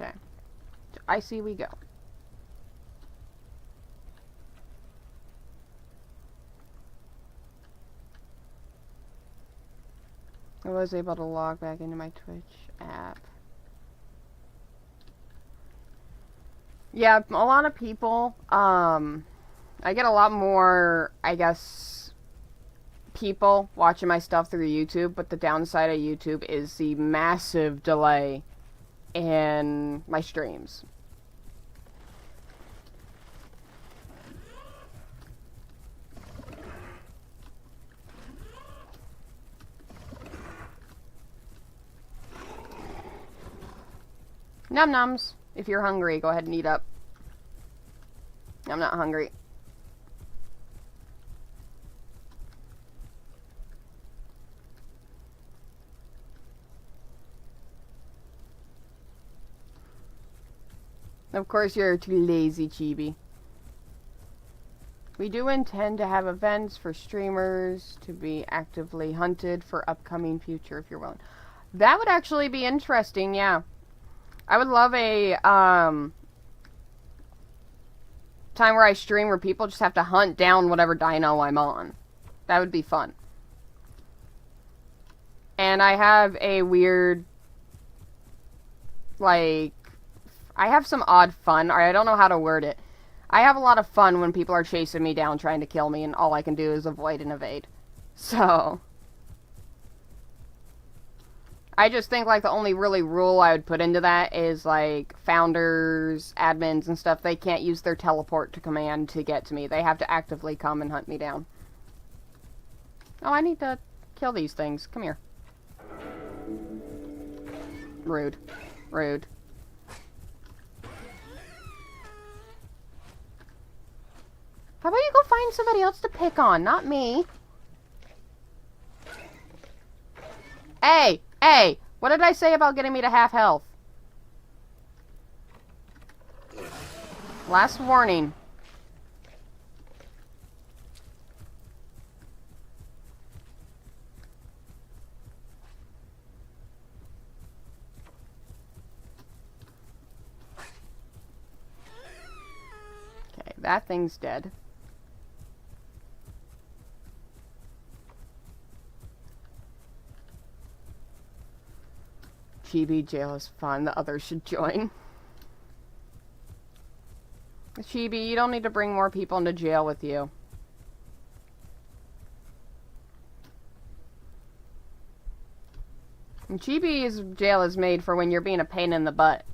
Okay. To icy we go. I was able to log back into my Twitch app. Yeah, a lot of people, I get a lot more, I guess, people watching my stuff through YouTube, but the downside of YouTube is the massive delay in my streams. Num nums. If you're hungry, go ahead and eat up. I'm not hungry. Of course, you're too lazy, Chibi. We do intend to have events for streamers to be actively hunted for upcoming future, if you're willing. That would actually be interesting, yeah. I would love a, time where I stream where people just have to hunt down whatever dino I'm on. That would be fun. And I have a weird, like, I have some odd fun, or I don't know how to word it. I have a lot of fun when people are chasing me down trying to kill me, and all I can do is avoid and evade. So I just think, like, the only really rule I would put into that is, like, founders, admins, and stuff, they can't use their teleport to command to get to me. They have to actively come and hunt me down. Oh, I need to kill these things. Come here. Rude. Rude. How about you go find somebody else to pick on, not me? Hey! Hey! What did I say about getting me to half health? Last warning. Okay, that thing's dead. Chibi, jail is fun. The others should join. Chibi, you don't need to bring more people into jail with you. And Chibi's jail is made for when you're being a pain in the butt.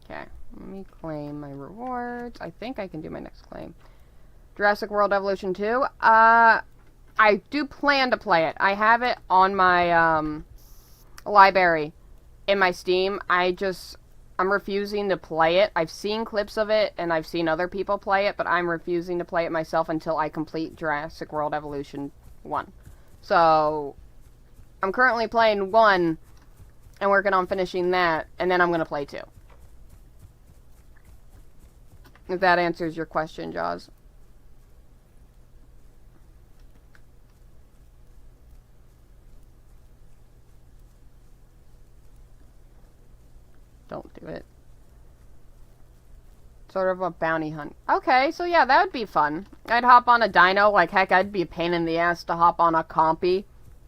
Okay, let me claim my rewards. I think I can do my next claim. Jurassic World Evolution 2. I I do plan to play it. I have it on my library in my Steam. I'm refusing to play it. I've seen clips of it and I've seen other people play it, but I'm refusing to play it myself until I complete Jurassic World Evolution 1. So I'm currently playing 1 and working on finishing that, and then I'm going to play 2. If that answers your question, Jaws. Don't do it. Sort of a bounty hunt. Okay, so yeah, that would be fun. I'd hop on a dino. Like, heck, I'd be a pain in the ass to hop on a compy.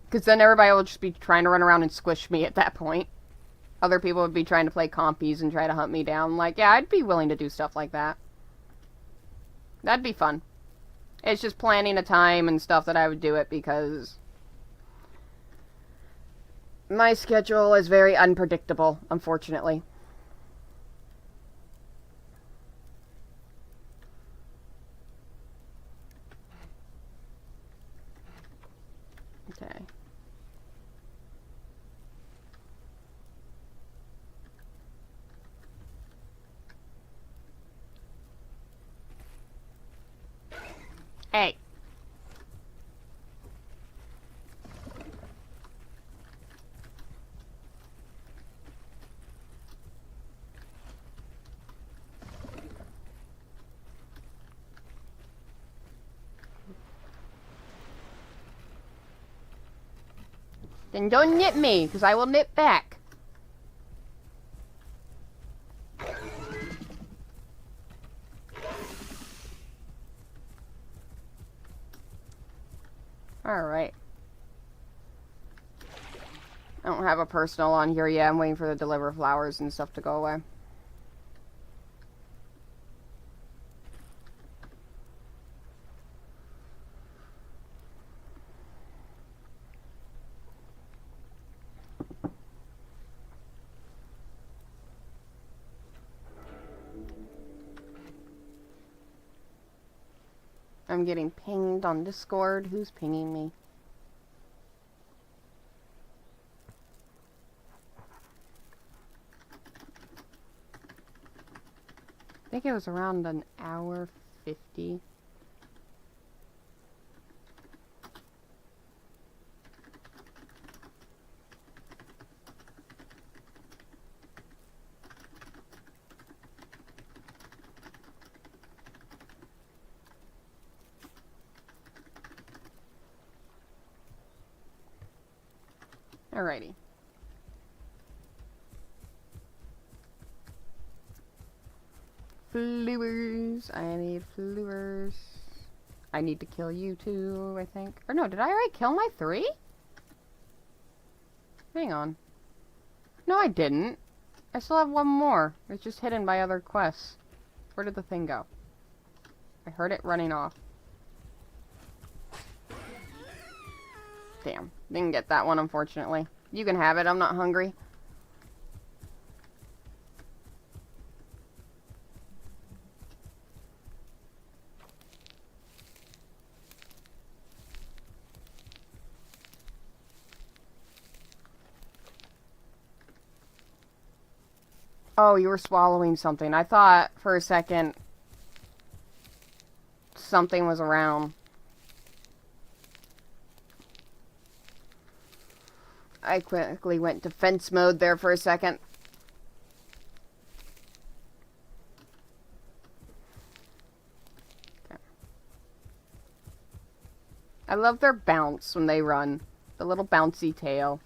Because then everybody will just be trying to run around and squish me at that point. Other people would be trying to play compies and try to hunt me down. Like, yeah, I'd be willing to do stuff like that. That'd be fun. It's just planning a time and stuff that I would do it because my schedule is very unpredictable, unfortunately. Okay. Hey. Then don't nip me, because I will nip back. Alright. I don't have a personal on here yet. I'm waiting for the deliver flowers and stuff to go away. I'm getting pinged on Discord. Who's pinging me? I think it was around an hour 50. Alrighty. Flowers. I need flowers. I need to kill you too, I think. Or no, did I already kill my 3? Hang on. No, I didn't. I still have one more. It's just hidden by other quests. Where did the thing go? I heard it running off. Damn. Didn't get that one, unfortunately. You can have it. I'm not hungry. Oh, you were swallowing something. I thought for a second something was around. I quickly went defense mode there for a second. Okay. I love their bounce when they run. The little bouncy tail.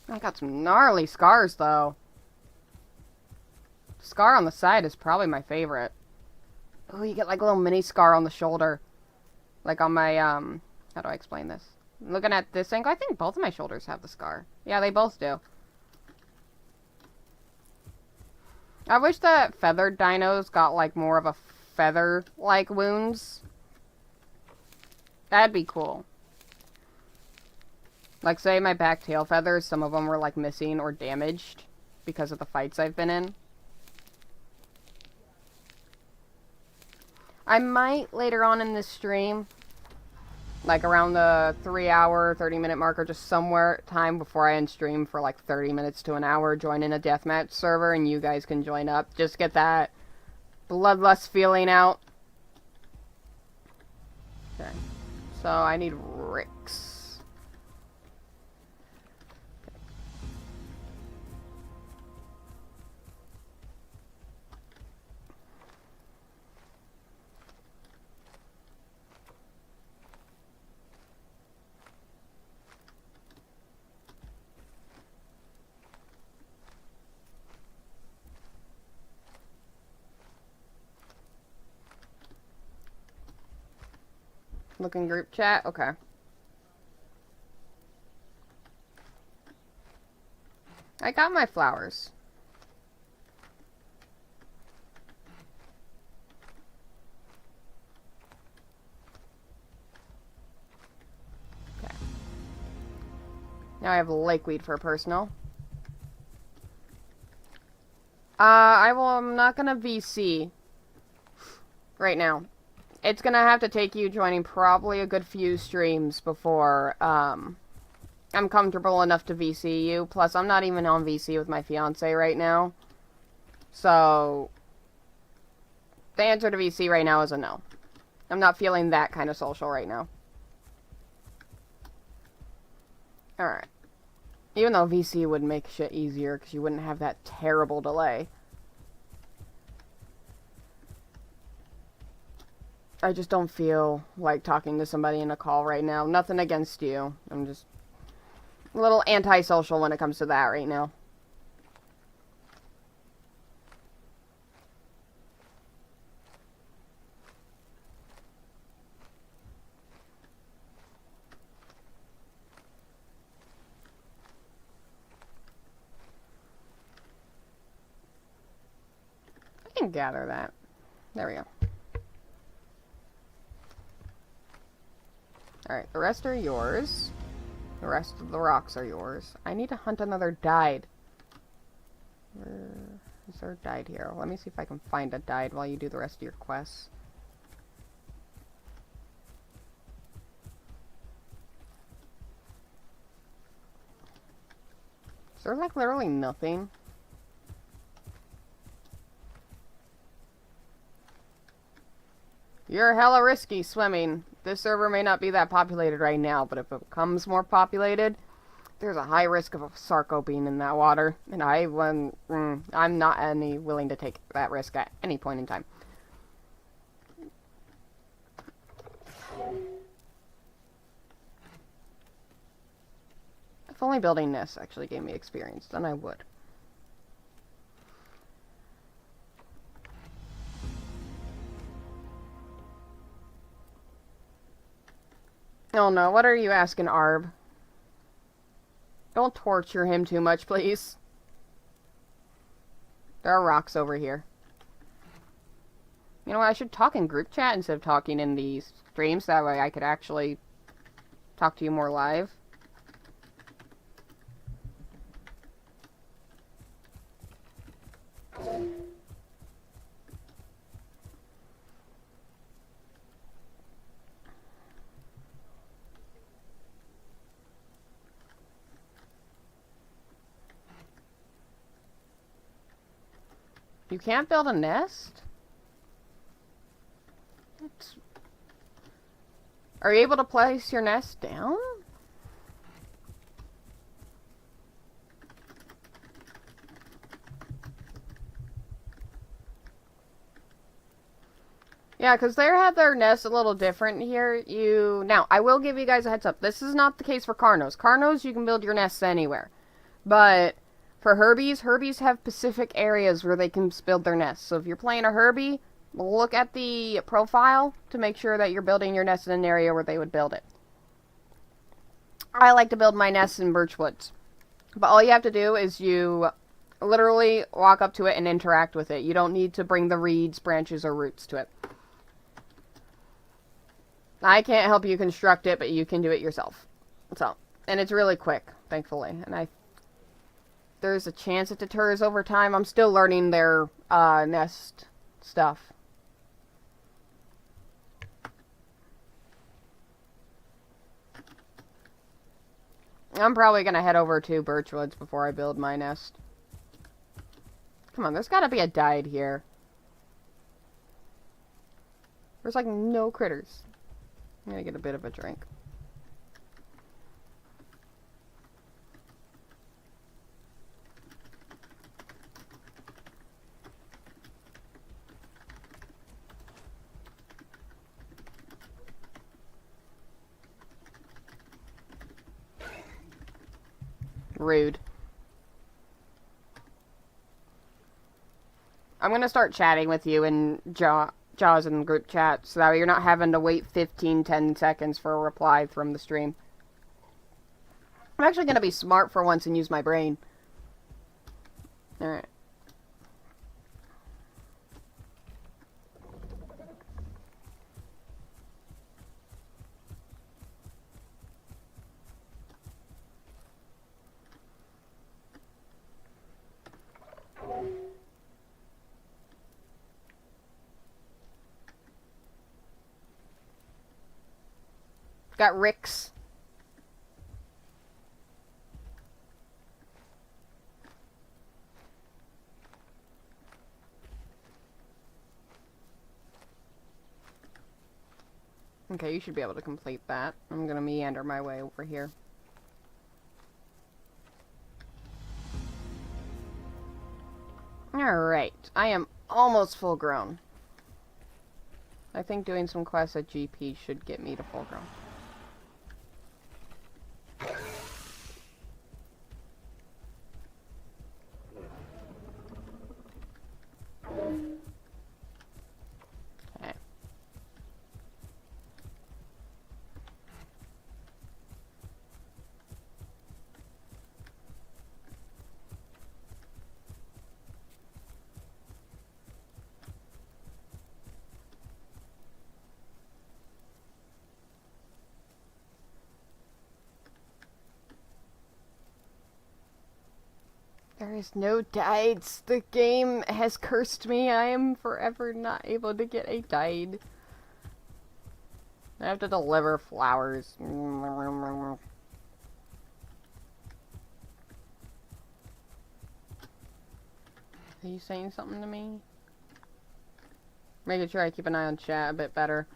I got some gnarly scars, though. Scar on the side is probably my favorite. Oh, you get like a little mini scar on the shoulder. Like on my, how do I explain this? Looking at this angle, I think both of my shoulders have the scar. Yeah, they both do. I wish that feathered dinos got like more of a feather-like wounds. That'd be cool. Like, say my back tail feathers, some of them were like missing or damaged. because of the fights I've been in. I might later on in this stream, like around the 3-hour, 30-minute mark, or just somewhere time before I end stream for like 30 minutes to an hour, join in a deathmatch server and you guys can join up. Just get that bloodlust feeling out. Okay. So I need bricks. Look in group chat? Okay. I got my flowers. Okay. Now I have lakeweed for personal. I'm not gonna VC right now. It's gonna have to take you joining probably a good few streams before, I'm comfortable enough to VC you. Plus, I'm not even on VC with my fiance right now. So, the answer to VC right now is a no. I'm not feeling that kind of social right now. Alright. Even though VC would make shit easier, because you wouldn't have that terrible delay. I just don't feel like talking to somebody in a call right now. Nothing against you. I'm just a little antisocial when it comes to that right now. I can gather that. There we go. Alright, the rest are yours. The rest of the rocks are yours. I need to hunt another dyed. Where is there a dyed here? Let me see if I can find a dyed while you do the rest of your quests. Is there like literally nothing? You're hella risky swimming. This server may not be that populated right now, but if it becomes more populated, there's a high risk of a Sarco being in that water. And I'm not any willing to take that risk at any point in time. If only building this actually gave me experience, then I would. Oh no, what are you asking, Arb? Don't torture him too much, please. There are rocks over here. You know what, I should talk in group chat instead of talking in these streams, that way I could actually talk to you more live. You can't build a nest? Are you able to place your nest down? Yeah, because they have their nests a little different here. Now, I will give you guys a heads up. This is not the case for Carnos. Carnos, you can build your nests anywhere. But for Herbies, Herbies have specific areas where they can build their nests. So if you're playing a Herbie, look at the profile to make sure that you're building your nest in an area where they would build it. I like to build my nests in birchwoods. But all you have to do is you literally walk up to it and interact with it. You don't need to bring the reeds, branches, or roots to it. I can't help you construct it, but you can do it yourself. So, and it's really quick, thankfully. And there's a chance it deters over time. I'm still learning their nest stuff. I'm probably going to head over to Birchwoods before I build my nest. Come on, there's got to be a died here. There's like no critters. I'm going to get a bit of a drink. Rude. I'm gonna start chatting with you in Jaws in group chat, so that way you're not having to wait 10 seconds for a reply from the stream. I'm actually gonna be smart for once and use my brain. Alright. Got Ricks. Okay, you should be able to complete that. I'm gonna meander my way over here. Alright, I am almost full grown. I think doing some quests at GP should get me to full grown. Okay. There is no dides. The game has cursed me. I am forever not able to get a died. I have to deliver flowers. Are you saying something to me? Making sure I keep an eye on chat a bit better.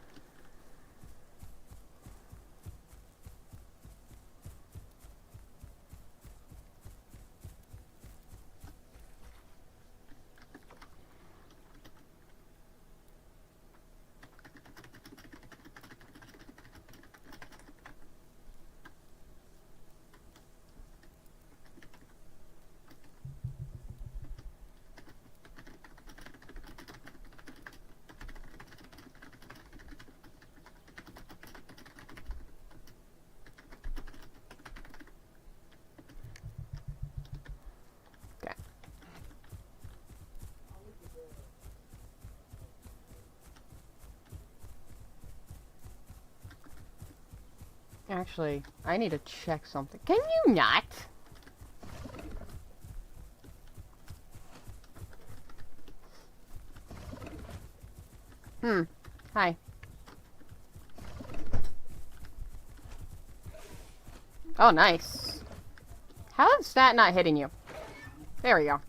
Actually, I need to check something. Can you not? Hi. Oh, nice. How is that not hitting you? There we go.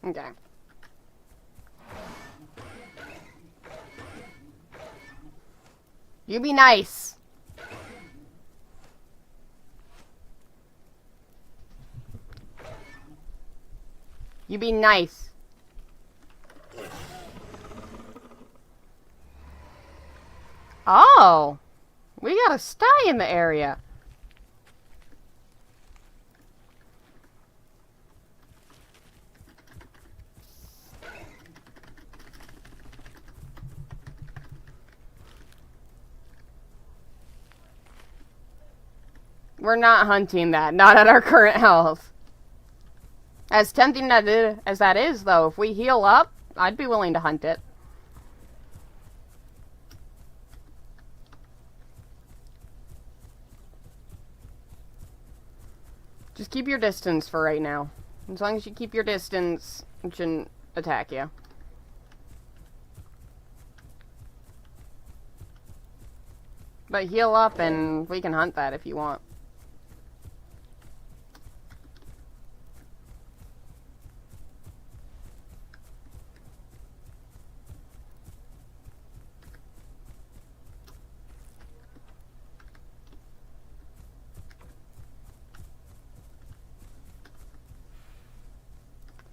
Okay. You be nice. You be nice. Whoa! We got a sty in the area. We're not hunting that. Not at our current health. As tempting as that is, though, if we heal up, I'd be willing to hunt it. Just keep your distance for right now. As long as you keep your distance, it shouldn't attack you. But heal up and we can hunt that if you want.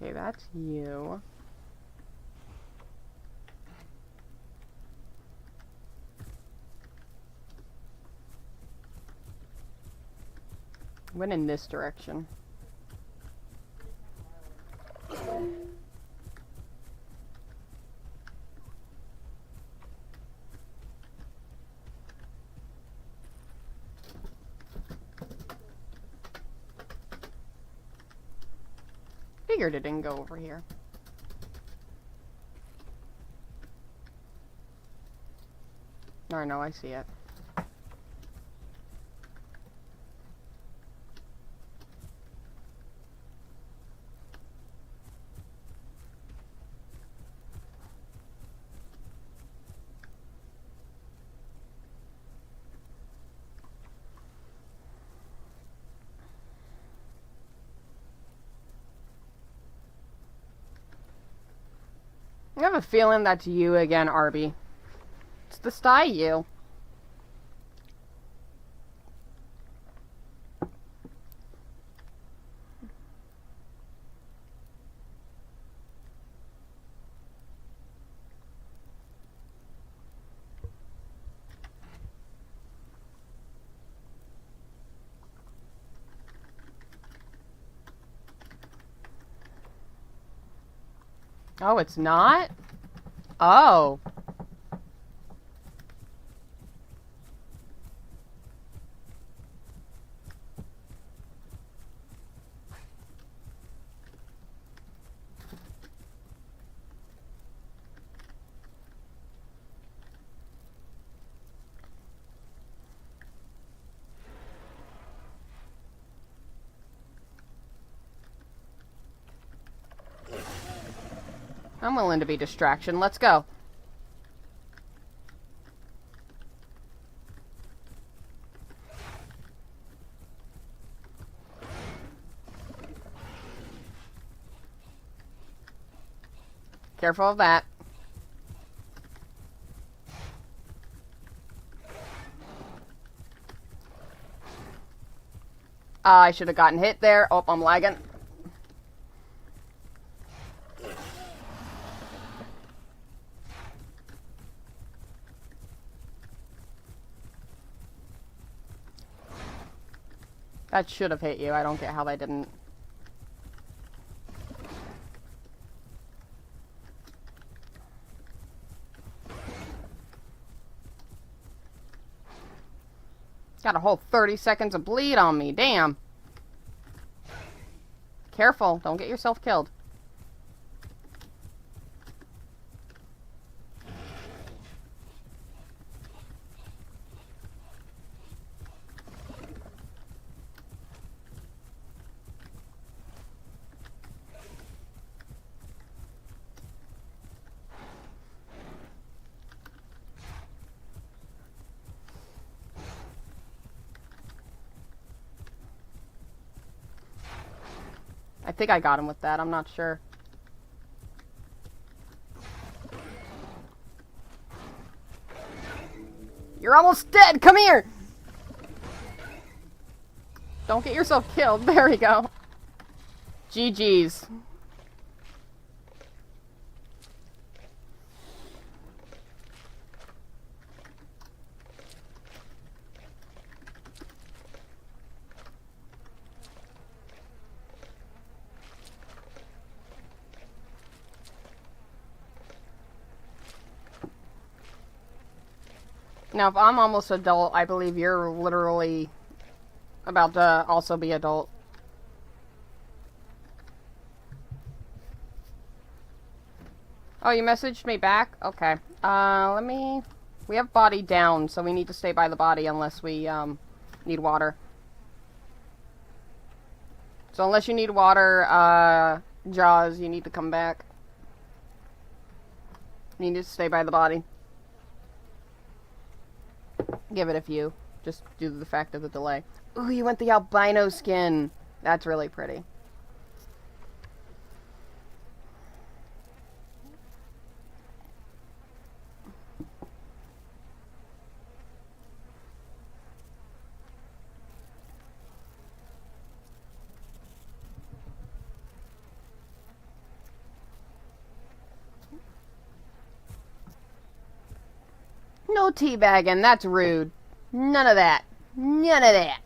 Okay, that's you. Went in this direction. Figured it didn't go over here. Or no, I see it. I have a feeling that's you again, Arby. It's the sty you. Oh, it's not? Oh. I'm willing to be distraction. Let's go. Careful of that. I should have gotten hit there. Oh, I'm lagging. That should have hit you. I don't get how they didn't. Got a whole 30 seconds of bleed on me. Damn. Careful. Don't get yourself killed. I think I got him with that. I'm not sure. You're almost dead. Come here. Don't get yourself killed. There we go. GG's. Now, if I'm almost adult, I believe you're literally about to also be adult. Oh, you messaged me back? Okay. Let me... We have body down, so we need to stay by the body unless we, need water. So unless you need water, Jaws, you need to come back. You need to stay by the body. Give it a few, just due to the fact of the delay. Ooh, you went the albino skin. That's really pretty. No teabagging, that's rude. None of that. None of that.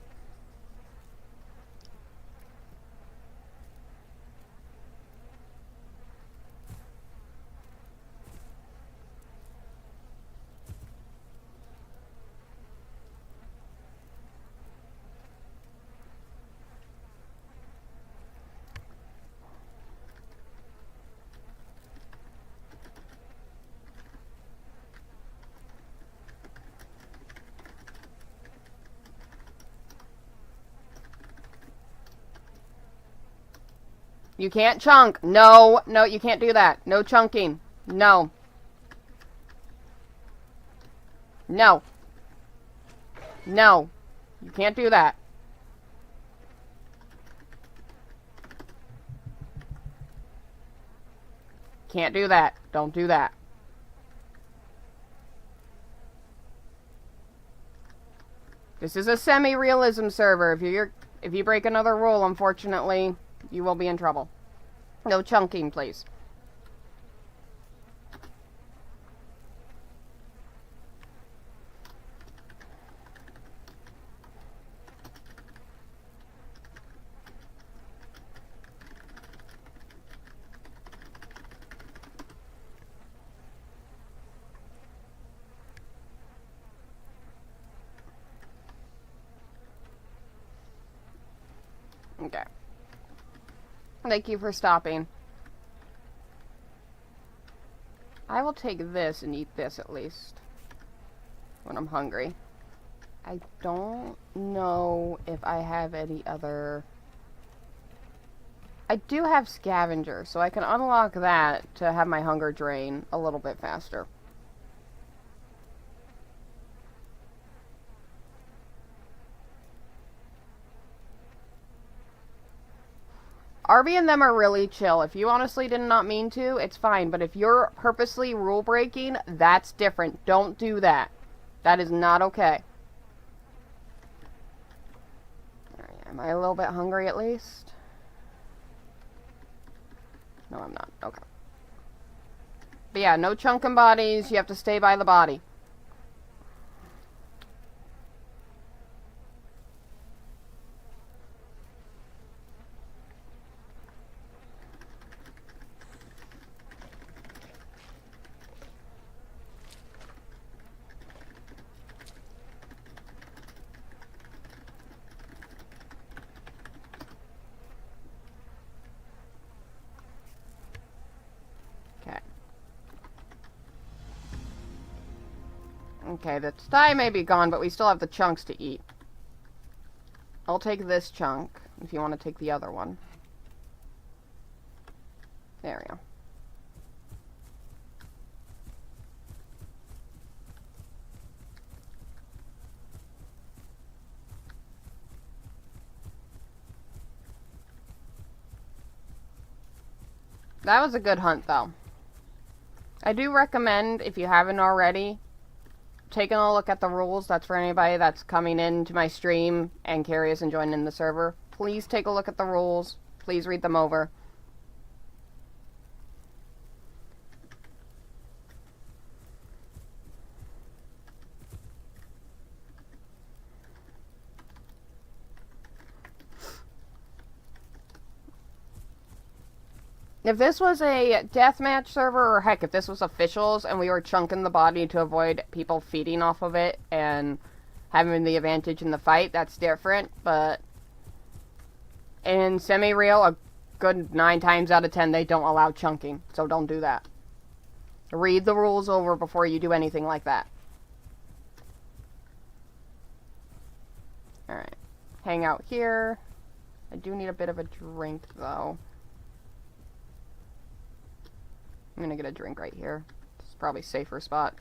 You can't chunk. No, no, you can't do that. No chunking. No. No. No. You can't do that. Can't do that. Don't do that. This is a semi-realism server. If you break another rule, unfortunately, you will be in trouble. No chunking, please. Okay. Thank you for stopping. I will take this and eat this at least. When I'm hungry. I don't know if I have any other... I do have scavenger, so I can unlock that to have my hunger drain a little bit faster. Arby and them are really chill. If you honestly did not mean to, it's fine. But if you're purposely rule breaking, that's different. Don't do that. That is not okay. Alright, am I a little bit hungry at least? No, I'm not. Okay. But yeah, no chunking bodies. You have to stay by the body. Okay, the thigh may be gone, but we still have the chunks to eat. I'll take this chunk, if you want to take the other one. There we go. That was a good hunt, though. I do recommend, if you haven't already, taking a look at the rules. That's for anybody that's coming into my stream and curious and joining the server. Please take a look at the rules. Please read them over. If this was a deathmatch server, or heck, if this was officials and we were chunking the body to avoid people feeding off of it and having the advantage in the fight, that's different. But in semi-real, a good 9 times out of 10, they don't allow chunking, so don't do that. Read the rules over before you do anything like that. Alright. Hang out here. I do need a bit of a drink, though. I'm gonna get a drink right here. It's probably a safer spot.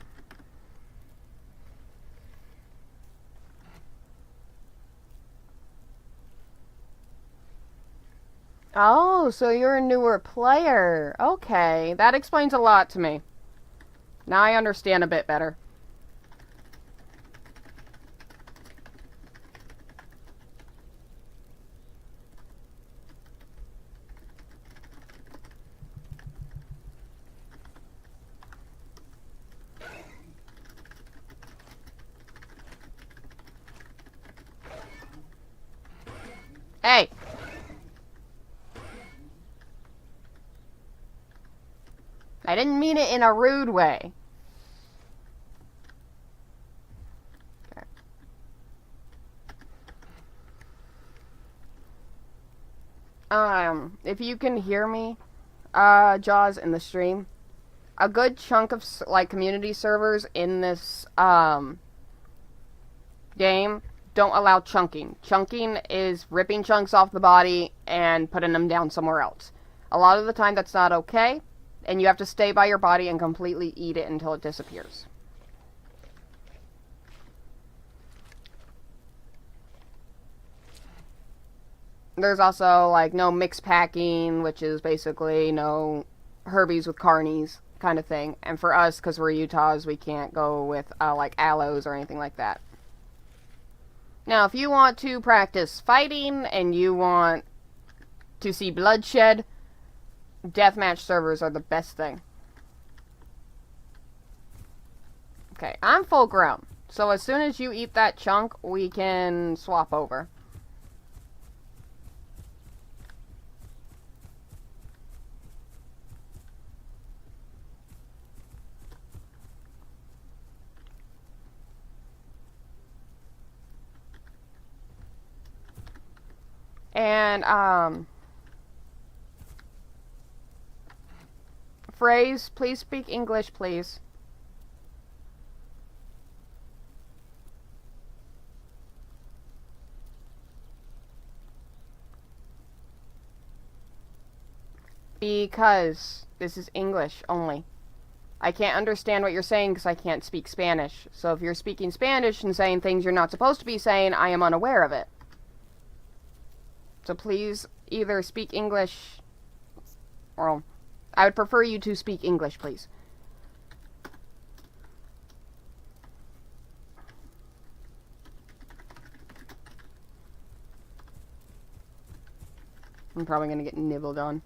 Oh, so you're a newer player. Okay, that explains a lot to me. Now I understand a bit better. Hey! I didn't mean it in a rude way. Okay. If you can hear me, Jaws, in the stream, a good chunk of, like, community servers in this, game don't allow chunking. Chunking is ripping chunks off the body and putting them down somewhere else. A lot of the time that's not okay, and you have to stay by your body and completely eat it until it disappears. There's also, like, no mix packing, which is basically no herbies with carnies kind of thing. And for us, because we're Utahs, we can't go with, like, aloes or anything like that. Now, if you want to practice fighting and you want to see bloodshed, deathmatch servers are the best thing. Okay, I'm full grown. So as soon as you eat that chunk, we can swap over. And, phrase, please speak English, please. Because this is English only. I can't understand what you're saying because I can't speak Spanish. So if you're speaking Spanish and saying things you're not supposed to be saying, I am unaware of it. So please either speak English, or I would prefer you to speak English, please. I'm probably gonna get nibbled on.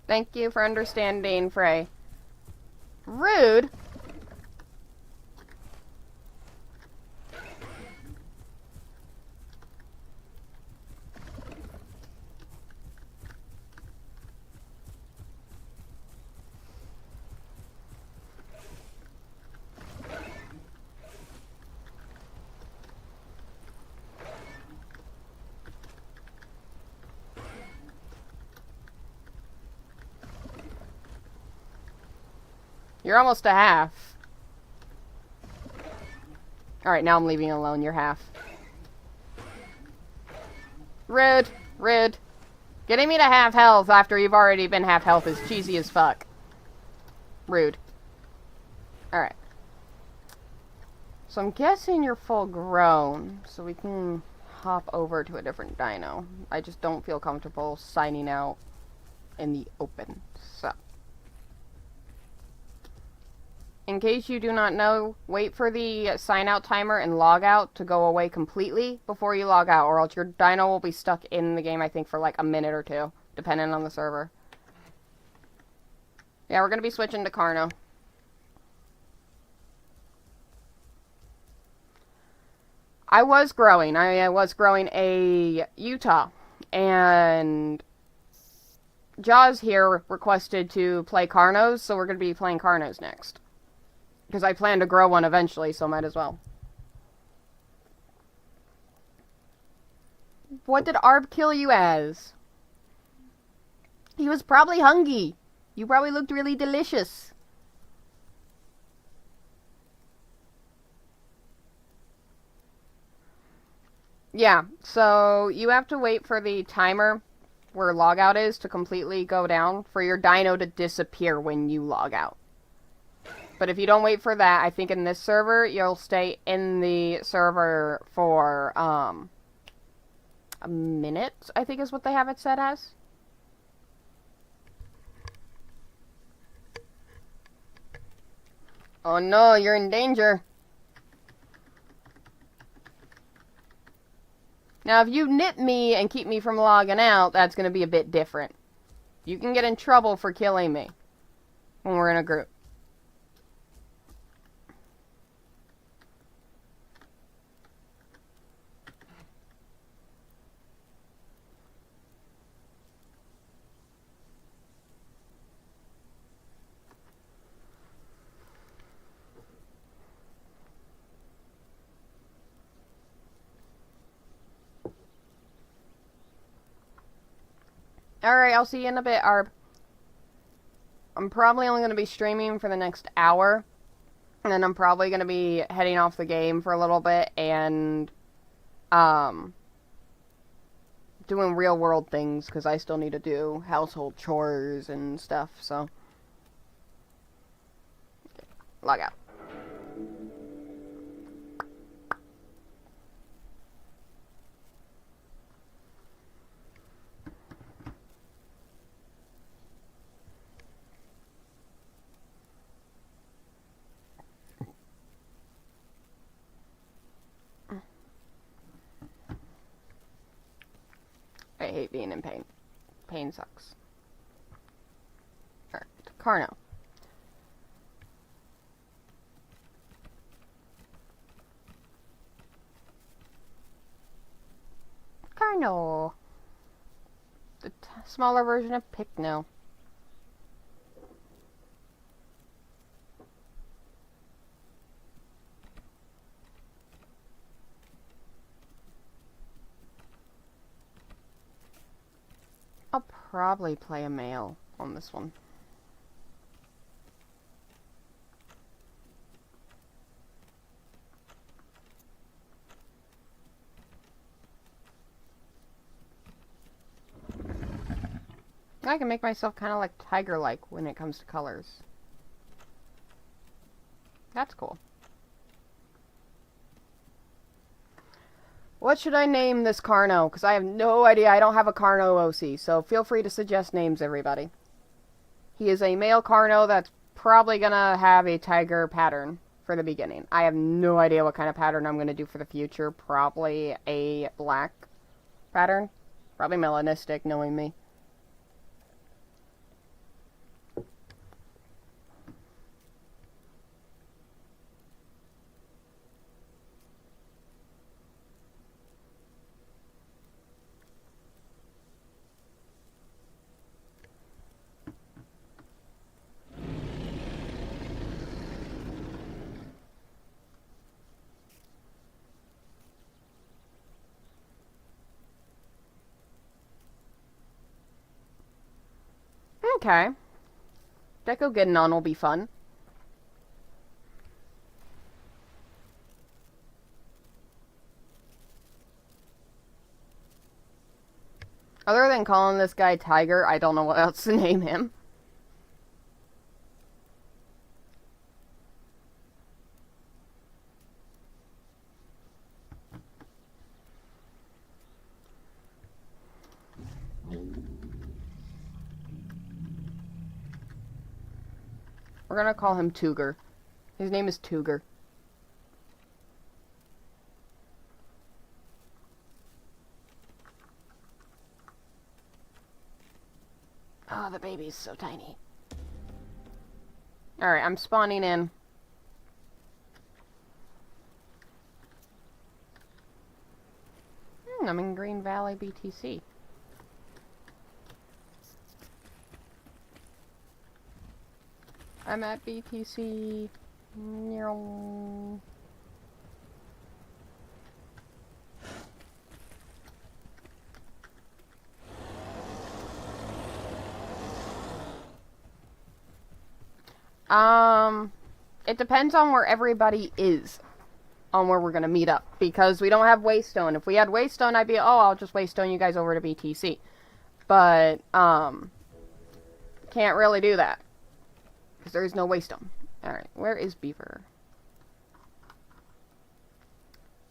Thank you for understanding, Frey. Rude? You're almost a half. Alright, now I'm leaving you alone. You're half. Rude. Rude. Getting me to half health after you've already been half health is cheesy as fuck. Rude. Alright. So I'm guessing you're full grown, so we can hop over to a different dino. I just don't feel comfortable signing out in the open, so. In case you do not know, wait for the sign out timer and log out to go away completely before you log out, or else your dino will be stuck in the game, I think, for like a minute or two, depending on the server. Yeah, we're going to be switching to Carno. I was growing. I was growing a Utah, and Jaws here requested to play Carnos, so we're going to be playing Carnos next. Because I plan to grow one eventually, so might as well. What did Arb kill you as? He was probably hungry. You probably looked really delicious. Yeah, so you have to wait for the timer where logout is to completely go down for your dino to disappear when you log out. But if you don't wait for that, I think in this server, you'll stay in the server for, a minute, I think is what they have it set as. Oh no, you're in danger. Now, if you nip me and keep me from logging out, that's going to be a bit different. You can get in trouble for killing me when we're in a group. Alright, I'll see you in a bit, Arb. I'm probably only going to be streaming for the next hour. And then I'm probably going to be heading off the game for a little bit and, doing real world things, because I still need to do household chores and stuff, so. Log out. I hate being in pain. Pain sucks. Alright, Carno. Carno. The smaller version of Picno. I'll probably play a male on this one. I can make myself kind of like tiger-like when it comes to colors. That's cool. What should I name this Carno? Because I have no idea. I don't have a Carno OC, so feel free to suggest names, everybody. He is a male Carno that's probably going to have a tiger pattern for the beginning. I have no idea what kind of pattern I'm going to do for the future. Probably a black pattern. Probably melanistic, knowing me. Okay. Deco getting on will be fun. Other than calling this guy Tiger, I don't know what else to name him. We're gonna call him Tuger. His name is Tuger. Oh, the baby's so tiny. Alright, I'm spawning in. I'm in Green Valley BTC. I'm at BTC. It depends on where everybody is, on where we're gonna meet up, because we don't have Waystone. If we had Waystone, I'd be, oh, I'll just Waystone you guys over to BTC. But, can't really do that, because there is no Waystone. Alright, where is Beaver?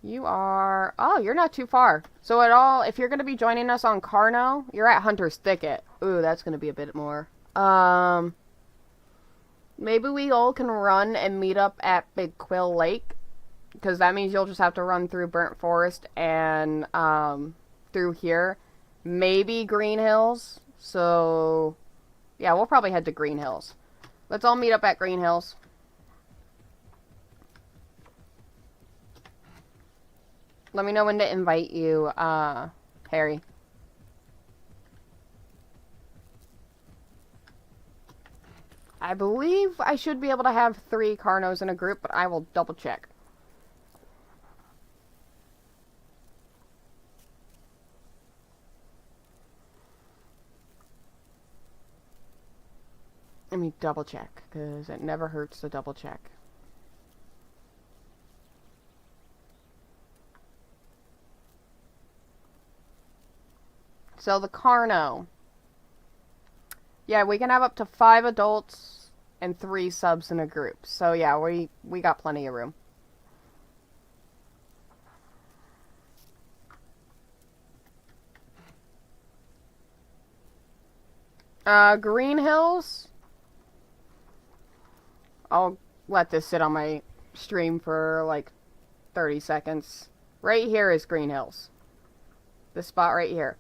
You are, oh, you're not too far. So if you're gonna be joining us on Carno, you're at Hunter's Thicket. Ooh, that's gonna be a bit more. Maybe we all can run and meet up at Big Quill Lake, because that means you'll just have to run through Burnt Forest and through here. Maybe Green Hills. So, yeah, we'll probably head to Green Hills. Let's all meet up at Green Hills. Let me know when to invite you, Harry. I believe I should be able to have 3 Carnos in a group, but I will double check. Let me double check, because it never hurts to double check. So the Carno. Yeah, we can have up to 5 adults and 3 subs in a group. So yeah, we got plenty of room. Green Hills. I'll let this sit on my stream for like 30 seconds. Right here is Green Hills. This spot right here.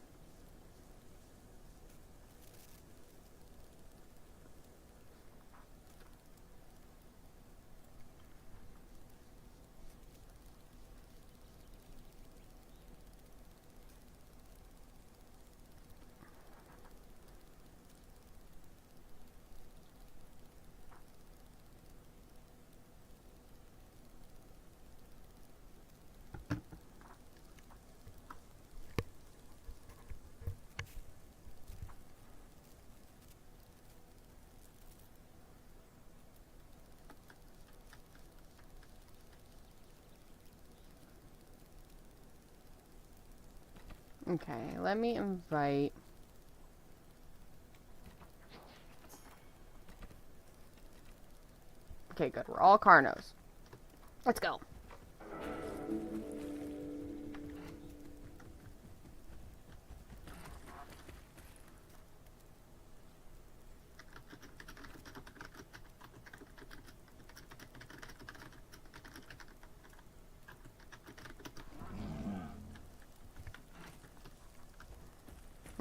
Okay, let me invite... Okay, good. We're all Carnos. Let's go.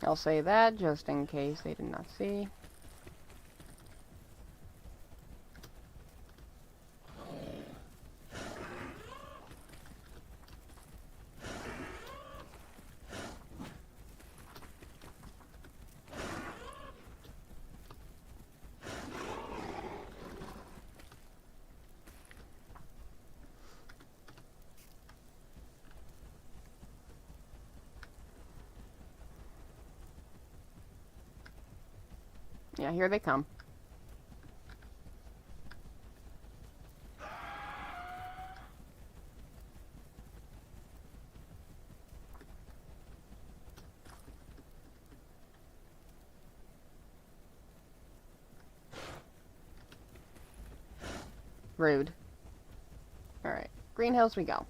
I'll say that just in case they did not see. Yeah, here they come. Rude. Alright, Green Hills we go.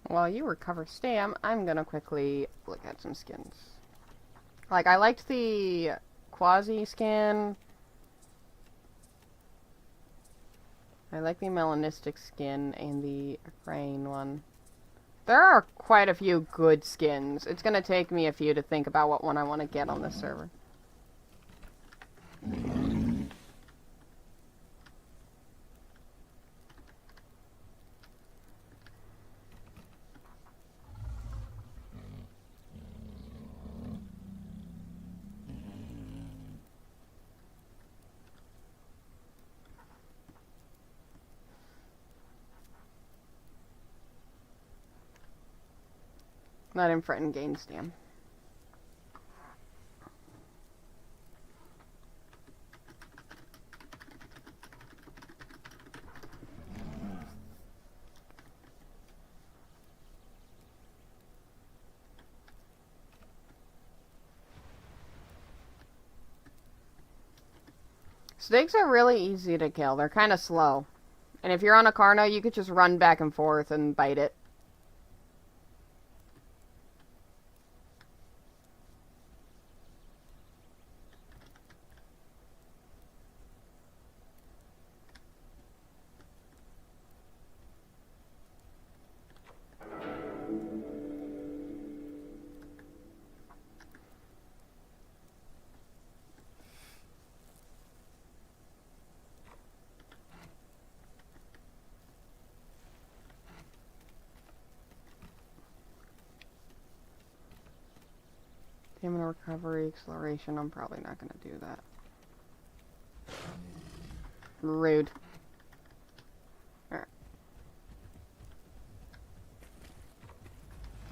While you recover stam, I'm gonna quickly look at some skins. Like, I liked the Quasi skin. I like the Melanistic skin and the Rain one. There are quite a few good skins. It's gonna take me a few to think about what one I want to get on this server. Not in front and gain stam. Snakes are really easy to kill. They're kind of slow. And if you're on a Carno, you could just run back and forth and bite it. Stamina recovery, acceleration. I'm probably not going to do that. Rude. Alright.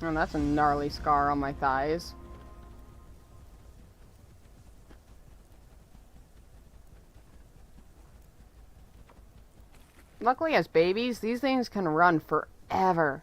Oh, that's a gnarly scar on my thighs. Luckily, as babies, these things can run forever.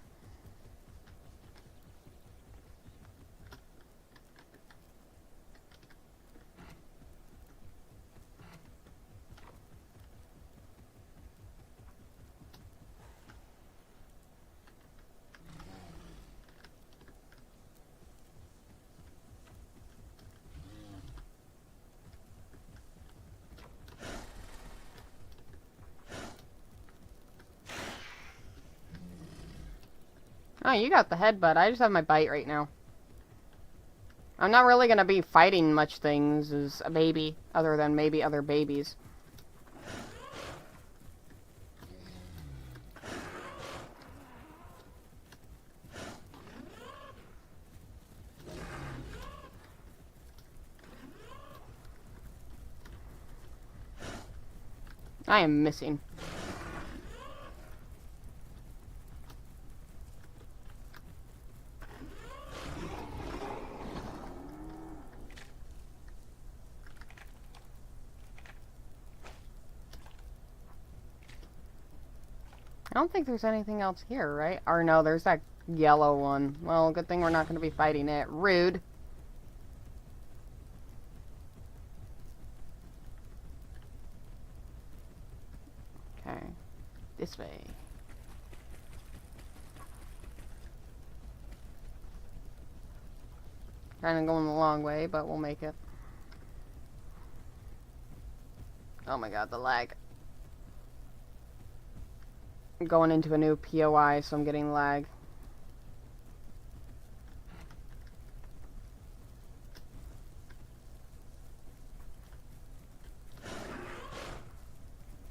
Oh, you got the headbutt. I just have my bite right now. I'm not really going to be fighting much things as a baby, other than maybe other babies. I am missing. I don't think there's anything else here, right? Or no, there's that yellow one. Well, good thing we're not going to be fighting it. Rude. Okay. This way. Kind of going the long way, but we'll make it. Oh my god, the lag. I'm going into a new POI, so I'm getting lag.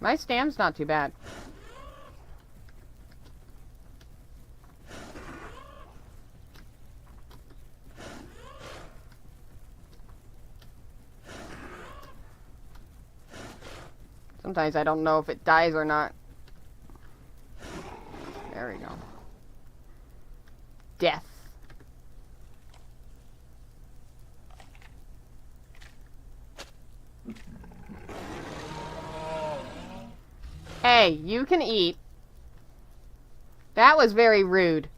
My stam's not too bad. Sometimes I don't know if it dies or not. There we go. Death. Hey, you can eat. That was very rude.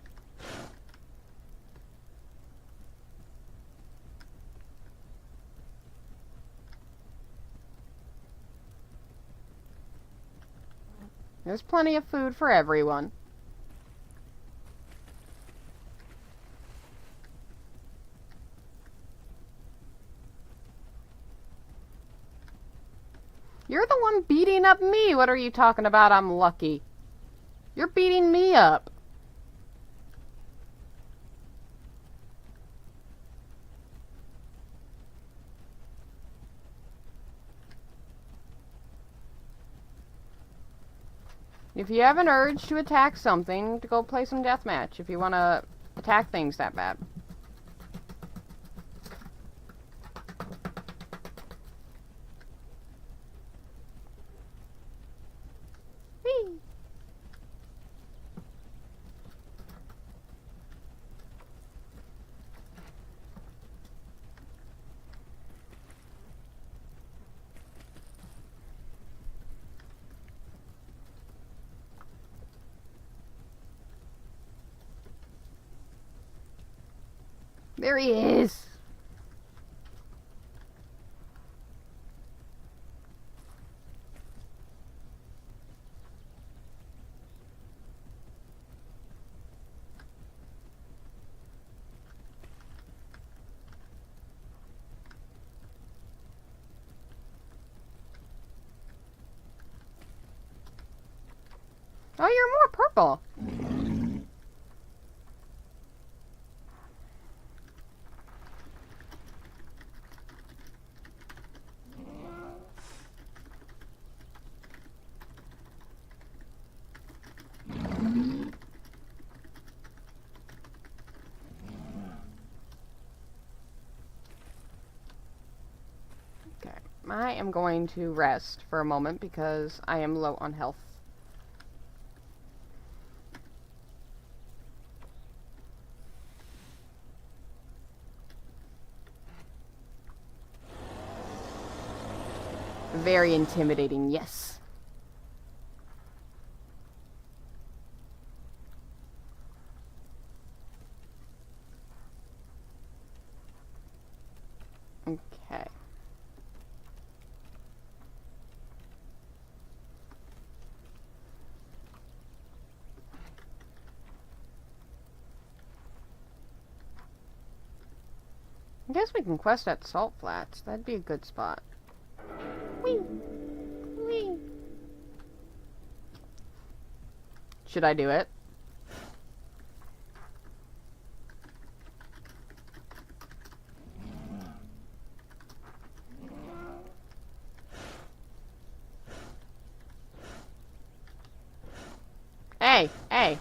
There's plenty of food for everyone. You're the one beating up me. What are you talking about? I'm lucky. You're beating me up. If you have an urge to attack something, to go play some deathmatch. If you want to attack things that bad. Whee! There he is. Oh, you're more purple. Okay, I am going to rest for a moment because I am low on health. Very intimidating, yes. Okay. I guess we can quest at Salt Flats. That'd be a good spot. Whee! Whee! Should I do it? Hey! Hey!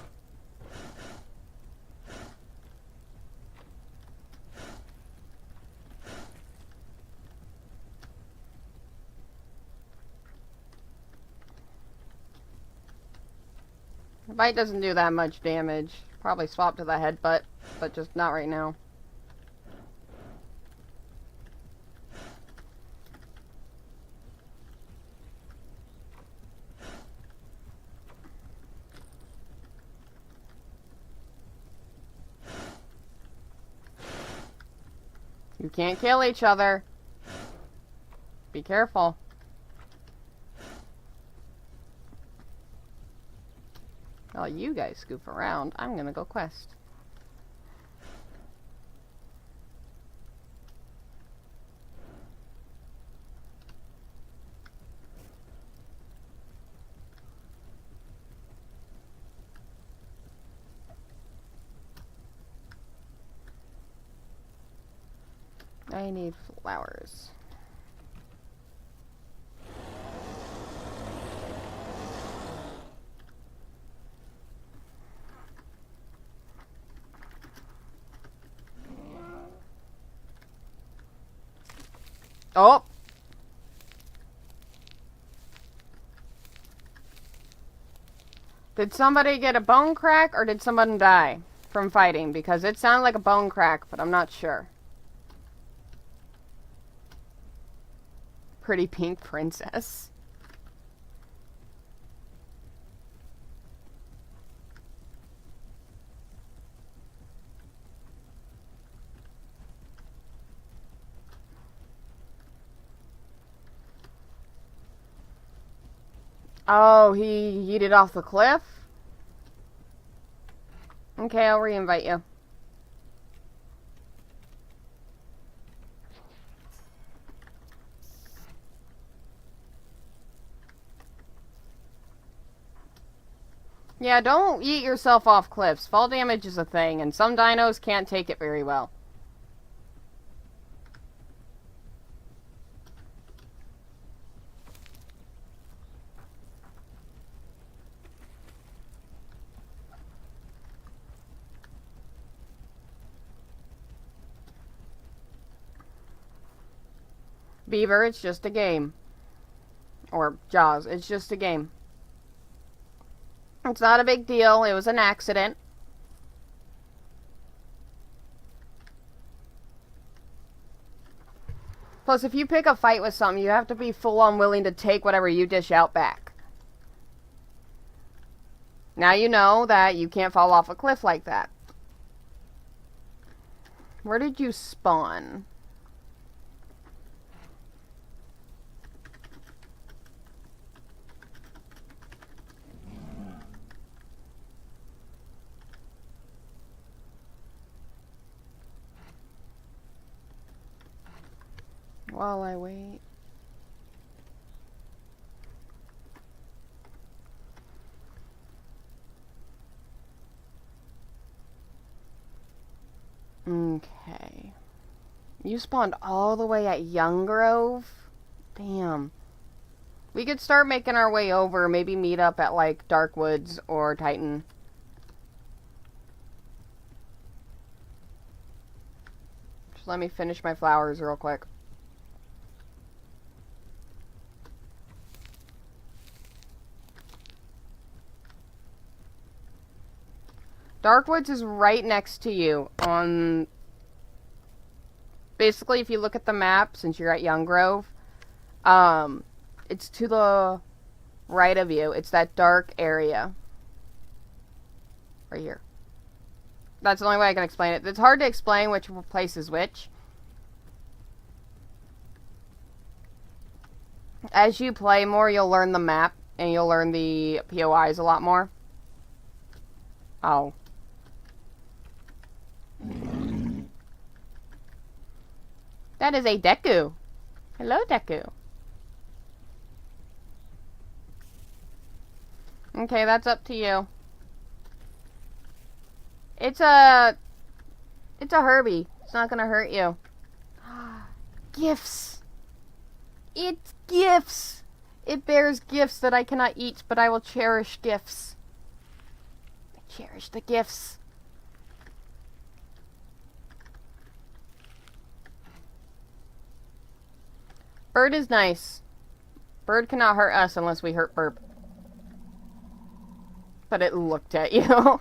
The bite doesn't do that much damage. Probably swap to the headbutt, but just not right now. You can't kill each other. Be careful. While you guys goof around, I'm gonna go quest. I need flowers. Oh! Did somebody get a bone crack or did someone die from fighting? Because it sounded like a bone crack, but I'm not sure. Pretty pink princess. Oh, he yeeted off the cliff? Okay, I'll re-invite you. Yeah, don't eat yourself off cliffs. Fall damage is a thing, and some dinos can't take it very well. Beaver, it's just a game. Or Jaws, it's just a game. It's not a big deal. It was an accident. Plus, if you pick a fight with something, you have to be full-on willing to take whatever you dish out back. Now you know that you can't fall off a cliff like that. Where did you spawn? While I wait. Okay. You spawned all the way at Young Grove? Damn. We could start making our way over, maybe meet up at, like, Dark Woods or Titan. Just let me finish my flowers real quick. Dark Woods is right next to you on... Basically, if you look at the map, since you're at Young Grove, it's to the right of you. It's that dark area. Right here. That's the only way I can explain it. It's hard to explain which place is which. As you play more, you'll learn the map, and you'll learn the POIs a lot more. Oh. That is a Deku. Hello, Deku. Okay, that's up to you. It's a Herbie. It's not gonna hurt you. Gifts. It's gifts. It bears gifts that I cannot eat, but I will cherish gifts. I cherish the gifts. Bird is nice. Bird cannot hurt us unless we hurt Burp. But it looked at you.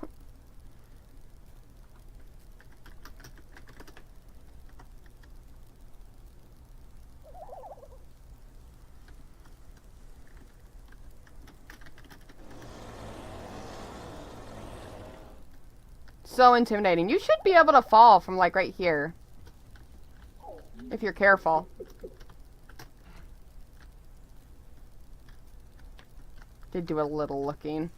So intimidating. You should be able to fall from, like, right here. If you're careful. Did do a little looking.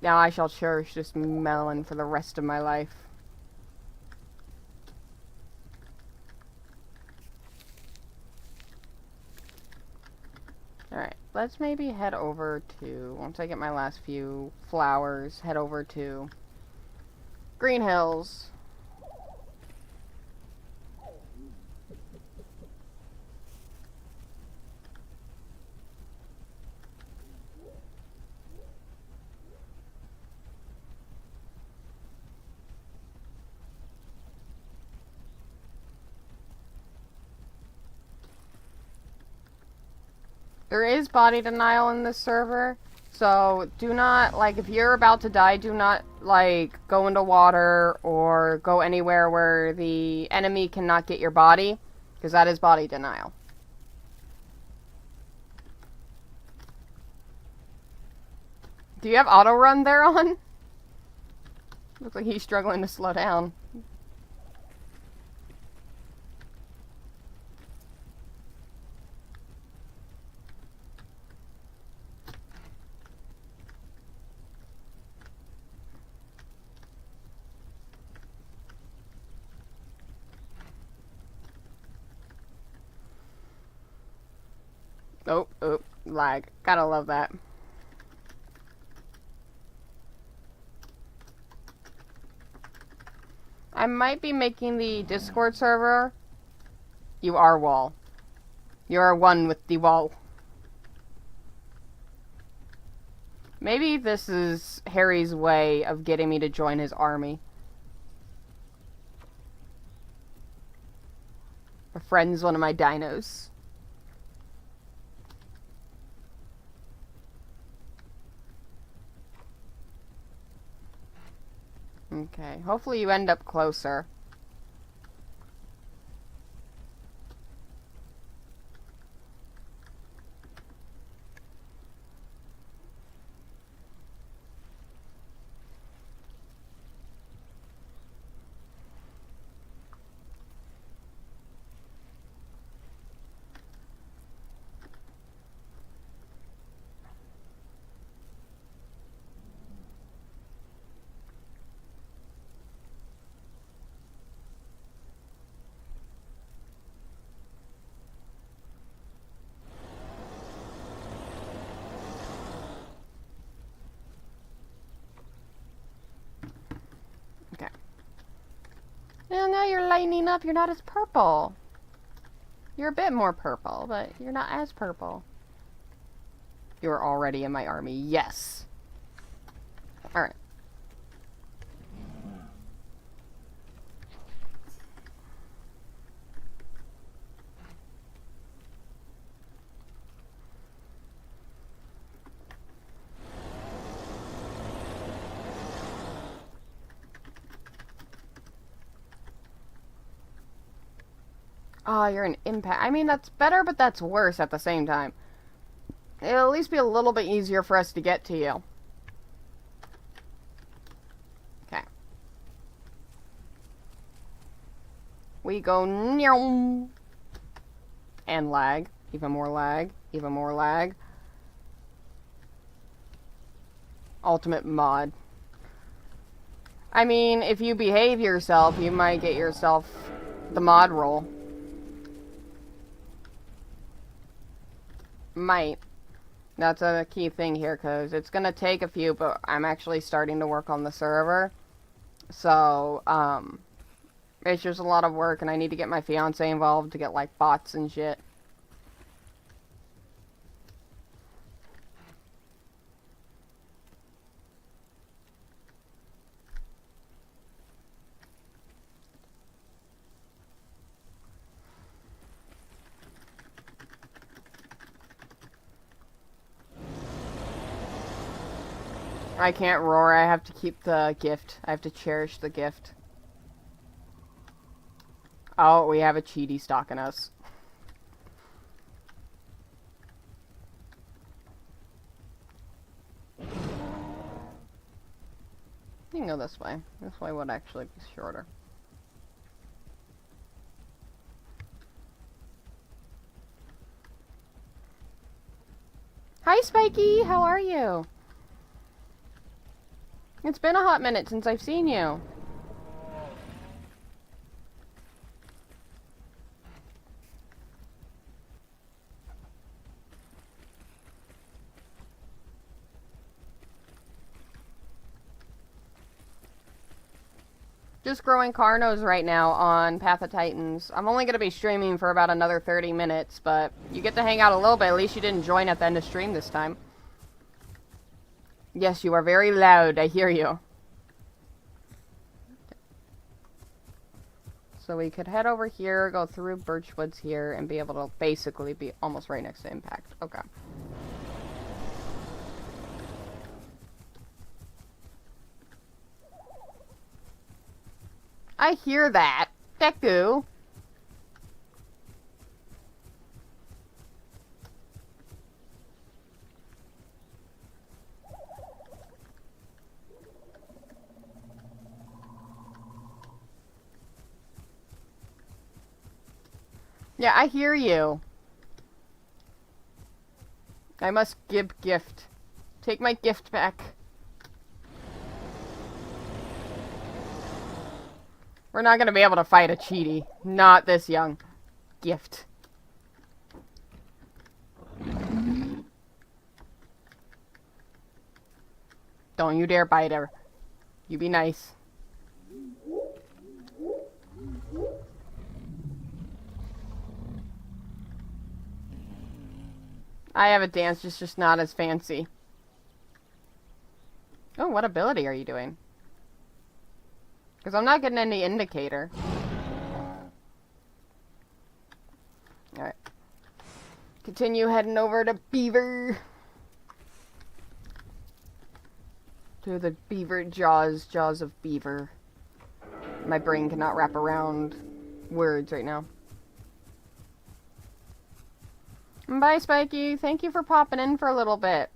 Now I shall cherish this melon for the rest of my life. Alright, let's maybe head over to, once I get my last few flowers, head over to Green Hills. There is body denial in this server, so do not, like, if you're about to die, do not, like, go into water or go anywhere where the enemy cannot get your body, because that is body denial. Do you have auto run there on? Looks like he's struggling to slow down. Oh, oh. lag. Gotta love that. I might be making the Discord server. You are wall. You are one with the wall. Maybe this is Harry's way of getting me to join his army. Befriends one of my dinos. Okay, hopefully you end up closer. Okay. Well, now you're lightening up. You're not as purple. You're a bit more purple, but you're not as purple. You're already in my army. Yes. Alright. Oh, you're an impact. I mean, that's better, but that's worse at the same time. It'll at least be a little bit easier for us to get to you. Okay. We go meow. And lag. Even more lag. Even more lag. Ultimate mod. I mean, if you behave yourself, you might get yourself the mod roll. Might. That's a key thing here, because it's going to take a few, but I'm actually starting to work on the server. So, it's just a lot of work, and I need to get my fiance involved to get, like, bots and shit. I can't roar, I have to keep the gift. I have to cherish the gift. Oh, we have a cheaty stalking us. You can go this way. This way would actually be shorter. Hi, Spiky! How are you? It's been a hot minute since I've seen you. Just growing Carnos right now on Path of Titans. I'm only going to be streaming for about another 30 minutes, but you get to hang out a little bit. At least you didn't join at the end of stream this time. Yes, you are very loud. I hear you. So we could head over here, go through Birchwoods here, and be able to basically be almost right next to Impact. Okay. I hear that. Deku. Yeah, I hear you. I must give gift. Take my gift back. We're not gonna be able to fight a cheaty. Not this young. Gift. Don't you dare bite her. You be nice. I have a dance, it's just not as fancy. Oh, what ability are you doing? Because I'm not getting any indicator. Alright. Continue heading over to Beaver. To the Beaver Jaws. Jaws of Beaver. My brain cannot wrap around words right now. Bye, Spiky. Thank you for popping in for a little bit.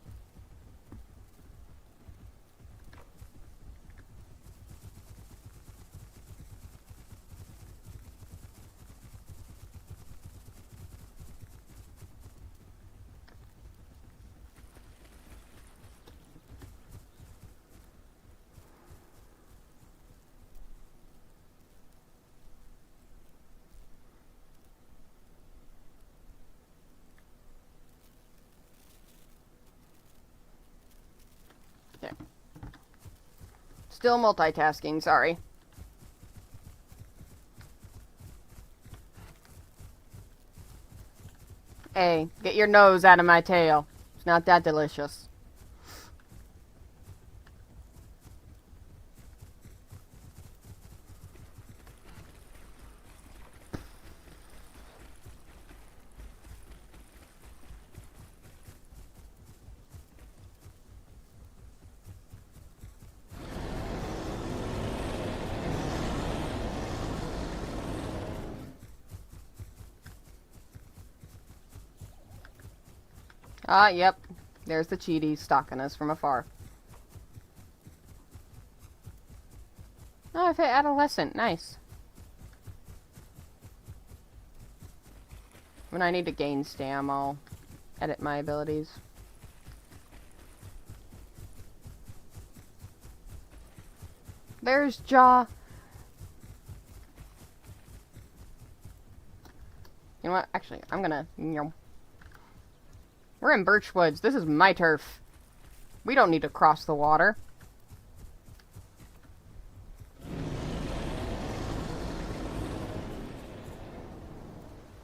Okay. Still multitasking, sorry. Hey, get your nose out of my tail. It's not that delicious. Ah, yep. There's the cheaties stalking us from afar. Oh, I've hit adolescent. Nice. When I need to gain stam, I'll edit my abilities. There's Jaw. You know what? Actually, I'm gonna... We're in Birchwoods. This is my turf. We don't need to cross the water.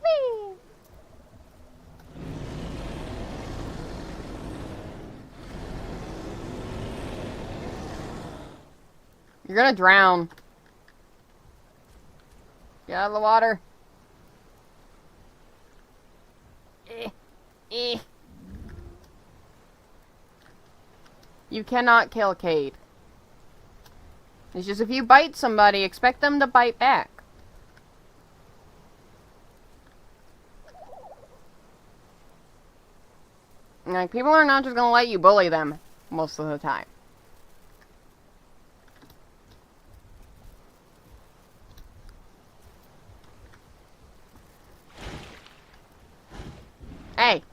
Whee! You're gonna drown. Get out of the water. You cannot kill Cade. It's just if you bite somebody, expect them to bite back. Like, people are not just gonna let you bully them most of the time. Hey!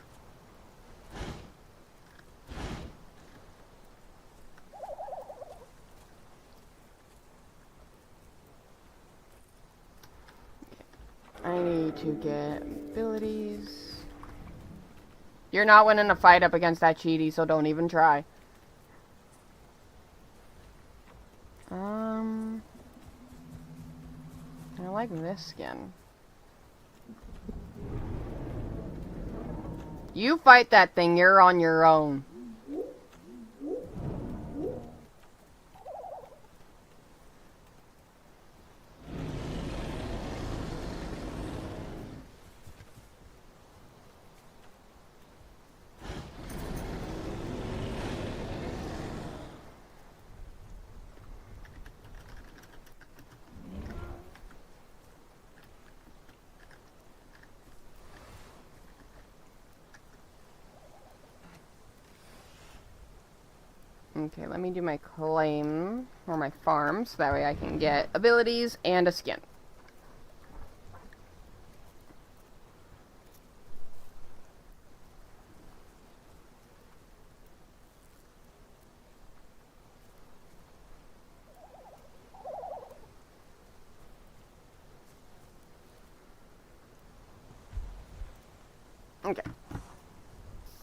I need to get abilities. You're not winning a fight up against that cheaty, so don't even try. I like this skin. You fight that thing, you're on your own. Okay, let me do my claim, or my farm, so that way I can get abilities and a skin. Okay.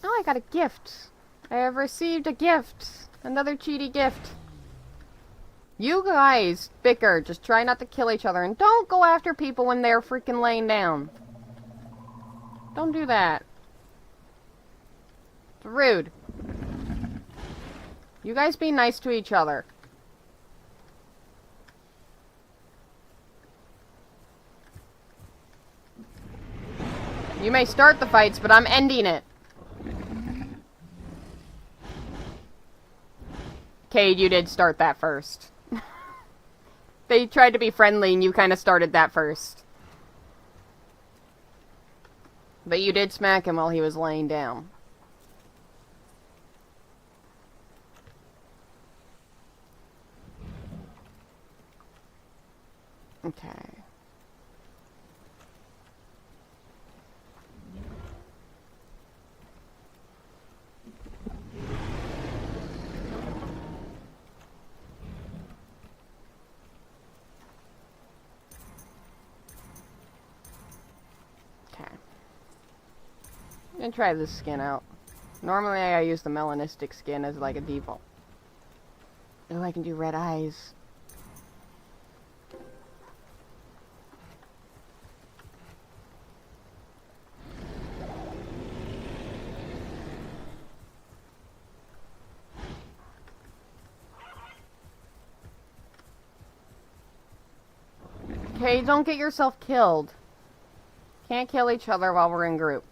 Oh, I got a gift. I have received a gift. Another cheaty gift. You guys bicker. Just try not to kill each other. And don't go after people when they're freaking laying down. Don't do that. It's rude. You guys be nice to each other. You may start the fights, but I'm ending it. Cade, you did start that first. They tried to be friendly and you kind of started that first. But you did smack him while he was laying down. Okay. I'm gonna try this skin out. Normally I use the melanistic skin as like a default. Oh, I can do red eyes. Okay, don't get yourself killed. Can't kill each other while we're in group.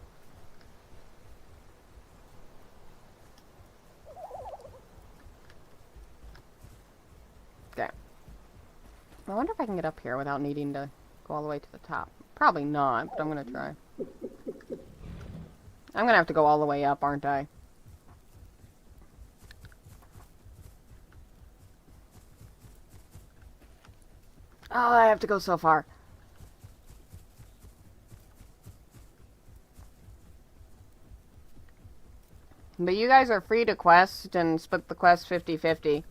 Okay. I wonder if I can get up here without needing to go all the way to the top. Probably not, but I'm gonna try. I'm gonna have to go all the way up, aren't I? Oh, I have to go so far. But you guys are free to quest and split the quest 50-50.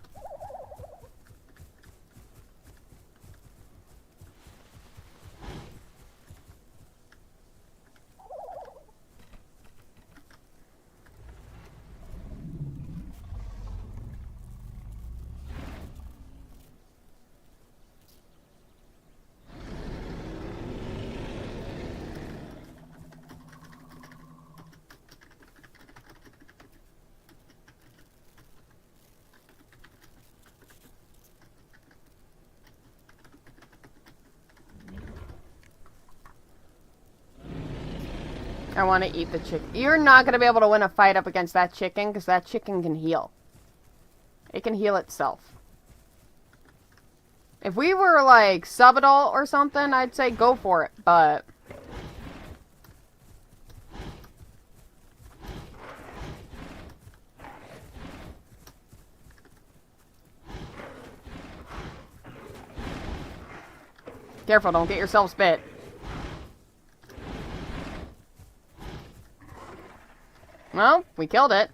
I want to eat the chicken. You're not going to be able to win a fight up against that chicken, because that chicken can heal. It can heal itself. If we were, like, sub-adult or something, I'd say go for it, but... Careful, don't get yourself bit. Well, we killed it.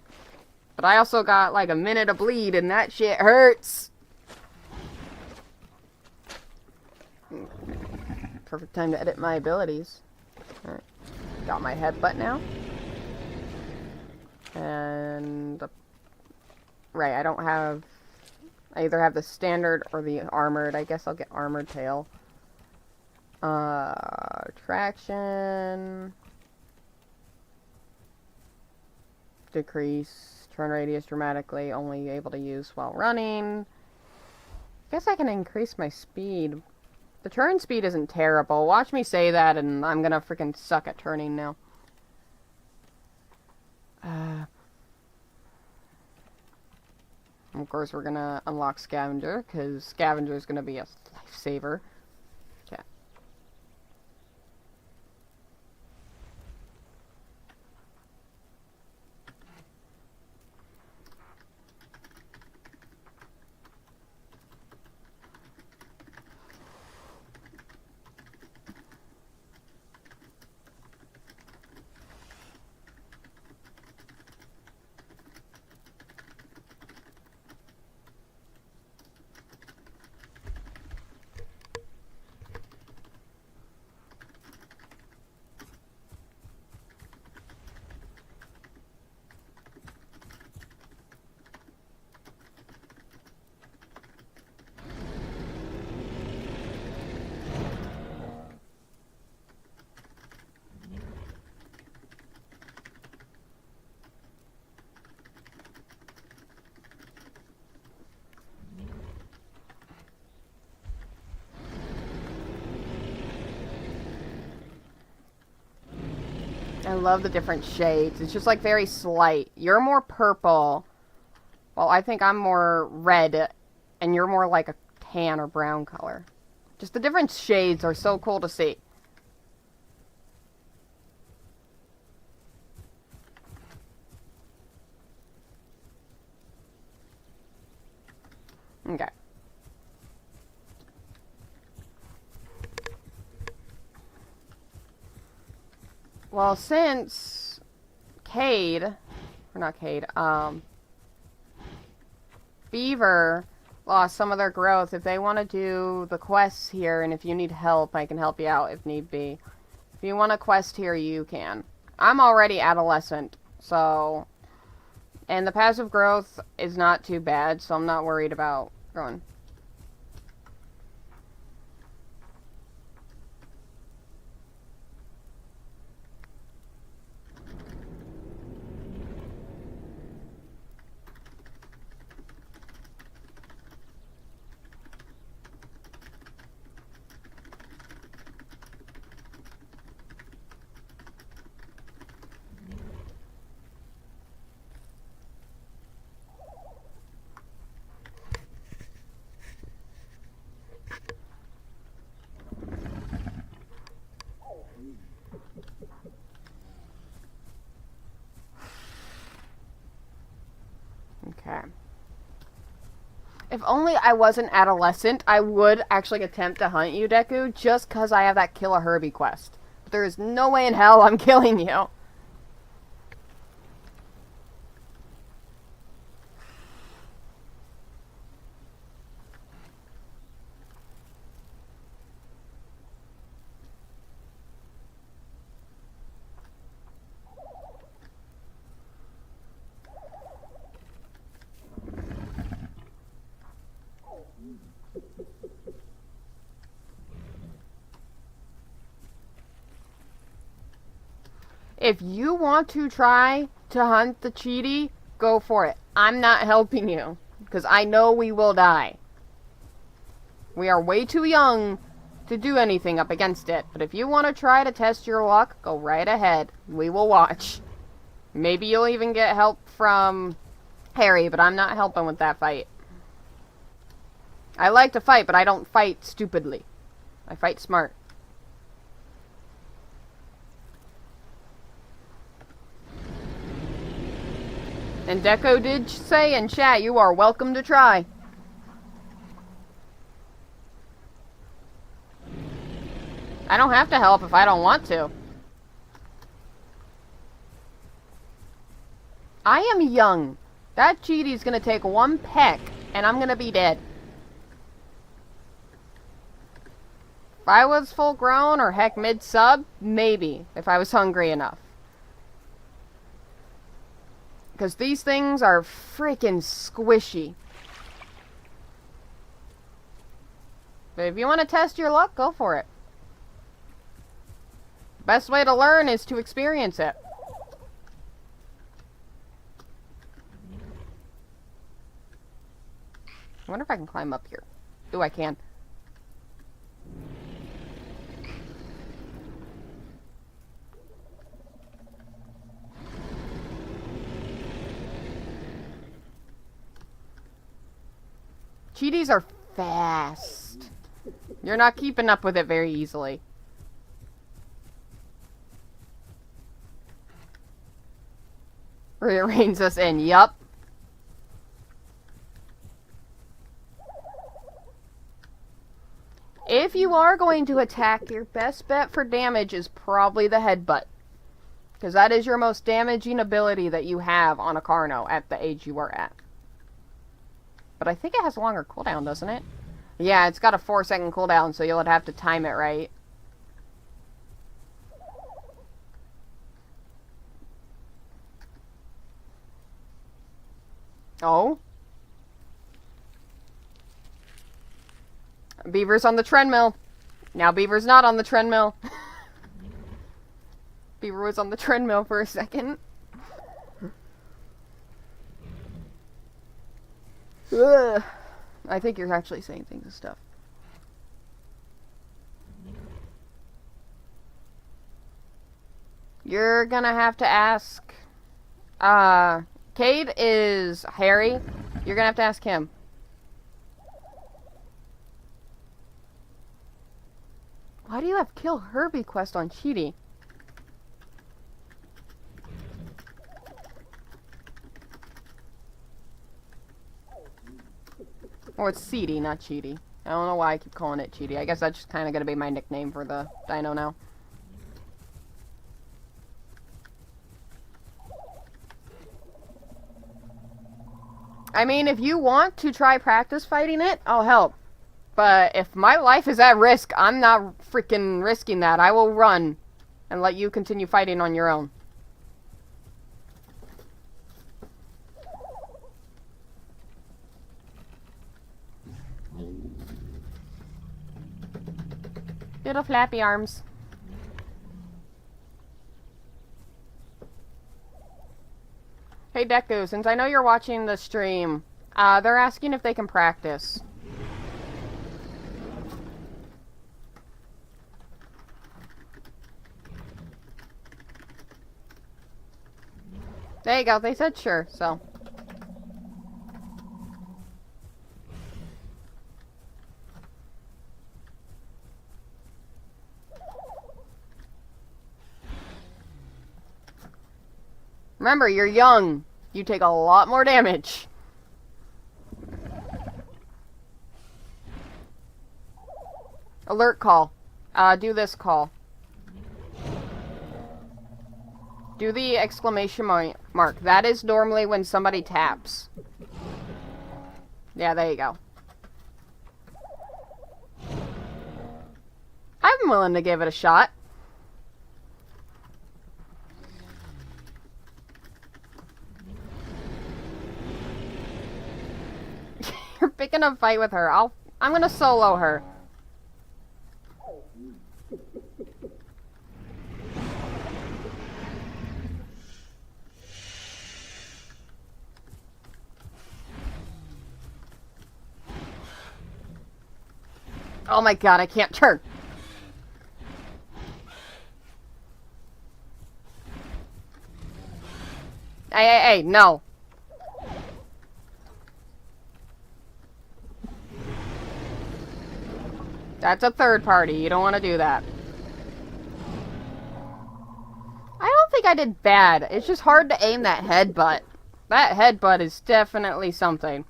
But I also got like a minute of bleed and that shit hurts. Perfect time to edit my abilities. Alright. Got my headbutt now. And... Right, I don't have... I either have the standard or the armored. I guess I'll get armored tail. Traction... Decrease turn radius dramatically, only able to use while running. Guess I can increase my speed. The turn speed isn't terrible. Watch me say that and I'm gonna freaking suck at turning now. Of course we're gonna unlock Scavenger, because Scavenger is gonna be a lifesaver. Okay. I love the different shades. It's just like very slight. You're more purple. Well, I think I'm more red. And you're more like a tan or brown color. Just the different shades are so cool to see. Okay. Well, since Cade, or not Cade, Beaver lost some of their growth, if they want to do the quests here, and if you need help, I can help you out if need be. If you want a quest here, you can. I'm already adolescent, so... And the passive growth is not too bad, so I'm not worried about growing. Okay. If only I wasn't adolescent, I would actually attempt to hunt you, Deku, just because I have that Kill a Herbie quest. But there is no way in hell I'm killing you. If you want to try to hunt the Cheaty, go for it. I'm not helping you, because I know we will die. We are way too young to do anything up against it, but if you want to try to test your luck, go right ahead. We will watch. Maybe you'll even get help from Harry, but I'm not helping with that fight. I like to fight, but I don't fight stupidly. I fight smart. And Deco did say in chat, you are welcome to try. I don't have to help if I don't want to. I am young. That Cheaty's gonna take one peck, and I'm gonna be dead. If I was full grown, or heck mid-sub, maybe, if I was hungry enough. Because these things are freaking squishy. But if you want to test your luck, go for it. Best way to learn is to experience it. I wonder if I can climb up here. Ooh, I can. Cheaties are fast. You're not keeping up with it very easily. Rearrange us in. Yup. If you are going to attack, your best bet for damage is probably the headbutt. Because that is your most damaging ability that you have on a Carno at the age you are at. But I think it has a longer cooldown, doesn't it? Yeah, it's got a 4-second cooldown, so you'll have to time it right. Oh? Beaver's on the treadmill. Now Beaver's not on the treadmill. Beaver was on the treadmill for a second. Ugh. I think you're actually saying things and stuff. You're gonna have to ask... Cade is Harry. You're gonna have to ask him. Why do you have Kill Herbie quest on Cheaty? Or it's Cheaty, not Cheaty. I don't know why I keep calling it Cheaty. I guess that's just kind of gonna be my nickname for the Dino now. I mean, if you want to try practice fighting it, I'll help. But if my life is at risk, I'm not freaking risking that. I will run and let you continue fighting on your own. Little flappy arms. Hey Deku, since I know you're watching the stream, they're asking if they can practice. There you go, they said sure, so. Remember, you're young. You take a lot more damage. Alert call. Do this call. Do the exclamation mark. That is normally when somebody taps. Yeah, there you go. I'm willing to give it a shot. You're picking a fight with her. I'm gonna solo her. Oh my god, I can't turn. Hey, no. That's a third party. You don't want to do that. I don't think I did bad. It's just hard to aim that headbutt. That headbutt is definitely something.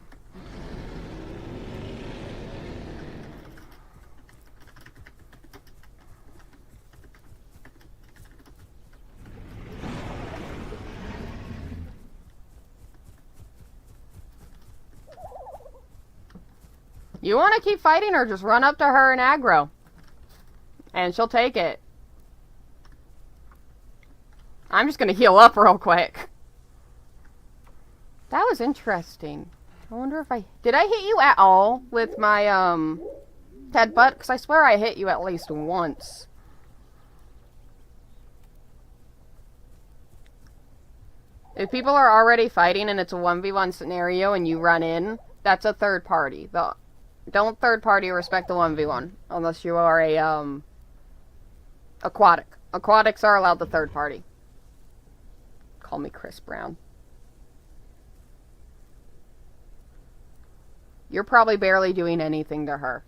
You want to keep fighting or just run up to her and aggro? And she'll take it. I'm just gonna heal up real quick. That was interesting. I wonder if did I hit you at all with my, headbutt? Because I swear I hit you at least once. If people are already fighting and it's a 1v1 scenario and you run in, that's a third party. Don't third party respect the 1v1 unless you are a aquatic. Aquatics are allowed the third party. Call me Chris Brown. You're probably barely doing anything to her.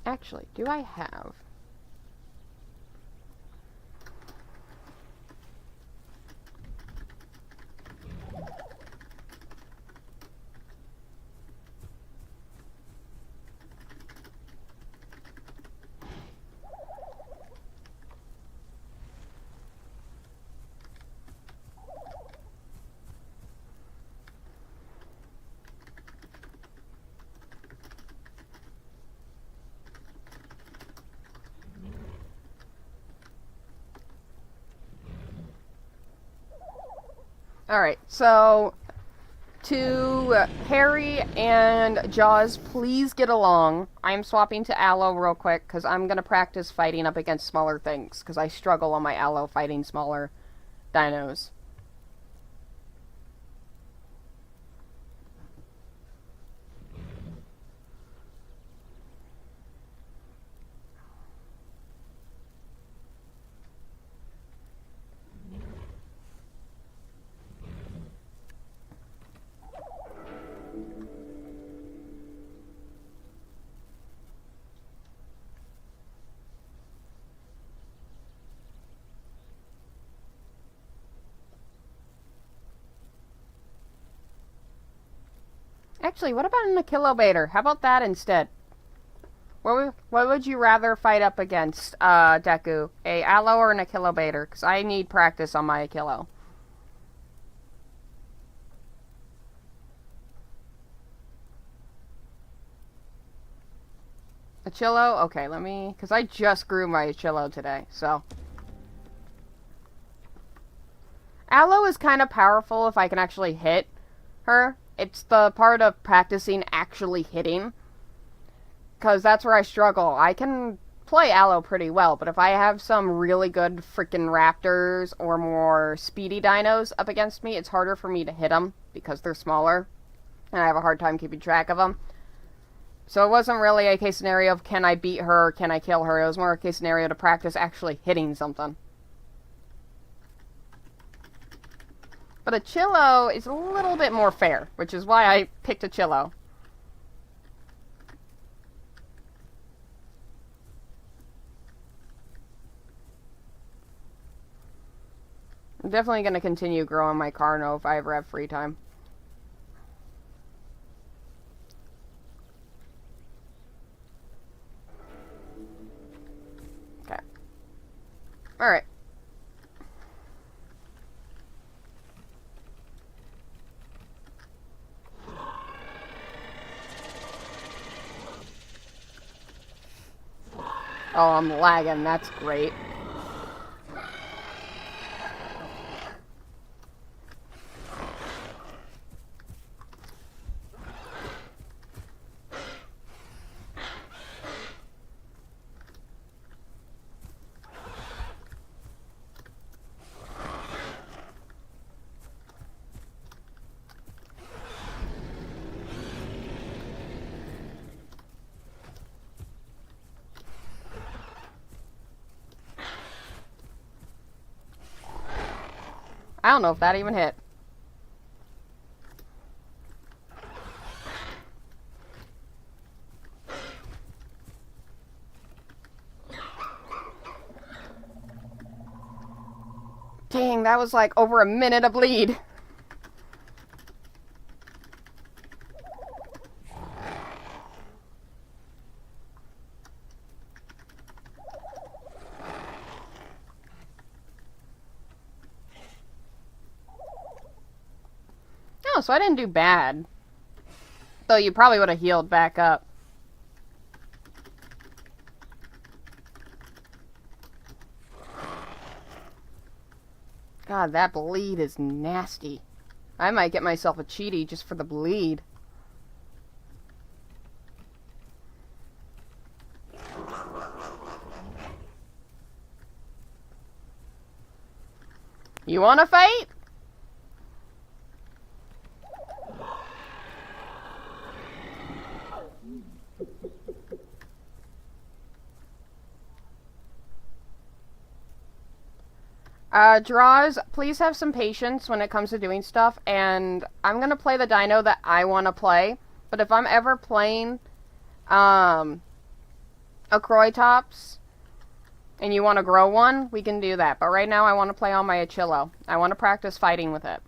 Actually, do I have... Alright, so to Harry and Jaws, please get along. I'm swapping to Aloe real quick because I'm going to practice fighting up against smaller things because I struggle on my Aloe fighting smaller dinos. Actually, what about an Achillobator? How about that instead? What would you rather fight up against, Deku? A Aloe or an Achillobator? Because I need practice on my Achillo. Achillo? Okay, let me... Because I just grew my Achillo today, so... Aloe is kind of powerful if I can actually hit her. It's the part of practicing actually hitting. Because that's where I struggle. I can play Aloe pretty well, but if I have some really good freaking Raptors or more speedy dinos up against me, it's harder for me to hit them because they're smaller. And I have a hard time keeping track of them. So it wasn't really a case scenario of can I beat her or can I kill her. It was more a case scenario to practice actually hitting something. But a Chillo is a little bit more fair, which is why I picked a Chillo. I'm definitely going to continue growing my Carno if I ever have free time. Okay. Alright. Oh, I'm lagging. That's great. I don't know if that even hit. Dang, that was like over a minute of bleed. Oh, so I didn't do bad. Though you probably would have healed back up. God, that bleed is nasty. I might get myself a cheaty just for the bleed. You wanna fight? Draws, please have some patience when it comes to doing stuff, and I'm gonna play the dino that I want to play, but if I'm ever playing, a Croitops, and you want to grow one, we can do that, but right now I want to play on my Achillo. I want to practice fighting with it.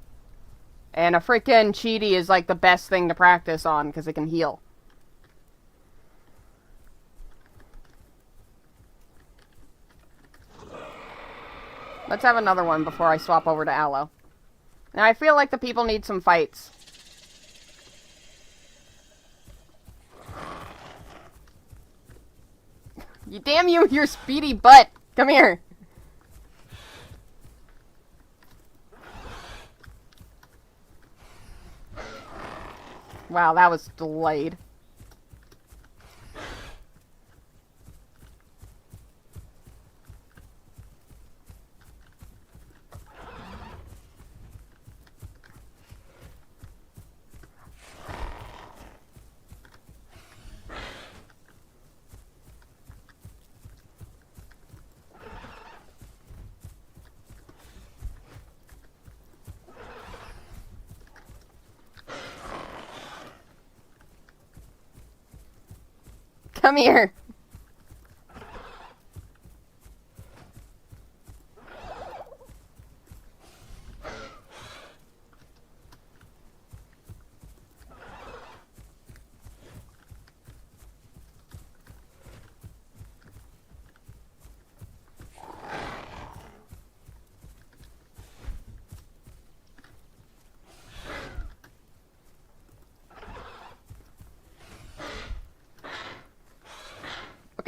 And a freaking Cheaty is like the best thing to practice on, because it can heal. Let's have another one before I swap over to Aloe. Now, I feel like the people need some fights. You damn you, your speedy butt! Come here! Wow, that was delayed. Come here.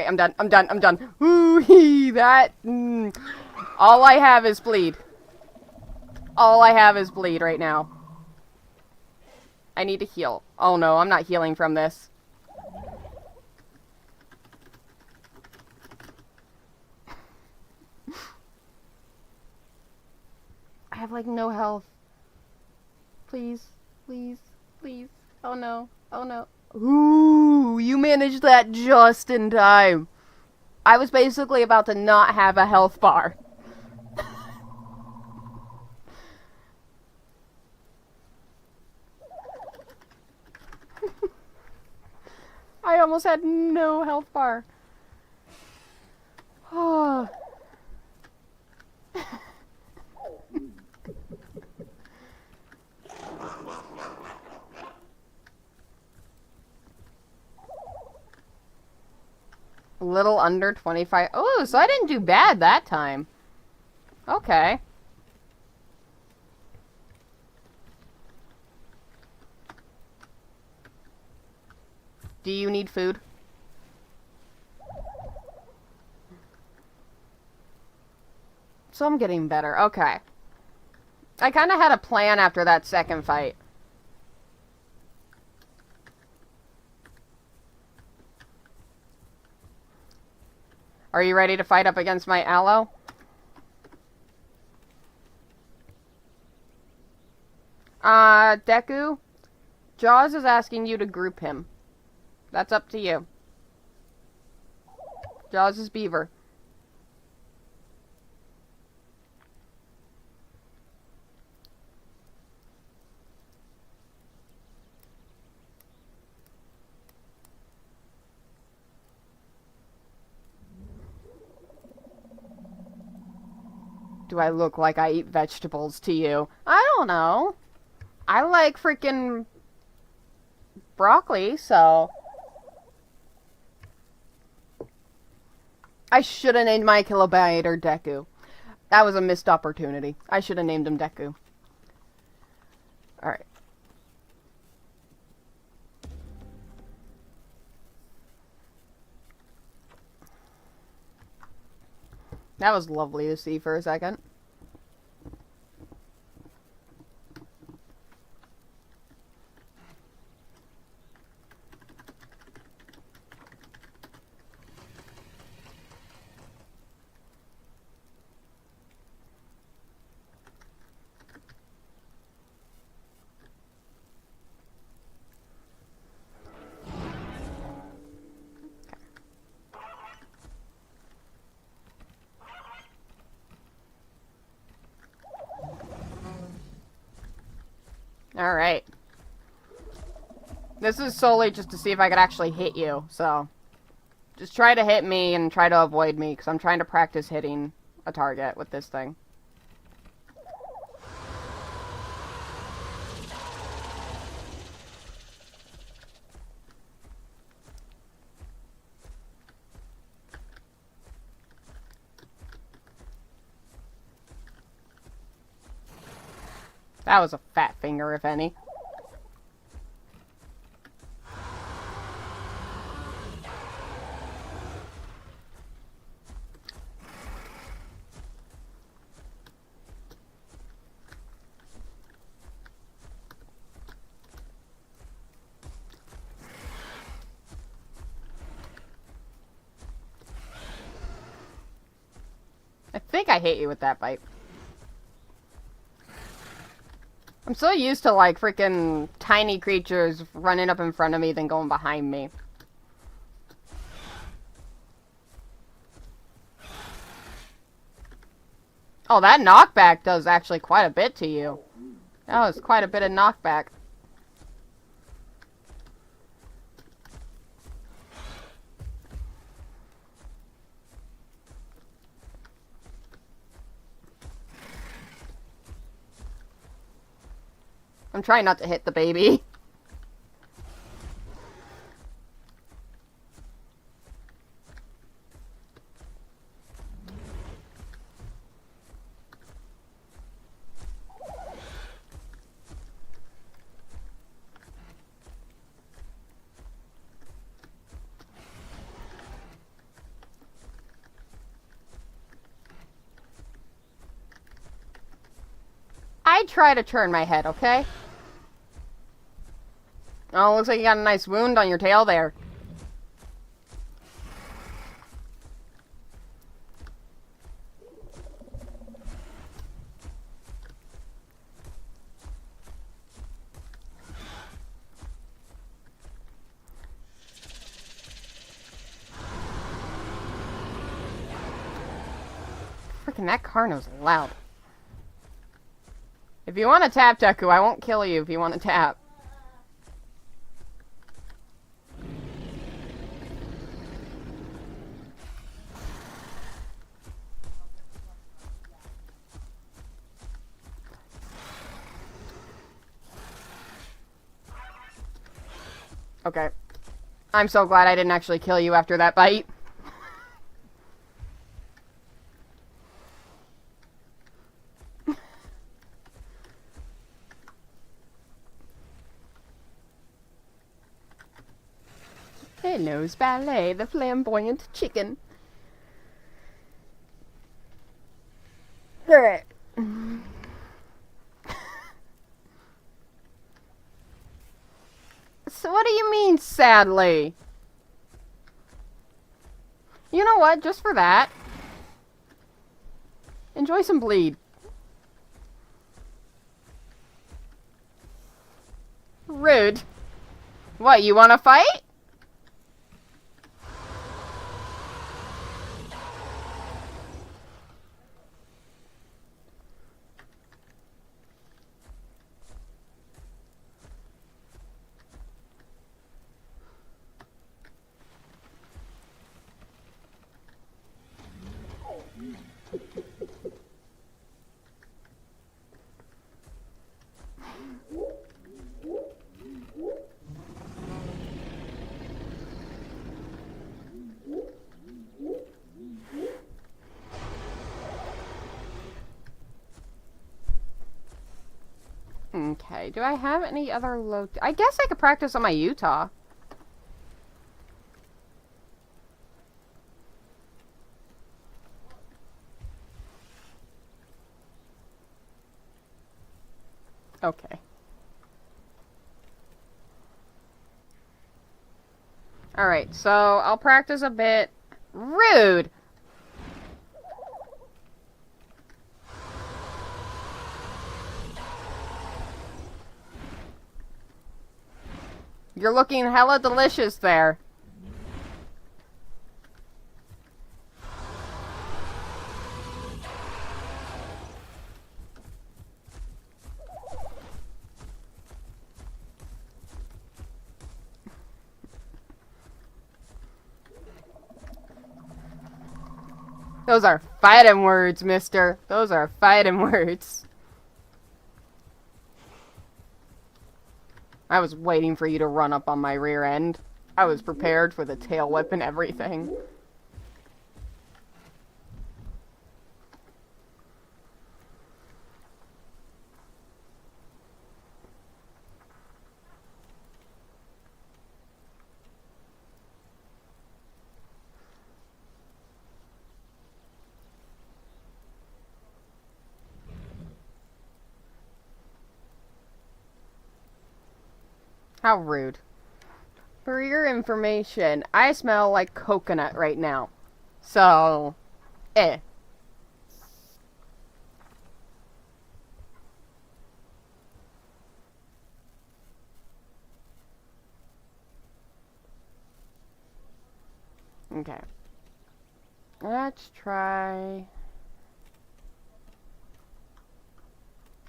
Okay, I'm done. I'm done. I'm done. Ooh, that... All I have is bleed. All I have is bleed right now. I need to heal. Oh no, I'm not healing from this. I have like no health. Please, please, please. Oh no, oh no. Ooh, you managed that just in time. I was basically about to not have a health bar. I almost had no health bar. Oh. A little under 25. Oh, so I didn't do bad that time. Okay. Do you need food? So I'm getting better. Okay. I kind of had a plan after that second fight. Are you ready to fight up against my aloe? Deku? Jaws is asking you to group him. That's up to you. Jaws is beaver. Do I look like I eat vegetables to you? I don't know. I like freaking broccoli, so... I should have named my kilobyter Deku. That was a missed opportunity. I should have named him Deku. Alright. That was lovely to see for a second. Alright. This is solely just to see if I could actually hit you, so... Just try to hit me and try to avoid me, because I'm trying to practice hitting a target with this thing. That was a fat finger, if any. I think I hit you with that bite. I'm so used to, like, freaking tiny creatures running up in front of me than going behind me. Oh, that knockback does actually quite a bit to you. That was quite a bit of knockback. I'm trying not to hit the baby. might try to turn my head, okay? Oh, looks like you got a nice wound on your tail there. Freaking that Carno's loud. If you want to tap, Deku, I won't kill you if you want to tap. Okay. I'm so glad I didn't actually kill you after that bite. Hello, Ballet, the flamboyant chicken. Alright. So what do you mean, sadly? You know what, just for that, enjoy some bleed. Rude. What, you wanna fight? Okay, do I have any other I guess I could practice on my Utah. Okay. Alright, so I'll practice a bit. Rude! You're looking hella delicious there. Those are fighting words, mister. Those are fighting words. I was waiting for you to run up on my rear end. I was prepared for the tail whip and everything. How rude. For your information, I smell like coconut right now. So, eh. Okay. Let's try...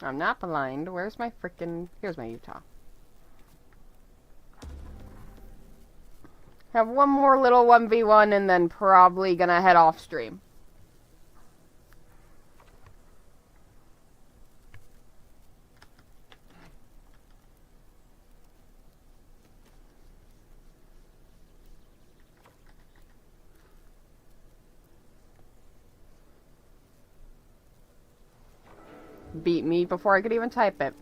I'm not blind. Where's my frickin'... Here's my Utah. Have one more little 1v1 and then probably gonna head off stream. Beat me before I could even type it.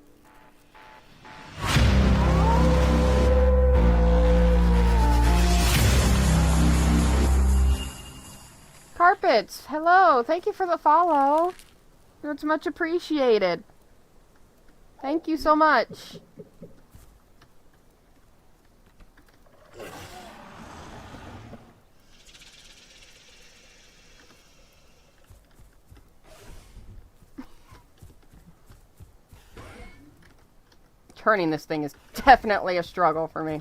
Carpets, hello. Thank you for the follow. It's much appreciated. Thank you so much. Turning this thing is definitely a struggle for me.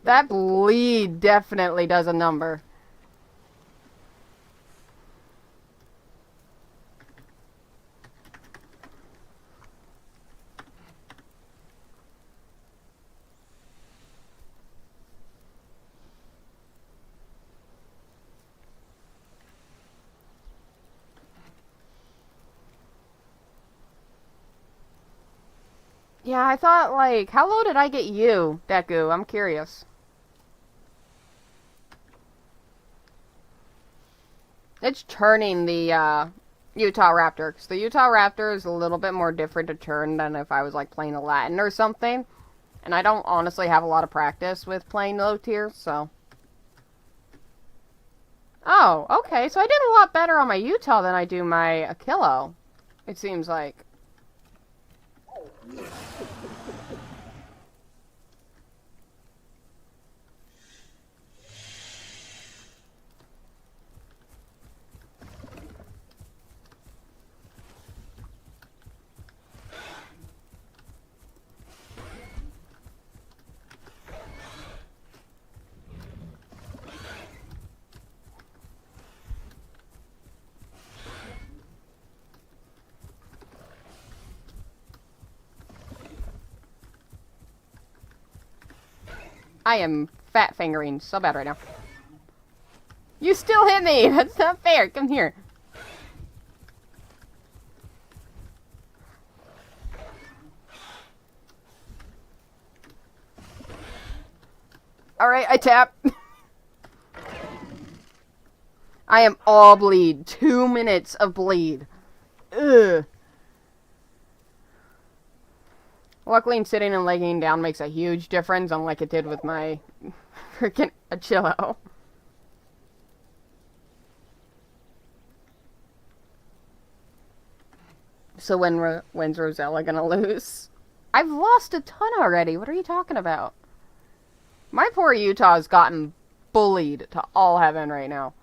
That bleed definitely does a number. Yeah, I thought, like, how low did I get you, Deku? I'm curious. It's turning the, Utah Raptor, because the Utah Raptor is a little bit more different to turn than if I was, like, playing a Latin or something. And I don't honestly have a lot of practice with playing low tier, so... Oh, okay, so I did a lot better on my Utah than I do my Akilo, it seems like. I am fat fingering so bad right now. You still hit me! That's not fair! Come here. Alright, I tap. I am all bleed. 2 minutes of bleed. Ugh. Luckily, sitting and laying down makes a huge difference, unlike it did with my freaking Achillo. So when's Rosella gonna lose? I've lost a ton already. What are you talking about? My poor Utah's gotten bullied to all heaven right now.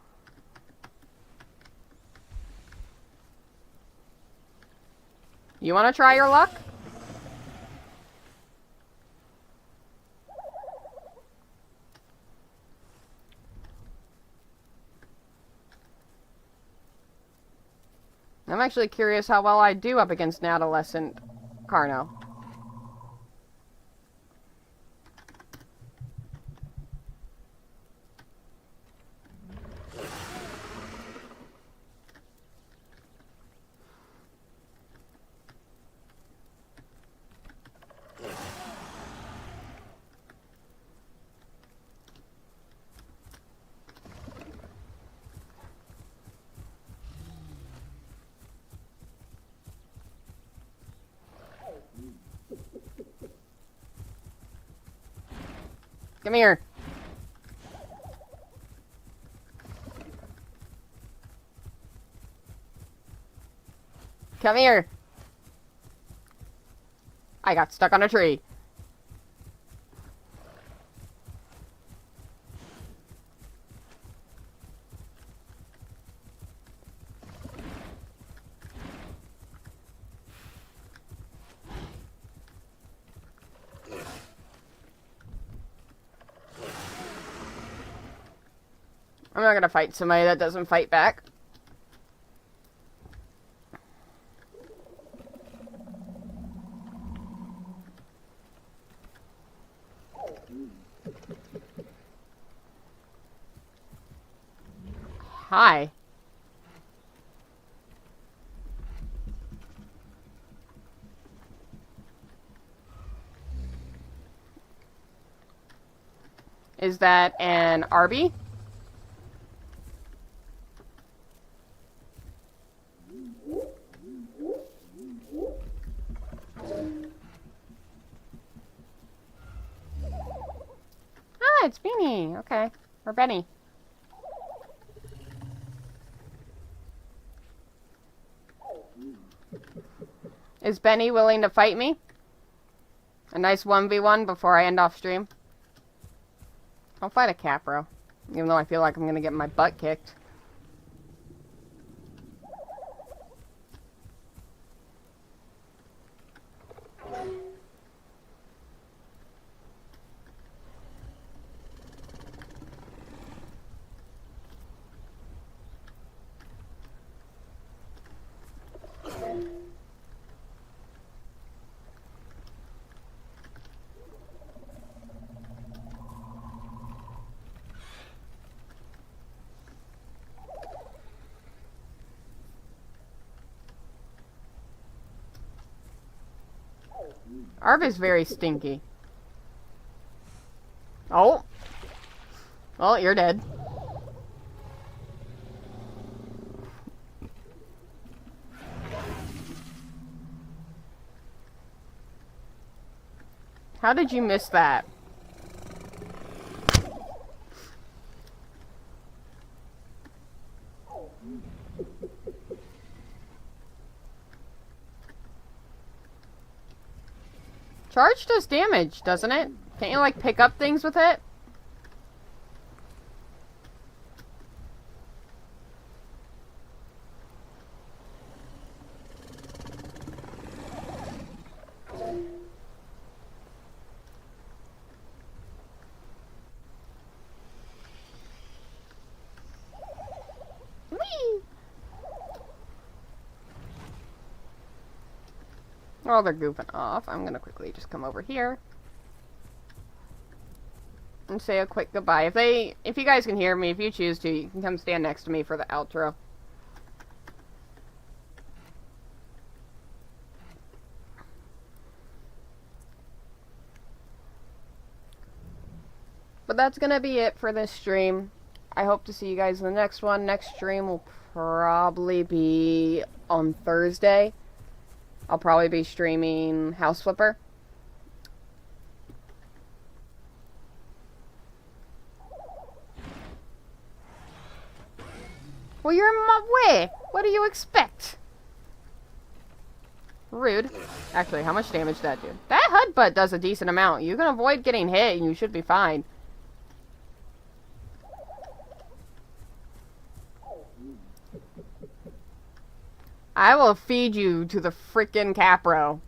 You want to try your luck? I'm actually curious how well I do up against an adolescent Carno. Come here. Come here. I got stuck on a tree. I'm not gonna fight somebody that doesn't fight back. Hi. Is that an Arby? it's Beanie. Okay. Or Benny. Is Benny willing to fight me? A nice 1v1 before I end off stream? I'll fight a Capro. Even though I feel like I'm gonna get my butt kicked. Arv is very stinky. Oh. Well, you're dead. How did you miss that? Charge does damage, doesn't it? Can't you, like, pick up things with it? Whee! While they're goofing off, I'm gonna quickly just come over here and say a quick goodbye. If you guys can hear me, if you choose to, you can come stand next to me for the outro. But that's gonna be it for this stream. I hope to see you guys in the next one. Next stream will probably be on Thursday. I'll probably be streaming House Flipper. Well, you're in my way. What do you expect? Rude. Actually, how much damage did that do? That headbutt does a decent amount. You can avoid getting hit and you should be fine. I will feed you to the frickin' Capro.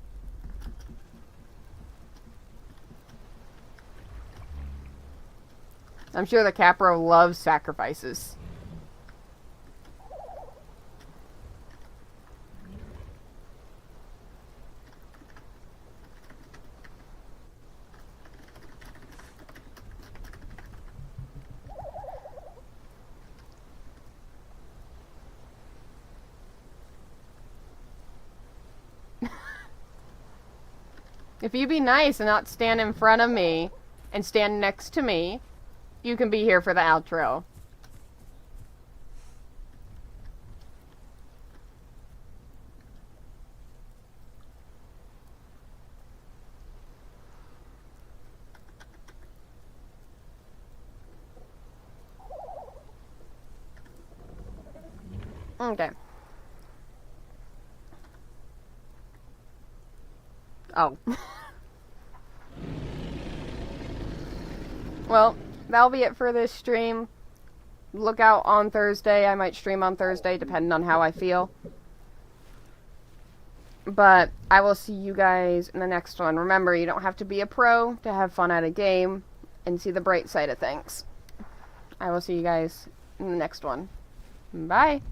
I'm sure the Capro loves sacrifices. If you be nice and not stand in front of me and stand next to me, you can be here for the outro. Okay. Oh. Well, that'll be it for this stream. Look out on Thursday. I might stream on Thursday, depending on how I feel. But I will see you guys in the next one. Remember, you don't have to be a pro to have fun at a game and see the bright side of things. I will see you guys in the next one. Bye.